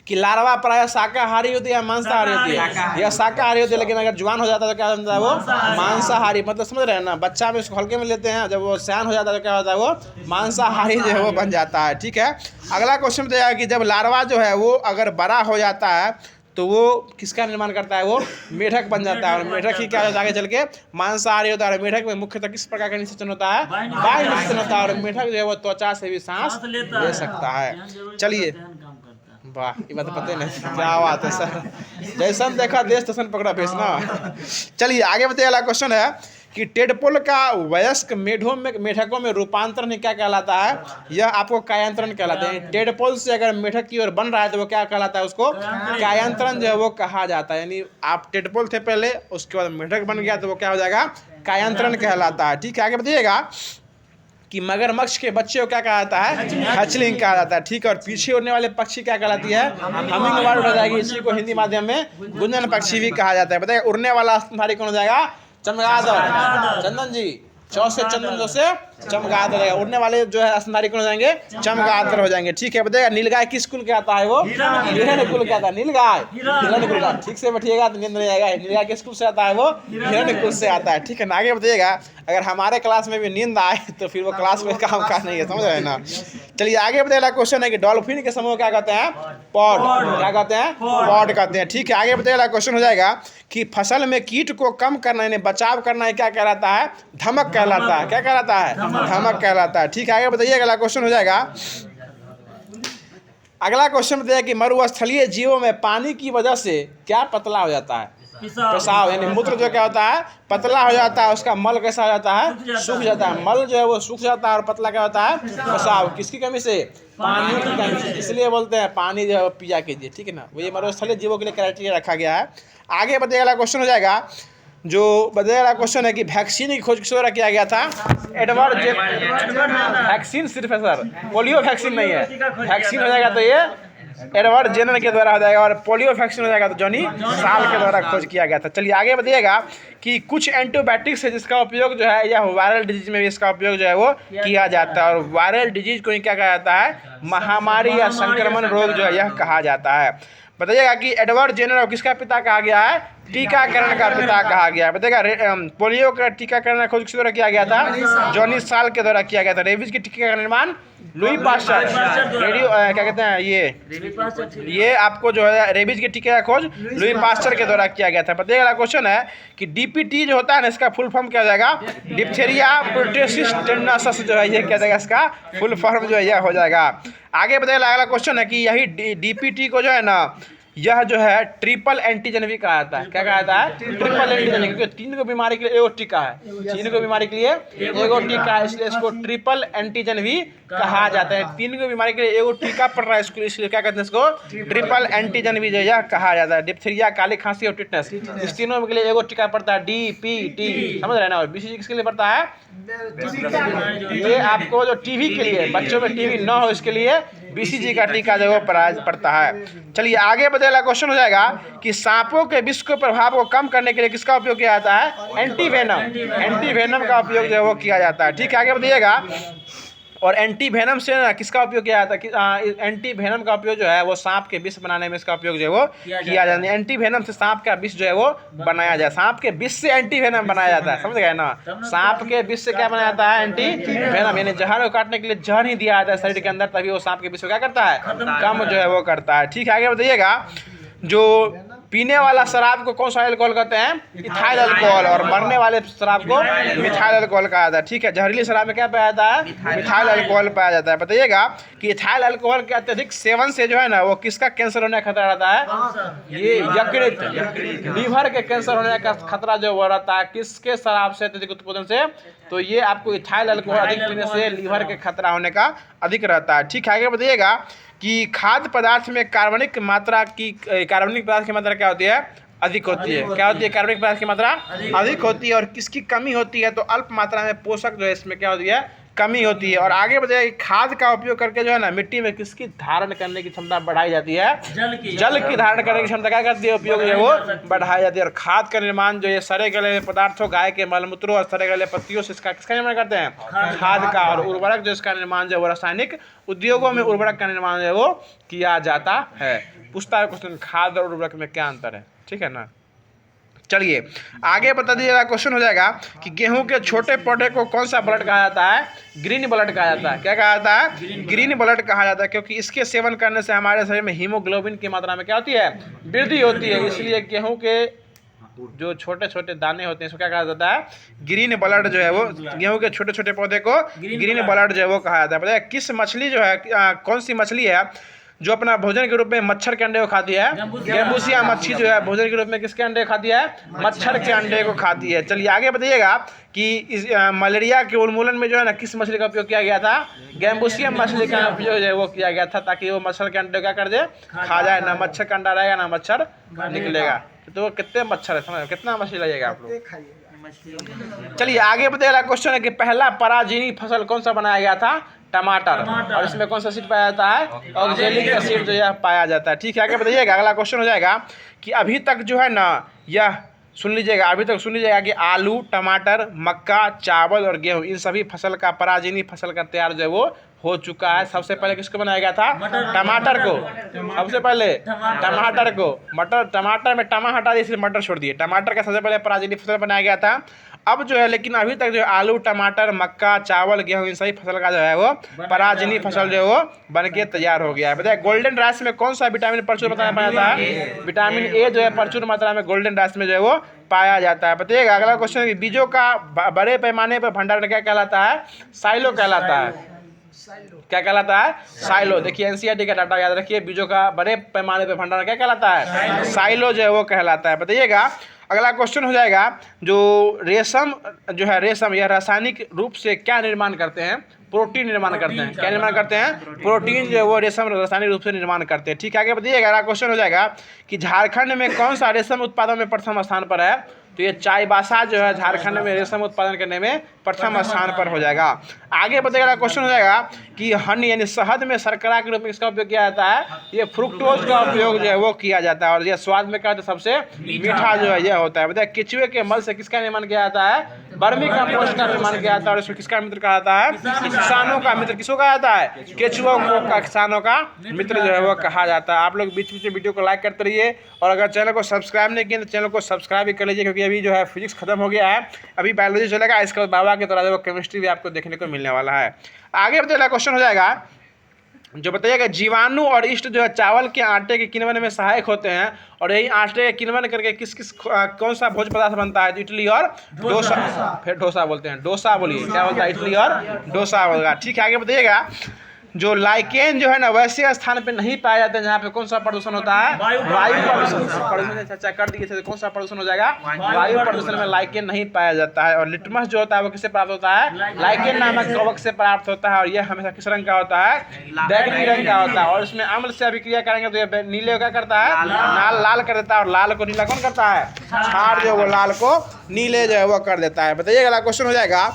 कि लार्वा प्रायः शाकाहारी होती है या मांसाहारी होती है? यह शाकाहारी होती है, लेकिन अगर जवान हो जाता है तो क्या होता है? वो मांसाहारी। मतलब समझ रहे हैं ना, बच्चा में उसको हल्के में लेते हैं, जब वो सयान हो जाता है तो क्या होता है? वो मांसाहारी जो है वो बन जाता है, ठीक है। अगला क्वेश्चन बताइएगा कि जब लार्वा जो है वो अगर बड़ा हो जाता है तो वो किसका निर्माण करता है? वो मेढक बन जाता है। और मेढक ही क्या होता है? आगे चल के मांसाहारी होता है। मेढक में मुख्यतः किस प्रकार का निषेचन होता है? वायु निषेचन होता है। और मेढक जो है वो त्वचा से भी सांस ले सकता है। चलिए, वाह, ये बात पता ही नहीं, क्या बात है सर। जैसन देखा देश तैसन पकड़ा भेस ना। चलिए आगे बताइए। अगला क्वेश्चन है कि टेडपोल का वयस्क मेढकों में रूपांतरण क्या कहलाता है? यह आपको कायांतरण कहलाता है। टेडपोल से अगर मेढक की ओर बन रहा है तो वो क्या कहलाता है? उसको कायांतरण जो है वो कहा जाता है। यानी आप टेडपोल थे पहले, उसके बाद मेढक बन गया तो वो क्या हो जाएगा? कायांतरण कहलाता है, ठीक है। आगे बताइएगा कि मगरमच्छ के बच्चे को क्या कहा जाता है? हैचलिंग कहा जाता है, ठीक है। और पीछे उड़ने वाले पक्षी क्या कहलाती है? हमिंग बर्ड हो जाएगी। इसी को हिंदी माध्यम में गुंजन पक्षी भी कहा जाता है। बताइए उड़ने वाला स्तनधारी कौन हो जाएगा? चमगादड़। चंदन जी, चौ से चंदन, जो से चमगादड़ हो जाएगा। उड़ने वाले जो है स्तनधारी कौन हो जाएंगे? चमगादड़ हो जाएंगे, ठीक है। बताइएगा नीलगाय किस कुल के आता है? वो हिरण्य कुल के आता है। नीलगाय हिरण्य कुल का, ठीक से बैठिएगा तो नींद नहीं आएगा। नीलगाय किस कुल से आता है? वो हिरण्य कुल से आता है, ठीक है ना। आगे बताइएगा अगर हमारे क्लास में भी नींद आए तो फिर वो क्लास में काम का नहीं है, समझ रहे हैं ना। चलिए आगे बताइएगा क्वेश्चन है कि डॉल्फिन के समूह क्या कहते हैं? पॉड। क्या कहते हैं? पॉड कहते हैं, ठीक है। आगे बताइएगा क्वेश्चन हो जाएगा कि फसल में कीट को कम करना यानी बचाव करना है क्या कहलाता है? धमक कहलाता है। क्या कहलाता है? धमक कहलाता है, ठीक है। आगे बताइए अगला क्वेश्चन हो जाएगा। अगला क्वेश्चन बताइए कि मरुस्थलीय जीवों में पानी की वजह से क्या पतला हो जाता है? पेशाब यानी मूत्र जो क्या होता है? पतला हो जाता है। उसका मल कैसा हो जाता है? सूख जाता है। मल जो है वो सूख जाता है और पतला क्या होता है? पेशाब। किसकी कमी से? पानी की कमी से। इसलिए बोलते हैं पानी जो है पिया कीजिए, ठीक है ना। वो ये मरुस्थलीय जीवों के लिए क्राइटेरिया रखा गया है। आगे बताइए अगला क्वेश्चन हो जाएगा। जो बताइए क्वेश्चन है कि वैक्सीन की खोज किस द्वारा किया गया था? एडवर्ड वैक्सीन सिर्फ है सर, पोलियो वैक्सीन नहीं है। वैक्सीन हो जाएगा तो ये एडवर्ड जेनर के द्वारा हो जाएगा, और पोलियो वैक्सीन हो जाएगा तो जॉनी साल के द्वारा खोज किया गया था। चलिए आगे बताइएगा कि कुछ एंटीबायोटिक्स है जिसका उपयोग जो है, या वायरल डिजीज में भी इसका उपयोग जो है वो किया जाता है, और वायरल डिजीज को ही क्या कहा जाता है, महामारी या संक्रमण रोग जो है यह कहा जाता है। बताइएगा कि एडवर्ड जेनर को किसका पिता कहा गया है, टीकाकरण का पिता कहा गया है। बताइएगा पोलियो का टीकाकरण का खोज किस द्वारा किया गया था, जॉनी साल के द्वारा किया गया था। रेबीज के टीके का निर्माण लुई पास्चर, क्या कहते हैं ये आपको जो है रेबीज के टीके का खोज लुई पास्चर के द्वारा किया गया था। बताइएगा क्वेश्चन है कि डीपीटी जो होता है ना, इसका फुल फॉर्म क्या हो जाएगा, डिप्थेरिया परtussis टेनिटस जो है ये क्या जाएगा, इसका फुल फॉर्म जो है यह हो जाएगा। आगे बताइएगा अगला क्वेश्चन है कि यही डीपीटी को जो है ना, यह जो है ट्रिपल एंटीजन भी कहा जाता है। क्या कहा जाता है, ट्रिपल एंटीजन, क्योंकि 3 को बीमारी के लिए एगो टीका है, 3 को बीमारी के लिए एगो टीका है, इसलिए इसको ट्रिपल एंटीजन भी कहा जाता है। 3 को बीमारी के लिए एगो टीका पड़ रहा है इसको, इसलिए क्या कहते हैं, इसको ट्रिपल एंटीजन भी जो है कहा जाता है। डिप्थीरिया, काली खांसी और टिटनेस, इस तीनों के लिए एगो टीका पड़ता है, DPT, समझ रहे हैं ना। और BCG किसके लिए पड़ता है, ये आपको जो टीवी के लिए, बच्चों में टीवी न हो इसके लिए BCG का टीका जो है पड़ता है। चलिए आगे बताइएगा क्वेश्चन हो जाएगा कि सांपों के विष के प्रभाव को कम करने के लिए किसका उपयोग किया जाता है, एंटीवेनम का उपयोग जो है वो किया जाता है। ठीक है, आगे बताइएगा। और एंटीवेनम से ना किसका उपयोग किया जाता है, एंटीवेनम का उपयोग जो है वो सांप के विष बनाने में इसका उपयोग जो है वो किया जाता है। एंटीवेनम से सांप का विष जो है वो बनाया जाए, सांप के विष से एंटीवेनम बनाया जाता है, समझ गए ना। सांप के विष से क्या बनाया जाता है, एंटीवेनम, यानी जहर को काटने के लिए जहर ही दिया जाता है शरीर के अंदर, तभी वो सांप के विष को क्या करता है, कम जो है वो करता है। ठीक है, आगे बताइएगा। जो पीने वाला शराब को कौन सा अल्कोहल कहते हैं, इथाइल अल्कोहल, और मरने वाले शराब को मिथाइल अल्कोहल कहा जाता है। ठीक है, जहरीली शराब में क्या पाया जाता है, मिथाइल अल्कोहल पाया जाता है। बताइएगा कि इथाइल अल्कोहल के अत्यधिक सेवन से जो है ना वो किसका कैंसर होने का खतरा रहता है, ये यकृत, लीवर के कैंसर होने का खतरा जो वो रहता है, किसके शराब से अत्यधिक उत्पादन से, तो ये आपको इथाइल अल्कोहल अधिक पीने से लीवर के खतरा होने का अधिक रहता है। ठीक है, आगे बताइएगा कि खाद्य पदार्थ में कार्बनिक पदार्थ की मात्रा क्या होती है, अधिक होती है। क्या होती है, कार्बनिक पदार्थ की मात्रा अधिक होती है, और किसकी कमी होती है, तो अल्प मात्रा में पोषक जो है इसमें क्या होती है, कमी होती है। और आगे बताइए खाद का उपयोग करके जो है ना मिट्टी में किसकी धारण करने की क्षमता बढ़ाई जाती है, जल की धारण करने की क्षमता क्या करती है, उपयोग जो है वो बढ़ाई जाती है। और खाद का निर्माण जो है सड़े गले पदार्थों, गाय के मलमूत्रों और सड़े गले पत्तियों से इसका किसका निर्माण करते हैं, खाद का। और उर्वरक जो इसका निर्माण जो है वो रासायनिक उद्योगों में उर्वरक का निर्माण जो है वो किया जाता है। पूछता है क्वेश्चन, खाद और उर्वरक में क्या अंतर है, ठीक है ना। चलिए आगे बता दीजिएगा, क्वेश्चन हो जाएगा कि गेहूं के छोटे पौधे को कौन सा ब्लड कहा जाता है, ग्रीन ब्लड कहा जाता है। क्या कहा जाता है, ग्रीन ब्लड कहा जाता है, क्योंकि इसके सेवन करने से हमारे शरीर में हीमोग्लोबिन की मात्रा में क्या होती है, वृद्धि होती है। इसलिए गेहूं के जो छोटे छोटे दाने होते हैं इसको क्या कहा जाता है, ग्रीन ब्लड जो है वो, गेहूं के छोटे छोटे पौधे को ग्रीन ब्लड जो है वो कहा जाता है। बताइए किस मछली जो है, कौन सी मछली है जो अपना भोजन के रूप में मच्छर के अंडे को खाती है, गैम्बूसिया मच्छी जो है भोजन के रूप में किसके अंडे खाती है, मच्छर के अंडे को खाती है। चलिए आगे बताइएगा कि इस मलेरिया के उन्मूलन में जो है ना किस मछली का उपयोग किया गया था, गैम्बूसिया मछली का उपयोग जो है वो किया गया था, ताकि वो मच्छर के अंडे क्या कर दे, खा जाए। ना मच्छर का अंडा रहेगा ना मच्छर निकलेगा। तो कितने मच्छर है, समझ कितना मछली लगेगा आप लोग। चलिए आगे बताइएगा, क्वेश्चन है कि पहला पराजीवी फसल कौन सा बनाया गया था, टमाटर, और इसमें कौन सा एसिड पाया जाता है, ऑक्जेलिक एसिड जो है पाया जाता है। ठीक है, आगे बताइएगा। अगला क्वेश्चन हो जाएगा कि अभी तक जो है ना, यह सुन लीजिएगा, अभी तक सुन लीजिएगा कि आलू, टमाटर, मक्का, चावल और गेहूं, इन सभी फसल का पराजीवी फसल का तैयार जो है वो हो चुका है। सबसे पहले किसको बनाया गया था, टमाटर को, सबसे पहले टमाटर को, टमाटर में टमा हटा दिए, मटर छोड़ दिए, टमाटर का सबसे पहले पराजीवी फसल बनाया गया था। अब जो है लेकिन अभी तक जो आलू, टमाटर, मक्का, चावल, गेहूं, इन सभी फसल का जो है वो पराजीवी फसल जो है वो बन के तैयार हो गया है। बताइए गोल्डन राइस में कौन सा विटामिन प्रचुर मात्रा में पाया जाता है, विटामिन ए जो है प्रचुर मात्रा में गोल्डन राइस में जो है वो पाया जाता है। बताइएगा अगला क्वेश्चन है, बीजों का बड़े पैमाने पर भंडारण क्या कहलाता है, साइलो कहलाता है। क्या कहलाता है, साइलो। देखिए एनसीईआरटी का डाटा याद रखिए, बीजों का बड़े पैमाने पर भंडारण क्या कहलाता है, साइलो जो है वो कहलाता है। बताइएगा अगला क्वेश्चन हो जाएगा, जो रेशम जो है, रेशम यह रासायनिक रूप से क्या निर्माण करते हैं, प्रोटीन निर्माण करते हैं। क्या निर्माण करते हैं, प्रोटीन जो है वो रेशम रासायनिक रूप से निर्माण करते हैं। ठीक है, आगे बताइएगा। अगला क्वेश्चन हो जाएगा कि झारखंड में कौन सा रेशम उत्पादन में प्रथम स्थान पर है, तो ये चाईबासा जो है झारखंड में रेशम उत्पादन करने में प्रथम स्थान पर हो जाएगा। आगे बताइएगा क्वेश्चन हो जाएगा कि हनी यानी शहद में शर्करा के रूप में इसका उपयोग किया जाता है, ये फ्रुक्टोज का उपयोग जो है वो किया जाता है और यह स्वाद में क्या होता है सबसे मीठा जो है यह होता है। बताइए केचुए के मल से किसका निर्माण किया जाता है, वर्मी कंपोस्ट का निर्माण किया जाता है और इसको किसका मित्र कहा जाता है, किसानों का मित्र। किसको कहा जाता है, केचुओं को किसानों का मित्र जो है वो कहा जाता है। आप लोग बीच बीच में वीडियो को लाइक करते रहिए और अगर चैनल को सब्सक्राइब नहीं किए तो चैनल को सब्सक्राइब भी कर लीजिए, क्योंकि अभी जो है फिजिक्स खत्म हो गया है, अभी बायोलॉजी चलेगा, इसके बाद बाबा के तरह जो केमिस्ट्री भी आपको देखने को मिलने वाला है। आगे बताइए क्वेश्चन हो जाएगा जो बताइएगा जीवाणु और ईस्ट जो है चावल के आटे के किण्वन में सहायक होते हैं और यही आटे के किण्वन करके किस किस कौन सा भोज्य पदार्थ बनता है, इडली और डोसा। फिर डोसा बोलते हैं, डोसा बोलिए, क्या बोलता है, इडली और डोसा होगा। ठीक है, आगे बताइएगा जो लाइकेन जो है ना वैसे स्थान पे नहीं पाया जाता है जहाँ पे कौन सा प्रदूषण होता है, वायु प्रदूषण। चर्चा कर दिए थे, कौन सा प्रदूषण हो जाएगा, वायु प्रदूषण में लाइकेन नहीं पाया जाता है। और लिटमस जो होता है वो किससे प्राप्त होता है, लाइकेन नामक कवक से प्राप्त होता है और यह हमेशा किस रंग का होता है, बैगनी रंग का होता है। और इसमें अम्ल से अभिक्रिया करेंगे तो यह नीले क्या करता है, लाल कर देता है और लाल को नीला कौन करता है, क्षार जो वो लाल को नीले जो है वो कर देता है। बताइए अगला क्वेश्चन हो जाएगा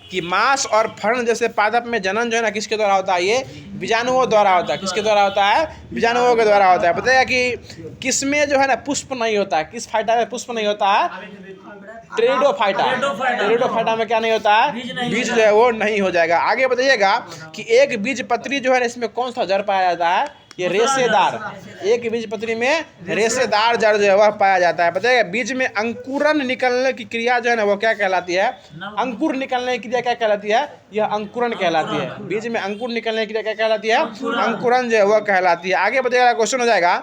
कि मांस और फर्ण जैसे पादप में जनन जो है ना किसके द्वारा होता है, ये बीजाणुओं द्वारा होता है। किसके द्वारा होता है, बीजाणुओं के द्वारा होता है। बताइएगा कि किसमें जो है ना पुष्प नहीं होता है, किस फाइटा में पुष्प नहीं होता है, टेरिडोफाइटा। टेरिडोफाइटा में क्या नहीं होता है, बीज जो है वो नहीं हो जाएगा। आगे बताइएगा कि एक बीज पत्री जो है ना इसमें कौन सा जड़ पाया जाता है, ये रेशेदार। एक बीज पत्री में रेशेदार जड़ जो है वह पाया जाता है। बताइएगा बीज में अंकुरन निकलने की क्रिया जो है ना वो क्या कहलाती है, अंकुर निकलने की क्रिया क्या कहलाती है, यह अंकुरन कहलाती है। बीज में अंकुर निकलने की क्रिया क्या कहलाती है, अंकुरन जो है वह कहलाती है। आगे बताइएगा क्वेश्चन हो जाएगा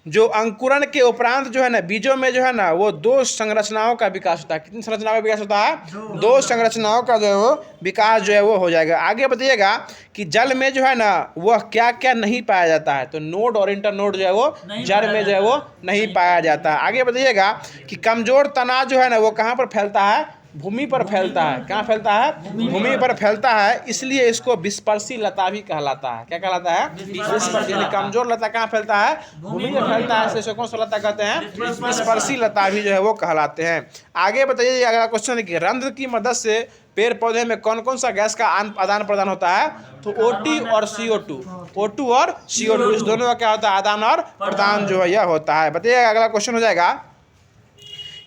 जो अंकुरन के उपरांत जो है ना बीजों में जो है ना वो दो संरचनाओं का विकास होता है। कितनी संरचनाओं का विकास होता है, दो संरचनाओं का जो है वो विकास जो है वो हो जाएगा। आगे बताइएगा कि जल में जो है ना वह क्या क्या नहीं पाया जाता है, तो नोड और इंटरनोड जो है वो जल में जो है वो नहीं पाया जाता है। आगे बताइएगा कि कमजोर तना जो है ना वो कहाँ पर फैलता है, भूमि पर फैलता है। कहाँ फैलता है, भूमि पर फैलता है, इसलिए इसको विस्पर्शी लता भी कहलाता है। क्या कहलाता है, विस्पर्शी। यानी कमजोर लता कहाँ फैलता है, भूमि में फैलता है, इसलिए कौन सा लता कहते हैं, विस्पर्शी लता भी जो है वो कहलाते हैं। आगे बताइए अगला क्वेश्चन है कि रंध्र की मदद से पेड़ पौधे में कौन कौन सा गैस का आदान प्रदान होता है, तो O2 और CO2। O2 और CO2 इस दोनों का क्या होता है, आदान और प्रदान जो है यह होता है। बताइएगा अगला क्वेश्चन हो जाएगा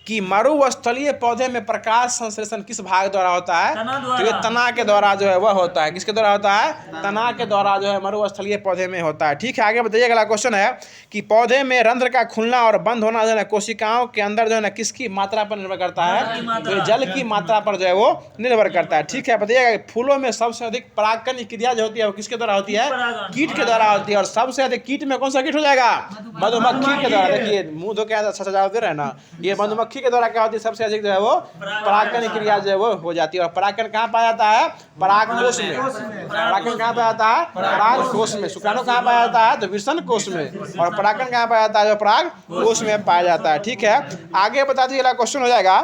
कि मरुस्थलीय पौधे में प्रकाश संश्लेषण किस भाग द्वारा होता है, तो ये तना के द्वारा जो है वह होता है। किसके द्वारा होता है, तना के द्वारा जो है मरुस्थलीय पौधे में होता है। ठीक है, आगे बताइए अगला क्वेश्चन है कि पौधे में रंध्र का खुलना और बंद होना जो है कोशिकाओं के अंदर जो है ना किसकी मात्रा पर निर्भर करता है, तो ये जल की मात्रा पर जो है वो निर्भर करता है। ठीक है, बताइएगा फूलों में सबसे अधिक परागकण की क्रिया जो होती है वो किसके द्वारा होती है, कीट के द्वारा होती है। और सबसे अधिक कीट में कौन सा कीट हो जाएगा, मधुमक्खी के द्वारा। देखिए मुंह धो के अच्छा सजावट दे रहे हैं ना, ये मधुमक्खी के द्वारा क्या होती है, सबसे अधिक जो है वो परागकण क्रिया जो है वो हो जाती है। और परागकण कहाँ पाया जाता है, परागकोश में। परागकण कहाँ पाया जाता है, परागकोश में। शुक्राणु कहाँ पाया जाता है, तो वृषण कोश में। और परागकण कहाँ पाया जाता है, जो परागकोश में पाया जाता है। ठीक है, आगे बता दीजिए अगला क्वेश्चन हो जाएगा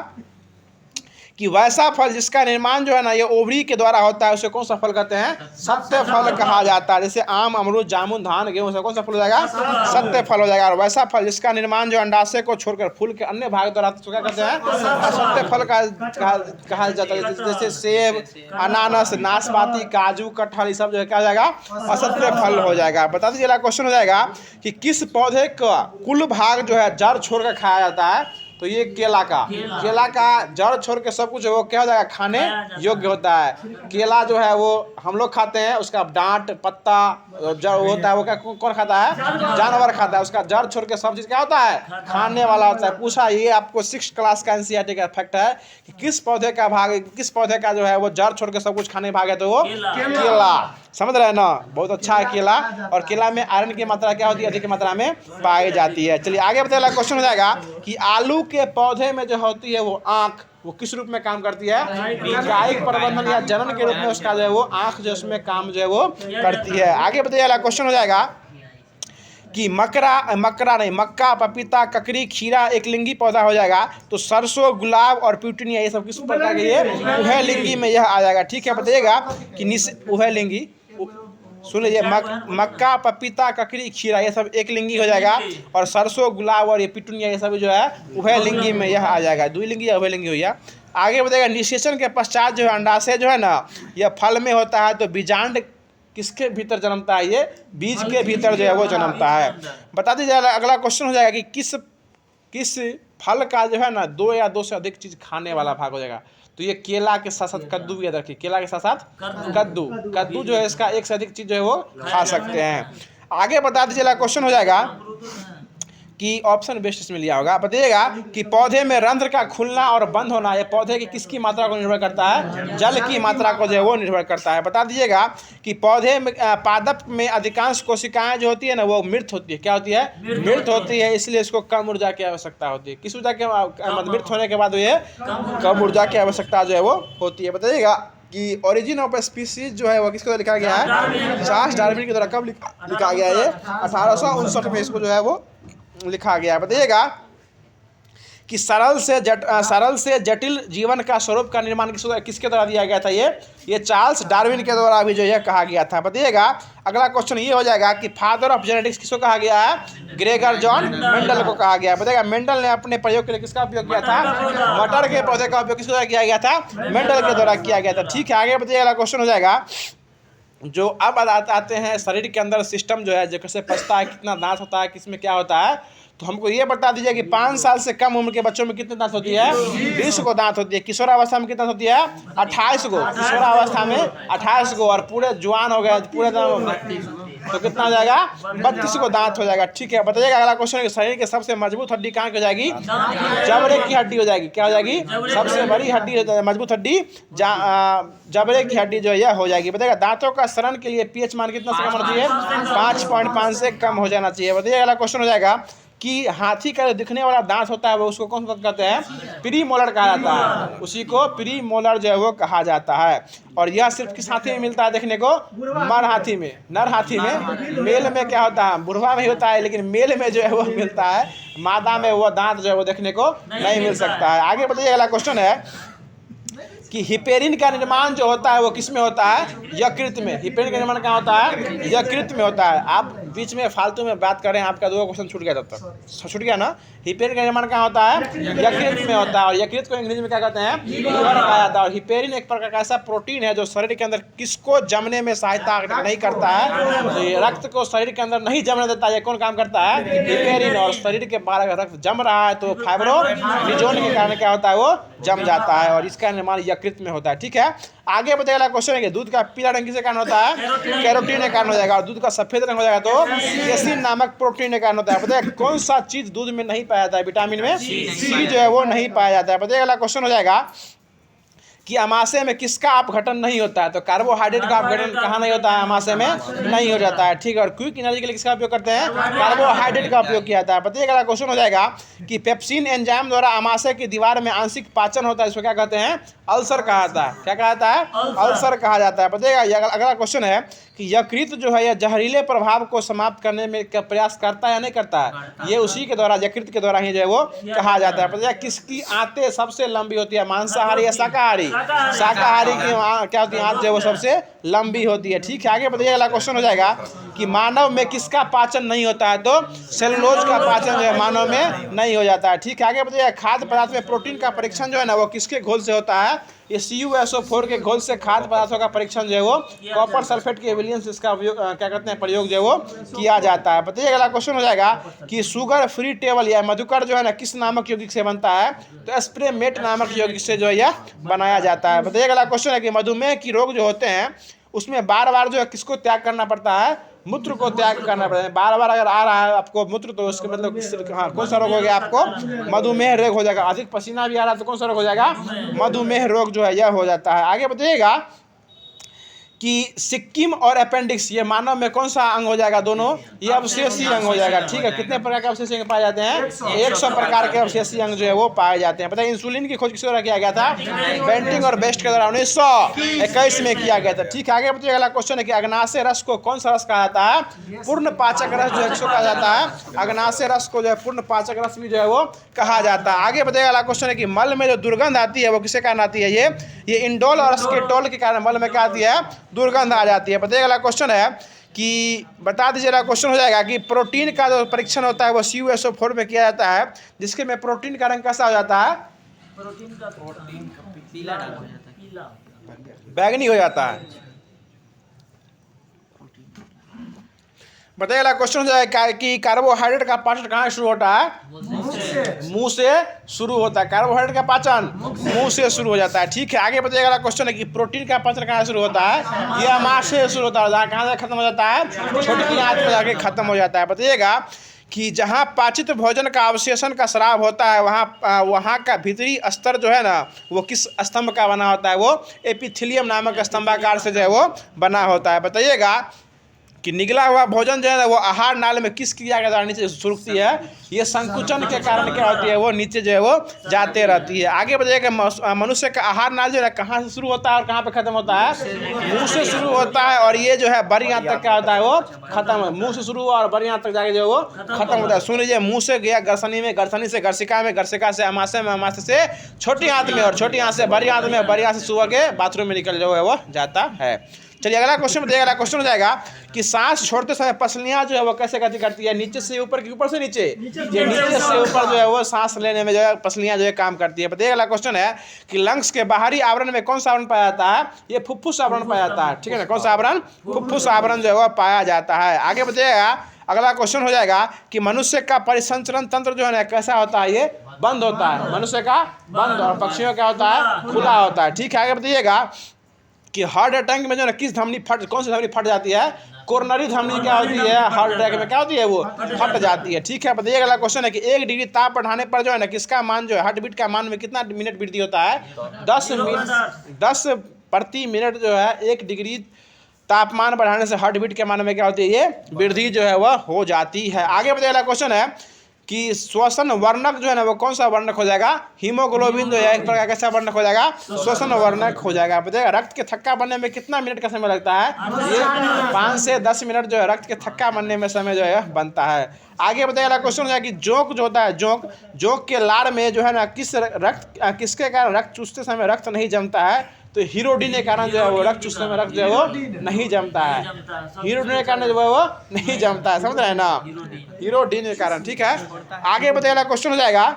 कि वैसा फल जिसका निर्माण जो है ना ये ओवरी के द्वारा होता है उसे कौन सा फल कहते हैं, सत्य फल कहा जाता है। जैसे आम, अमरूद, जामुन, धान, गेहूं से कौन सा फल हो जाएगा, सत्य फल हो जाएगा। और वैसा फल जिसका निर्माण जो अंडाशय को छोड़कर फूल के अन्य भाग द्वारा तो क्या कहते हैं, असत्य फल कहा जाता है। जैसे सेब, अनानास, नाशपाती, काजू, कटहल ये सब जो है क्या हो जाएगा, असत्य फल हो जाएगा। बता दीजिए क्वेश्चन हो जाएगा कि किस पौधे का कुल भाग जो है जड़ छोड़कर खाया जाता है, तो ये केला का जड़ छोड़ के सब कुछ वो क्या हो जाएगा, खाने योग्य होता है। केला जो है वो हम लोग खाते हैं, उसका डांट, पत्ता, जड़ होता है वो क्या कौन खाता है, जानवर खाता है। उसका जड़ छोड़ के सब चीज़ क्या होता है, खाने वाला होता है। पूछा ये आपको 6th क्लास का NCERT का फैक्ट है कि किस पौधे का जो है वो जड़ छोड़ के सब कुछ खाने भाग है, तो वो केला। समझ रहे हैं ना, बहुत अच्छा है केला। और केला में आयरन की मात्रा क्या होती है, अधिक मात्रा में पाई जाती है। चलिए आगे बताइए क्वेश्चन हो जाएगा कि आलू के पौधे में जो होती है वो आँख, वो किस रूप में काम करती है, कायिक प्रबंधन या जनन के रूप में उसका जो है वो आँख जो उसमें काम जो है वो करती है। आगे बताइए क्वेश्चन हो जाएगा कि मक्का, पपीता, ककड़ी, खीरा एक लिंगी पौधा हो जाएगा, तो सरसों, गुलाब और प्यूटनिया ये सब किस प्रकार के, ये उभयलिंगी में यह आ जाएगा। ठीक है, बताइएगा कि उभयलिंगी सुन लीजिए, मक्का, पपीता, ककड़ी, खीरा ये सब एक लिंगी हो जाएगा, और सरसों, गुलाब और ये पिटुनिया ये सब जो है उभय लिंगी में यह आ जाएगा, द्विलिंगी या उभय लिंगी हो गया। आगे बताएगा निषेचन के पश्चात जो है अंडाशय जो है ना यह फल में होता है, तो बीजांड किसके भीतर जन्मता है, ये बीज के भीतर जो है वो जन्मता है। बता दीजिए अगला क्वेश्चन हो जाएगा कि किस फल का जो है ना 2 या 2 से अधिक चीज खाने वाला भाग हो जाएगा। तो ये केला के साथ साथ कद्दू भी याद रखिए, केला के साथ साथ कद्दू जो है इसका 1 से अधिक चीज जो है वो खा सकते हैं। आगे बता दीजिए क्वेश्चन हो जाएगा कि ऑप्शन बेस्ट इसमें लिया होगा, बताइएगा कि पौधे में रंध्र का खुलना और बंद होना ये पौधे की किसकी मात्रा को निर्भर करता है, जल की मात्रा को जो है वो निर्भर करता है। बता दीजिएगा कि पौधे में पादप में अधिकांश कोशिकाएं जो होती है ना वो मृत होती है, क्या होती है, मृत होती है, इसलिए इसको कम ऊर्जा की आवश्यकता होती है। किस ऊर्जा के मृत होने के बाद ये कम ऊर्जा की आवश्यकता जो है वो होती है। बताइएगा कि ओरिजिन ऑफ स्पीसीज जो है वो किसके द्वारा लिखा गया है, चार्ल्स डार्विन के द्वारा कब लिखा गया है, ये 1859 में इसको जो है वो लिखा गया है। बताइएगा कि सरल से जटिल जीवन का स्वरूप का निर्माण किसके द्वारा दिया गया था, ये चार्ल्स डार्विन के द्वारा भी जो यह कहा गया था। बताइएगा अगला क्वेश्चन ये हो जाएगा कि फादर ऑफ जेनेटिक्स किसको कहा गया है, ग्रेगर जॉन मेंडल को कहा गया है। बताइएगा मेंडल ने अपने प्रयोग के लिए किसका उपयोग किया था, मटर के पौधे का उपयोग किसके द्वारा किया गया था, मेंडल के द्वारा किया गया था। ठीक है, आगे बताइएगा अगला क्वेश्चन हो जाएगा जो अब आते हैं शरीर के अंदर सिस्टम जो है जो कैसे पचता है, कितना दांत होता है, किसमें क्या होता है। तो हमको ये बता दीजिए कि 5 साल से कम उम्र के बच्चों में कितने दांत होती है, 20 को दांत होती है। किशोरावस्था में कितना होती है, 28 को, किशोरावस्था में 28 को, और पूरे जवान हो गए पूरे तो कितना हो जाएगा, 32 को दांत हो जाएगा। ठीक है, बताइएगा अगला क्वेश्चन, शरीर की सबसे मजबूत हड्डी कहाँ की हो जाएगी, जबड़े की हड्डी हो जाएगी। क्या हो जाएगी, सबसे बड़ी हड्डी मजबूत हड्डी जबड़े की हड्डी जो है हो जाएगी। बताइएगा दांतों का शरण के लिए पीएच मान कितना से कम होना चाहिए, 5.5 से कम हो जाना चाहिए। बताइएगा अगला क्वेश्चन हो जाएगा कि हाथी का जो दिखने वाला दांत होता है वो उसको कौन सा कहते हैं, प्री मोलर कहा जाता है, उसी को प्री मोलर जो है वो कहा जाता है। और यह सिर्फ किस हाथी में मिलता है देखने को, नर हाथी में। नर हाथी में, मेल में क्या होता है, बुढ़वा में होता है, लेकिन मेल में जो है वो मिलता है, मादा में वो दांत जो है वो देखने को नहीं मिल सकता है। आगे बताइए अगला क्वेश्चन है कि हिपेरिन का निर्माण जो होता है वो किस में होता है, यकृत में। हिपेरिन का निर्माण कहाँ होता है, यकृत में होता है। आप बीच में फालतू में बात करें, आपका 2 क्वेश्चन छूट गया, तब तक छूट गया ना। हिपेरिन का निर्माण कहाँ होता है, यकृत में होता है, और यकृत को अंग्रेजी में क्या कहते हैं, लीवर कहा जाता है। और हिपेरिन एक प्रकार का ऐसा प्रोटीन है जो शरीर के अंदर किसको जमने में सहायता नहीं करता है, रक्त को शरीर के अंदर नहीं जमने देता है। कौन काम करता है, हिपेरिन। और शरीर के बाहर अगर रक्त जम रहा है तो फाइब्रोनिजोन के कारण क्या होता है, वो जम जाता है, और इसका निर्माण यकृत में होता है। ठीक है, आगे बताइएगा क्वेश्चन है कि दूध का पीला रंग किसके कारण होता है, कैरोटीन के कारण हो जाएगा, और दूध का सफेद रंग हो जाएगा तो केसिन नामक प्रोटीन के कारण होता है। बताइए कौन सा चीज दूध में नहीं पाया जाता है, विटामिन में सी जो है वो नहीं पाया जाता है। बताइए अगला क्वेश्चन हो जाएगा कि अमाशय में किसका अपघटन नहीं होता है, तो कार्बोहाइड्रेट का अपघटन कहाँ नहीं होता है, अमाशय में नहीं हो जाता है। ठीक है, और क्विक एनर्जी के लिए किसका उपयोग करते हैं, कार्बोहाइड्रेट का उपयोग किया जाता है। बताइए अगला क्वेश्चन हो जाएगा कि पेप्सिन एंजाइम द्वारा अमाशय की दीवार में आंशिक पाचन होता है, इसको क्या कहते हैं, अल्सर कहा जाता है। क्या कहा जाता है, अल्सर कहा जाता है। बताइएगा अगला क्वेश्चन है कि यकृत जो है यह जहरीले प्रभाव को समाप्त करने में क्या प्रयास करता है या नहीं करता है, ये उसी के द्वारा, यकृत के द्वारा ही जो है वो कहा जाता है। बताइए किसकी आंतें सबसे लंबी होती है, मांसाहारी या शाकाहारी, शाकाहारी की क्या होती है, आंत जो है वो सबसे लंबी होती है। ठीक है, आगे बताइए अगला क्वेश्चन हो जाएगा कि मानव में किसका पाचन नहीं होता है, तो सेलुलोज का पाचन जो है मानव में नहीं हो जाता है। ठीक है, आगे बताइए खाद्य पदार्थ में प्रोटीन का परीक्षण जो है ना वो किसके घोल से होता है, ये CuSO4 के घोल से खाद्य पदार्थों का परीक्षण जो है वो कॉपर सल्फेट के विलियंस इसका क्या कहते हैं प्रयोग जो है वो किया जाता है। बताइए अगला क्वेश्चन हो जाएगा कि शुगर फ्री टेबल या मधुकर जो है ना किस नामक यौगिक से बनता है, तो स्प्रेमेट नामक यौगिक से जो है यह बनाया जाता है। बताइए अगला क्वेश्चन है कि मधुमेह की रोग जो होते हैं उसमें बार बार जो है किसको त्याग करना पड़ता है, मूत्र को त्याग करना पड़ता है। बार बार अगर आ रहा है आपको मूत्र तो उसके मतलब हाँ कौन सा रोग हो गया, आपको मधुमेह रोग हो जाएगा। अधिक पसीना भी आ रहा है तो कौन सा रोग हो जाएगा, मधुमेह रोग जो है यह हो जाता है। आगे बताइएगा कि सिक्किम और अपेंडिक्स ये मानव में कौन सा अंग हो जाएगा, दोनों ये अवशेषीय अंग हो जाएगा। ठीक है, कितने प्रकार के अवशेषीय अंग पाए जाते हैं, 100 प्रकार के अवशेषीय अंग जो है वो पाए जाते हैं। पता है इंसुलिन की खोज किस द्वारा किया गया था, बेंटिंग और बेस्ट के द्वारा 1921 में किया गया था। ठीक है, आगे बताइए अगला क्वेश्चन है कि अग्नाशय रस को कौन सा रस कहा जाता है, पूर्ण पाचक रस जो है किसको कहा जाता है, अग्नाशय रस को जो है पूर्ण पाचक रस भी जो है वो कहा जाता है। आगे बताइए अगला क्वेश्चन है कि मल में जो दुर्गंध आती है वो किसके कारण आती है, ये इंडोल और स्केटोल के कारण मल में क्या आती है, दुर्गंध आ जाती है। बताइए अगला क्वेश्चन है कि बता दीजिए, अगला क्वेश्चन हो जाएगा कि प्रोटीन का जो परीक्षण होता है वो CuSO4 में किया जाता है, जिसके में प्रोटीन का रंग कैसा हो जाता है? प्रोटीन का पीला रंग हो जाता है, पीला बैगनी हो जाता है। बताइए अगला क्वेश्चन हो जाएगा कि कार्बोहाइड्रेट का पाचन कहाँ शुरू होता है? मुंह से शुरू होता है। कार्बोहाइड्रेट का पाचन मुंह से शुरू हो जाता है। ठीक है, आगे बताइए अगला क्वेश्चन है कि प्रोटीन का पाचन कहाँ शुरू होता है? यह आमाशय से शुरू होता है। कहाँ से खत्म हो जाता है? छोटी आंत में जाके खत्म हो जाता है। बताइएगा कि जहाँ पाचित भोजन का अवशेषण का स्राव होता है वहाँ का भीतरी स्तर जो है ना वो किस स्तंभ का बना होता है? वो एपिथेलियम नामक स्तंभाकार से जो है वो बना होता है। बताइएगा कि निगला हुआ भोजन जो है ना वो आहार नाल में किस क्रिया के द्वारा नीचे सुरुकती है? ये संकुचन के कारण क्या होती है? वो नीचे जो है वो जाते रहती है। आगे बताइएगा मनुष्य का आहार नाल जो है कहाँ से शुरू होता है और कहाँ पे खत्म होता है? मुंह से शुरू होता है और ये जो है बड़ी आंत तक क्या होता है? वो खत्म, मुंह से शुरू हुआ और बड़ी आंत तक जाके जो है वो खत्म होता है। सुन लीजिए, मुंह से गया गर्सनी में, गर्सनी से गर्सिका में, गर्सिका से अमाशय में, अमाशय से छोटी आंत में और छोटी आंत से बड़ी आंत में, बड़ी आंत से सुबह के बाथरूम में निकल जो है वो जाता है। चलिए अगला क्वेश्चन बताइए। अगला क्वेश्चन हो जाएगा कि सांस छोड़ते समय पसलियाँ जो है वो कैसे गति करती है? नीचे से ऊपर कि ऊपर से नीचे? ये नीचे से ऊपर जो है वो सांस लेने में जो है पसलियाँ जो है काम करती है। बताइए अगला क्वेश्चन है कि लंग्स के बाहरी आवरण में कौन सा आवरण पाया जाता है? ये फुफ्फुस आवरण पाया जाता है। ठीक है ना, कौन सा आवरण? फुफ्फुस आवरण जो है वो पाया जाता है। आगे बताइएगा अगला क्वेश्चन हो जाएगा कि मनुष्य का परिसंचरण तंत्र जो है ना कैसा होता है? ये बंद होता है। मनुष्य का बंद और पक्षियों का होता है खुला होता है। ठीक है, आगे बताइएगा कि हार्ट अटैक में जो है किस धमनी कौन सी धमनी फट जाती है? कोरोनरी धमनी क्या होती है? हार्ट अटैक में क्या होती है? वो फट जाती है। ठीक है, बताइए अगला क्वेश्चन है कि 1 डिग्री ताप बढ़ाने पर जो है ना किसका मान जो है हार्ट बीट का मान में कितना मिनट वृद्धि होता है? 10 प्रति मिनट जो है 1 डिग्री तापमान बढ़ाने से हार्ट बीट के मान में क्या होती है? ये वृद्धि जो है वह हो जाती है। आगे बताइए अगला क्वेश्चन है कि श्वसन वर्णक जो है ना वो कौन सा वर्णक हो जाएगा? हीमोग्लोबिन जो है एक प्रकार कैसा वर्णक हो जाएगा? श्वसन वर्णक हो जाएगा। बताइएगा रक्त के थक्का बनने में कितना मिनट का समय लगता है? ये 5 से 10 मिनट जो है रक्त के थक्का बनने में समय जो है बनता है। आगे बताइएगा क्वेश्चन हो जाएगा कि जोंक जो होता है, जोंक के लार में जो है ना किसके कारण रक्त चूसते समय रक्त नहीं जमता है? तो हीरोडीन के कारण जो है वो रक्त चूसने में रक्त जो है वो नहीं जमता है। हीरोडीन के कारण जो है वो नहीं जमता है, समझ रहे हैं ना? हीरोडीन के कारण। ठीक है, आगे बताइएगा क्वेश्चन हो जाएगा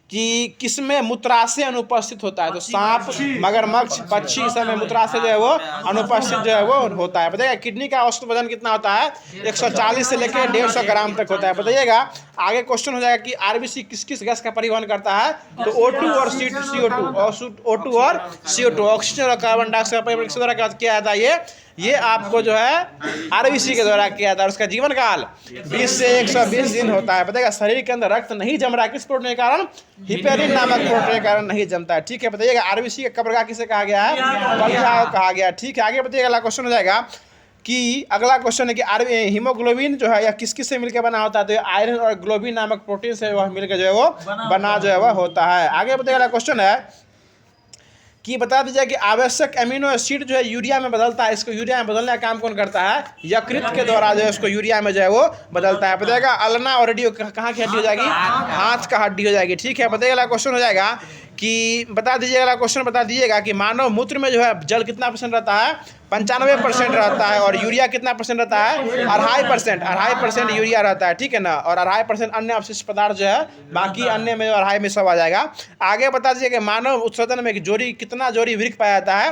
कि किसमें मूत्राशय अनुपस्थित होता है? तो सांप, मगरमच्छ, पक्षी सब में मूत्राशय जो है वो अनुपस्थित जो है वो होता है। बताइएगा किडनी का औसत वजन कितना होता है? 140 से लेकर 150 ग्राम तक होता है। बताइएगा आगे क्वेश्चन हो जाएगा कि आरबीसी किस किस गैस का परिवहन करता है? तो O2 और CO2 और CO2 ऑक्सीजन और कार्बन डाइऑक्साइड का परिवहन किस द्वारा किया जाता है? ये आपको जो है आरबीसी के द्वारा किया जाता है। उसका जीवन काल 20 से 120 दिन होता है। बताइएगा शरीर के अंदर रक्त नहीं जम रहा किस प्रोटीन के कारण? हिपेरिन नामक प्रोटीन के कारण नहीं जमता है। ठीक है, बताइएगा आरबीसी का कब्रगाह किसे कहा गया है? कलियाओं कहा गया। ठीक है, आगे बताइएगा अगला क्वेश्चन हो जाएगा कि अगला क्वेश्चन है कि हीमोग्लोबिन जो है या किस किस से मिलकर बना होता है? तो आयरन और ग्लोबिन नामक प्रोटीन से वह मिलकर जो है वो बना जो है वह होता है। आगे बताइएगा अगला क्वेश्चन है कि बता दीजिए कि आवश्यक एमिनो एसिड जो है यूरिया में बदलता है। इसको यूरिया में बदलने का काम कौन करता है? यकृत के द्वारा जो है उसको यूरिया में जो है वो बदलता है। बताइएगा अल्ना और रेडियो कहाँ की हड्डी हो जाएगी? हाथ का हड्डी हो जाएगी। ठीक है, बताइएगा क्वेश्चन हो जाएगा कि बता दीजिएगा क्वेश्चन बता दीजिएगा कि मानव मूत्र में जो है जल कितना % रहता है? 95% रहता है। और यूरिया कितना % रहता है? 2.5% यूरिया रहता है। ठीक है ना, और 2.5% अन्य अवशिष्ट पदार्थ जो है बाकी अन्य में 2.5 में सब आ जाएगा। आगे बता दीजिए कि मानव उत्सर्जन में जोड़ी कितना जोड़ी वृक्क पाया जाता है?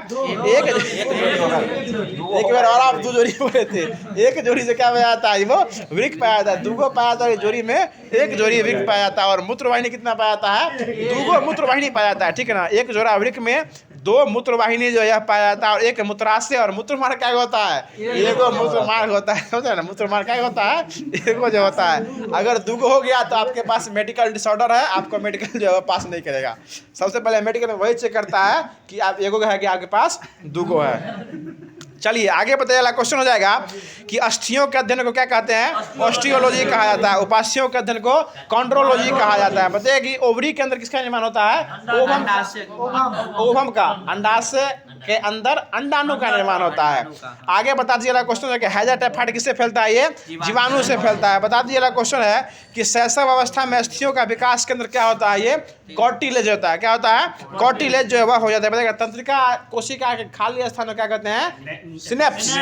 एक बार और आप 2 जोड़ी बोले थे। एक जोड़ी से क्या पाया जाता है? वो वृक्क पाया जाता है। 2 पाया जाता है जोड़ी में, 1 जोड़ी वृक्क पाया जाता है। और मूत्रवाहिनी कितना पाया जाता है? 2 मूत्रवाहिनी पाया जाता है। ठीक है ना, 1 जोड़ा वृक्क में 2 मूत्रवाहिनी जो यह पाया जाता है और 1 मूत्राशय और मूत्रमार्ग क्या होता है? एगो मूत्रमार्ग होता है, समझे ना? मूत्रमार्ग क्या होता है? एगो जो होता है। अगर 2 हो गया तो आपके पास मेडिकल डिसऑर्डर है, आपको मेडिकल जो है पास नहीं करेगा। सबसे पहले मेडिकल में वही चेक करता है कि आप एगो है कि आपके पास 2 है। चलिए आगे बताइए, क्वेश्चन हो जाएगा कि अस्थियों के अध्ययन को क्या कहते हैं? ऑस्टियोलॉजी कहा जाता है। उपास्यों के अध्ययन को कॉन्ड्रोलॉजी कहा जाता है। बताइए कि ओवरी के अंदर किसका निर्माण होता है? ओवम का। अंडाशय के अंदर अंडाणु का निर्माण होता है। आगे बता दीजिएगा क्वेश्चन है कि हैजा टाइफाइड किससे फैलता है? ये जीवाणु से फैलता है। बता दीजिएगा क्वेश्चन है कि शैशव अवस्था में अस्थियों का विकास केंद्र क्या होता है? ये कार्टिलेज होता है। क्या होता है? कार्टिलेज जो है वह हो जाता है। बताइएगा तंत्रिका कोशिका के खाली स्थान को क्या कहते हैं? सिनेप्स।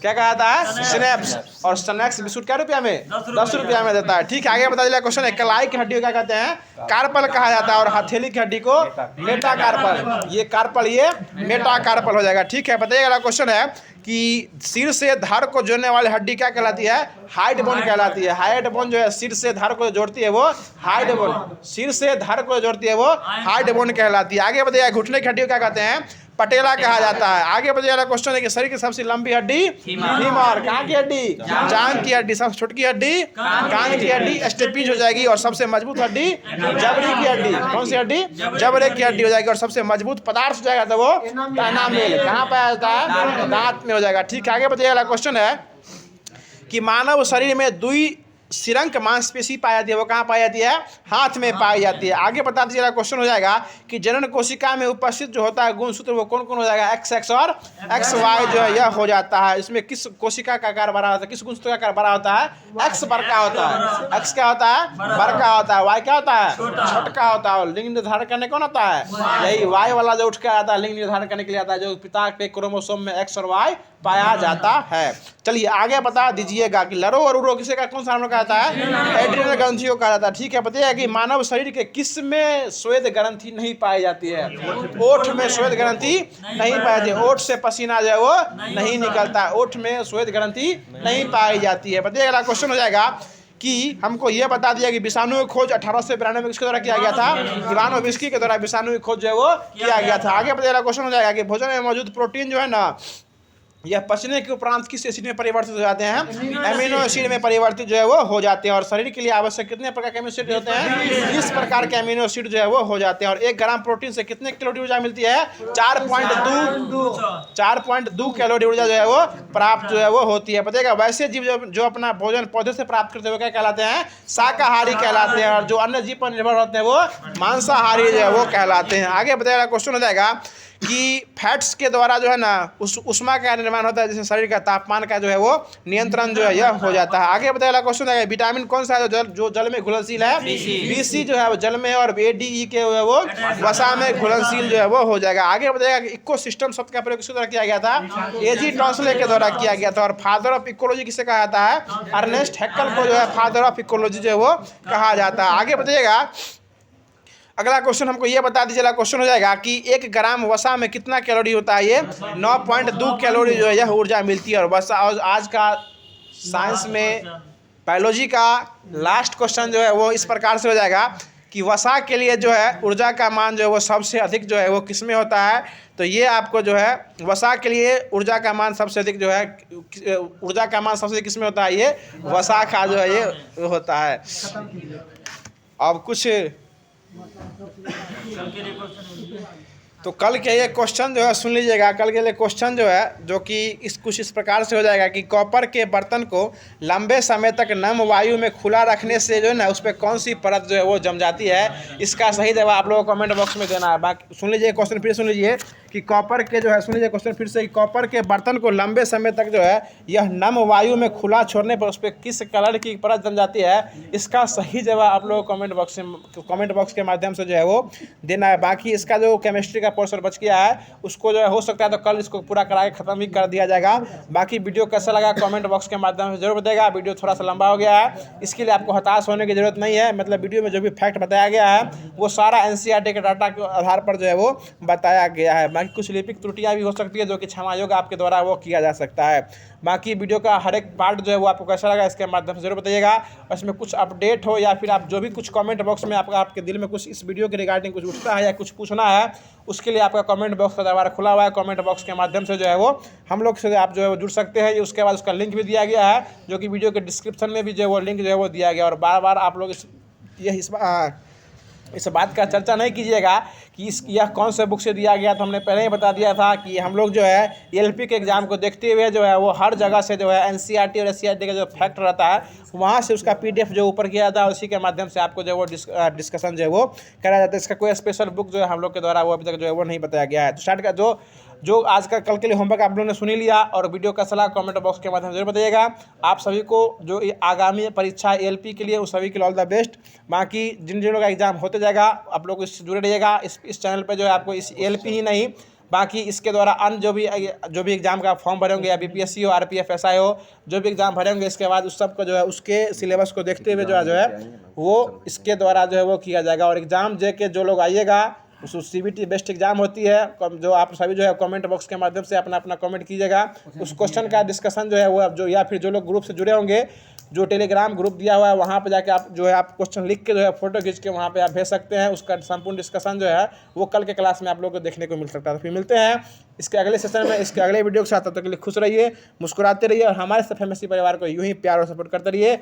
क्या कहा जाता है? सिनेप्स। और स्नैक्स बिस्कुट क्या रुपया में? 10 रुपया में देता है। ठीक है, आगे बता दीजिएगा क्वेश्चन है कलाई की हड्डी को क्या कहते हैं? कार्पल कहा जाता है। और हथेली की हड्डी को मेटाकार्पल। ये कार्पल, ये मेटाकार्पल हो जाएगा। ठीक है, बताइएगा क्वेश्चन है कि सिर से धड़ को जोड़ने वाली हड्डी क्या कहलाती है? हाइड बोन कहलाती है। हाइड बोन जो है सिर से धड़ को जोड़ती है वो हाइड बोन। सिर से धड़ को जोड़ती है वो हाइड बोन कहलाती है। आगे बताइएगा घुटने की हड्डी को क्या कहते हैं? पटेला कहा जाता है। आगे बताइएगा क्वेश्चन है कि शरीर की सबसे लंबी हड्डी? फीमर। कहाँ की हड्डी? जांघ की हड्डी। सबसे छोटी हड्डी? कान की हड्डी। स्टेपीज हो जाएगी। और सबसे मजबूत हड्डी? जबड़े की हड्डी। कौन सी हड्डी? जबड़े की हड्डी हो जाएगी। और सबसे मजबूत पदार्थ हो जाएगा तो वो एनामेल। कहाँ पाया जाता है? दांत में हो जाएगा। ठीक है, आगे बताइएगा क्वेश्चन है कि मानव शरीर में दुई सिरंक मांसपेशी पाई जाती है। वो कहाँ पाई जाती है? हाथ में पाई जाती है। आगे बता दीजिएगा क्वेश्चन हो जाएगा कि जनन कोशिका में उपस्थित जो होता है गुणसूत्र वो कौन कौन हो जाएगा? XX और XY जो है यह हो जाता है। इसमें किस कोशिका का आकार बड़ा होता है? किस गुणसूत्र का आकार बड़ा होता है? X बड़का होता है। X क्या होता है? बड़का होता है। Y क्या होता है? छोटका होता है। और लिंग निर्धारण करने कौन होता है? यही Y वाला जो उठ के आता है लिंग निर्धारण करने के लिए आता है, जो पिता के क्रोमोसोम में X और Y पाया जाता है। चलिए आगे बता दीजिएगा कि लरो और उरो किसे का कौन सा कहता है? एड्रिनल ग्रंथियों कहा जाता है। ठीक है, बताइए कि मानव शरीर के किस में श्वेत ग्रंथि नहीं पाई जाती है? ओठ में श्वेत ग्रंथि नहीं पाई जाती है। ओठ से पसीना जो है वो नहीं निकलता है। ओठ में श्वेत ग्रंथि नहीं पाई जाती है। बताइए अगला क्वेश्चन हो जाएगा कि हमको यह बता दिया कि विषाणु की खोज 1892 में किसके द्वारा किया गया था? इवानोविस्की के द्वारा विषाणु की खोज जो है वो किया गया था। आगे बताइए क्वेश्चन हो जाएगा कि भोजन में मौजूद प्रोटीन जो है ना यह पचने के उपरांत किस एसिड में परिवर्तित हो जाते हैं? एमिनो एसिड में परिवर्तित जो है वो हो जाते हैं। और शरीर के लिए आवश्यक कितने प्रकार के एमिनो एसिड होते हैं? 20 प्रकार के एमिनो एसिड जो है वो हो जाते हैं। और 1 ग्राम प्रोटीन से कितने कैलोरी ऊर्जा मिलती है? 4.2 कैलोरी ऊर्जा जो है वो प्राप्त जो है वो होती है। बताइएगा वैसे जीव जो अपना भोजन पौधे से प्राप्त करते हैं वो क्या कहलाते हैं? शाकाहारी कहलाते हैं। और जो अन्य जीव पर निर्भर होते हैं वो मांसाहारी जो है वो कहलाते हैं। आगे बताइएगा क्वेश्चन हो जाएगा कि फैट्स के द्वारा जो है ना उष्मा का निर्माण होता है, जैसे शरीर का तापमान का जो है वो नियंत्रण जो है यह हो जाता है। आगे बताइएगा क्वेश्चन है विटामिन कौन सा है जो जल में घुलनशील है? BC जो है वो जल में, और ADE के जो है वो वसा में घुलनशील जो है वो हो जाएगा। आगे बताइएगा कि इकोसिस्टम शब्द का प्रयोग किसके द्वारा किया गया था? AG टॉन्सले के द्वारा किया गया था। और फादर ऑफ इकोलॉजी किसे कहा जाता है? अर्नेस्ट हैक्कल को जो है फादर ऑफ इकोलॉजी जो है वो कहा जाता है। आगे बताइएगा अगला क्वेश्चन हमको ये बता दीजिएगा क्वेश्चन हो जाएगा कि 1 ग्राम वसा में कितना कैलोरी होता है? ये 9.2 कैलोरी जो है यह ऊर्जा मिलती है। और वसा आज का साइंस में बायोलॉजी का लास्ट क्वेश्चन जो है वो इस प्रकार से हो जाएगा कि वसा के लिए जो है ऊर्जा का मान जो है वो सबसे अधिक जो है वो किस में होता है? तो ये आपको जो है वसा के लिए ऊर्जा का मान सबसे अधिक जो है ऊर्जा का मान सबसे अधिक किस में होता है? ये वसा का जो है ये होता है। अब कुछ तो कल के ये क्वेश्चन जो है सुन लीजिएगा। कल के लिए क्वेश्चन जो है जो कि कुछ इस प्रकार से हो जाएगा कि कॉपर के बर्तन को लंबे समय तक नम वायु में खुला रखने से जो है ना उस पर कौन सी परत जो है वो जम जाती है? इसका सही जवाब आप लोगों को कमेंट बॉक्स में देना है। बाकी सुन लीजिए क्वेश्चन फिर सुन लीजिए कि कॉपर के जो है सुन लीजिए क्वेश्चन फिर से, कॉपर के बर्तन को लंबे समय तक जो है यह नम वायु में खुला छोड़ने पर उस पर किस कलर की परत जम जाती है? इसका सही जवाब आप लोगों को कमेंट बॉक्स के माध्यम से जो है वो देना है। बाकी इसका जो केमिस्ट्री का पोर्शन बच गया है उसको जो है हो सकता है तो कल इसको पूरा करा के ख़त्म ही कर दिया जाएगा। बाकी वीडियो कैसा लगा कमेंट बॉक्स के माध्यम से जरूर बताइएगा। वीडियो थोड़ा सा लंबा हो गया है, इसके लिए आपको हताश होने की जरूरत नहीं है। मतलब वीडियो में जो भी फैक्ट बताया गया है वो सारा NCERT के डाटा के आधार पर जो है वो बताया गया है। बाकी कुछ लिपिक त्रुटियाँ भी हो सकती है जो कि क्षमा योग्य आपके द्वारा वो किया जा सकता है। बाकी वीडियो का हर एक पार्ट जो है वो आपको कैसा लगा इसके माध्यम से जरूर बताइएगा। और इसमें कुछ अपडेट हो या फिर आप जो भी कुछ कमेंट बॉक्स में आपके दिल में कुछ इस वीडियो के रिगार्डिंग कुछ उठता है या कुछ पूछना है उसके लिए आपका कमेंट बॉक्स का दरबार खुला हुआ है। कमेंट बॉक्स के माध्यम से जो है वो हम लोग से आप जो है वो जुड़ सकते हैं। उसके बाद उसका लिंक भी दिया गया है जो कि वीडियो के डिस्क्रिप्शन में भी जो है वो लिंक जो है वो दिया गया। और बार बार आप लोग इस बात का चर्चा नहीं कीजिएगा कि यह कौन से बुक से दिया गया। तो हमने पहले ही बता दिया था कि हम लोग जो है एलपी के एग्ज़ाम को देखते हुए जो है वो हर जगह से जो है एनसीईआरटी और एससीईआरटी का जो फैक्ट रहता है वहाँ से उसका पीडीएफ जो ऊपर किया जाता है उसी के माध्यम से आपको जो है वो डिस्कशन जो है वो कराया जाता है। इसका कोई स्पेशल बुक जो है हम लोग के द्वारा वो अभी तक जो है वो नहीं बताया गया है। तो स्टार्ट का जो आज का कल के लिए होमवर्क आप लोगों ने सुन ही लिया और वीडियो का सलाह कमेंट बॉक्स के माध्यम से जरूर बताइएगा। आप सभी को जो आगामी परीक्षा एलपी के लिए उस सभी के लिए ऑल द बेस्ट। बाकी जिन जिनों का एग्जाम होते जाएगा आप लोग इससे जुड़े रहिएगा। इस चैनल पे जो है आपको इस एलपी ही नहीं बाकी इसके द्वारा अन्य जो भी एग्जाम का फॉर्म भरे होंगे या बीपीएससी हो आरपीएफ एसआई हो जो भी एग्जाम भरे होंगे इसके बाद उस सब को जो है उसके सिलेबस को देखते हुए जो है वो इसके द्वारा जो है वो किया जाएगा। और एग्ज़ाम दे के जो लोग आइएगा उस सीबीटी बेस्ट एग्जाम होती है जो आप सभी जो है कमेंट बॉक्स के माध्यम से अपना अपना कमेंट कीजिएगा। उस क्वेश्चन का डिस्कशन जो है वो अब जो या फिर जो लोग ग्रुप से जुड़े होंगे जो टेलीग्राम ग्रुप दिया हुआ है वहाँ पे जाके आप जो है आप क्वेश्चन लिख के जो है फोटो खींच के वहाँ पे आप भेज सकते हैं। उसका संपूर्ण डिस्कशन जो है वो कल के क्लास में आप लोगों को देखने को मिल सकता है। तो फिर मिलते हैं इसके अगले सेशन में इसके अगले वीडियो के साथ। तब तक के लिए खुश रहिए, मुस्कुराते रहिए और हमारे एफएमएससी परिवार को यूं ही प्यार और सपोर्ट करते रहिए।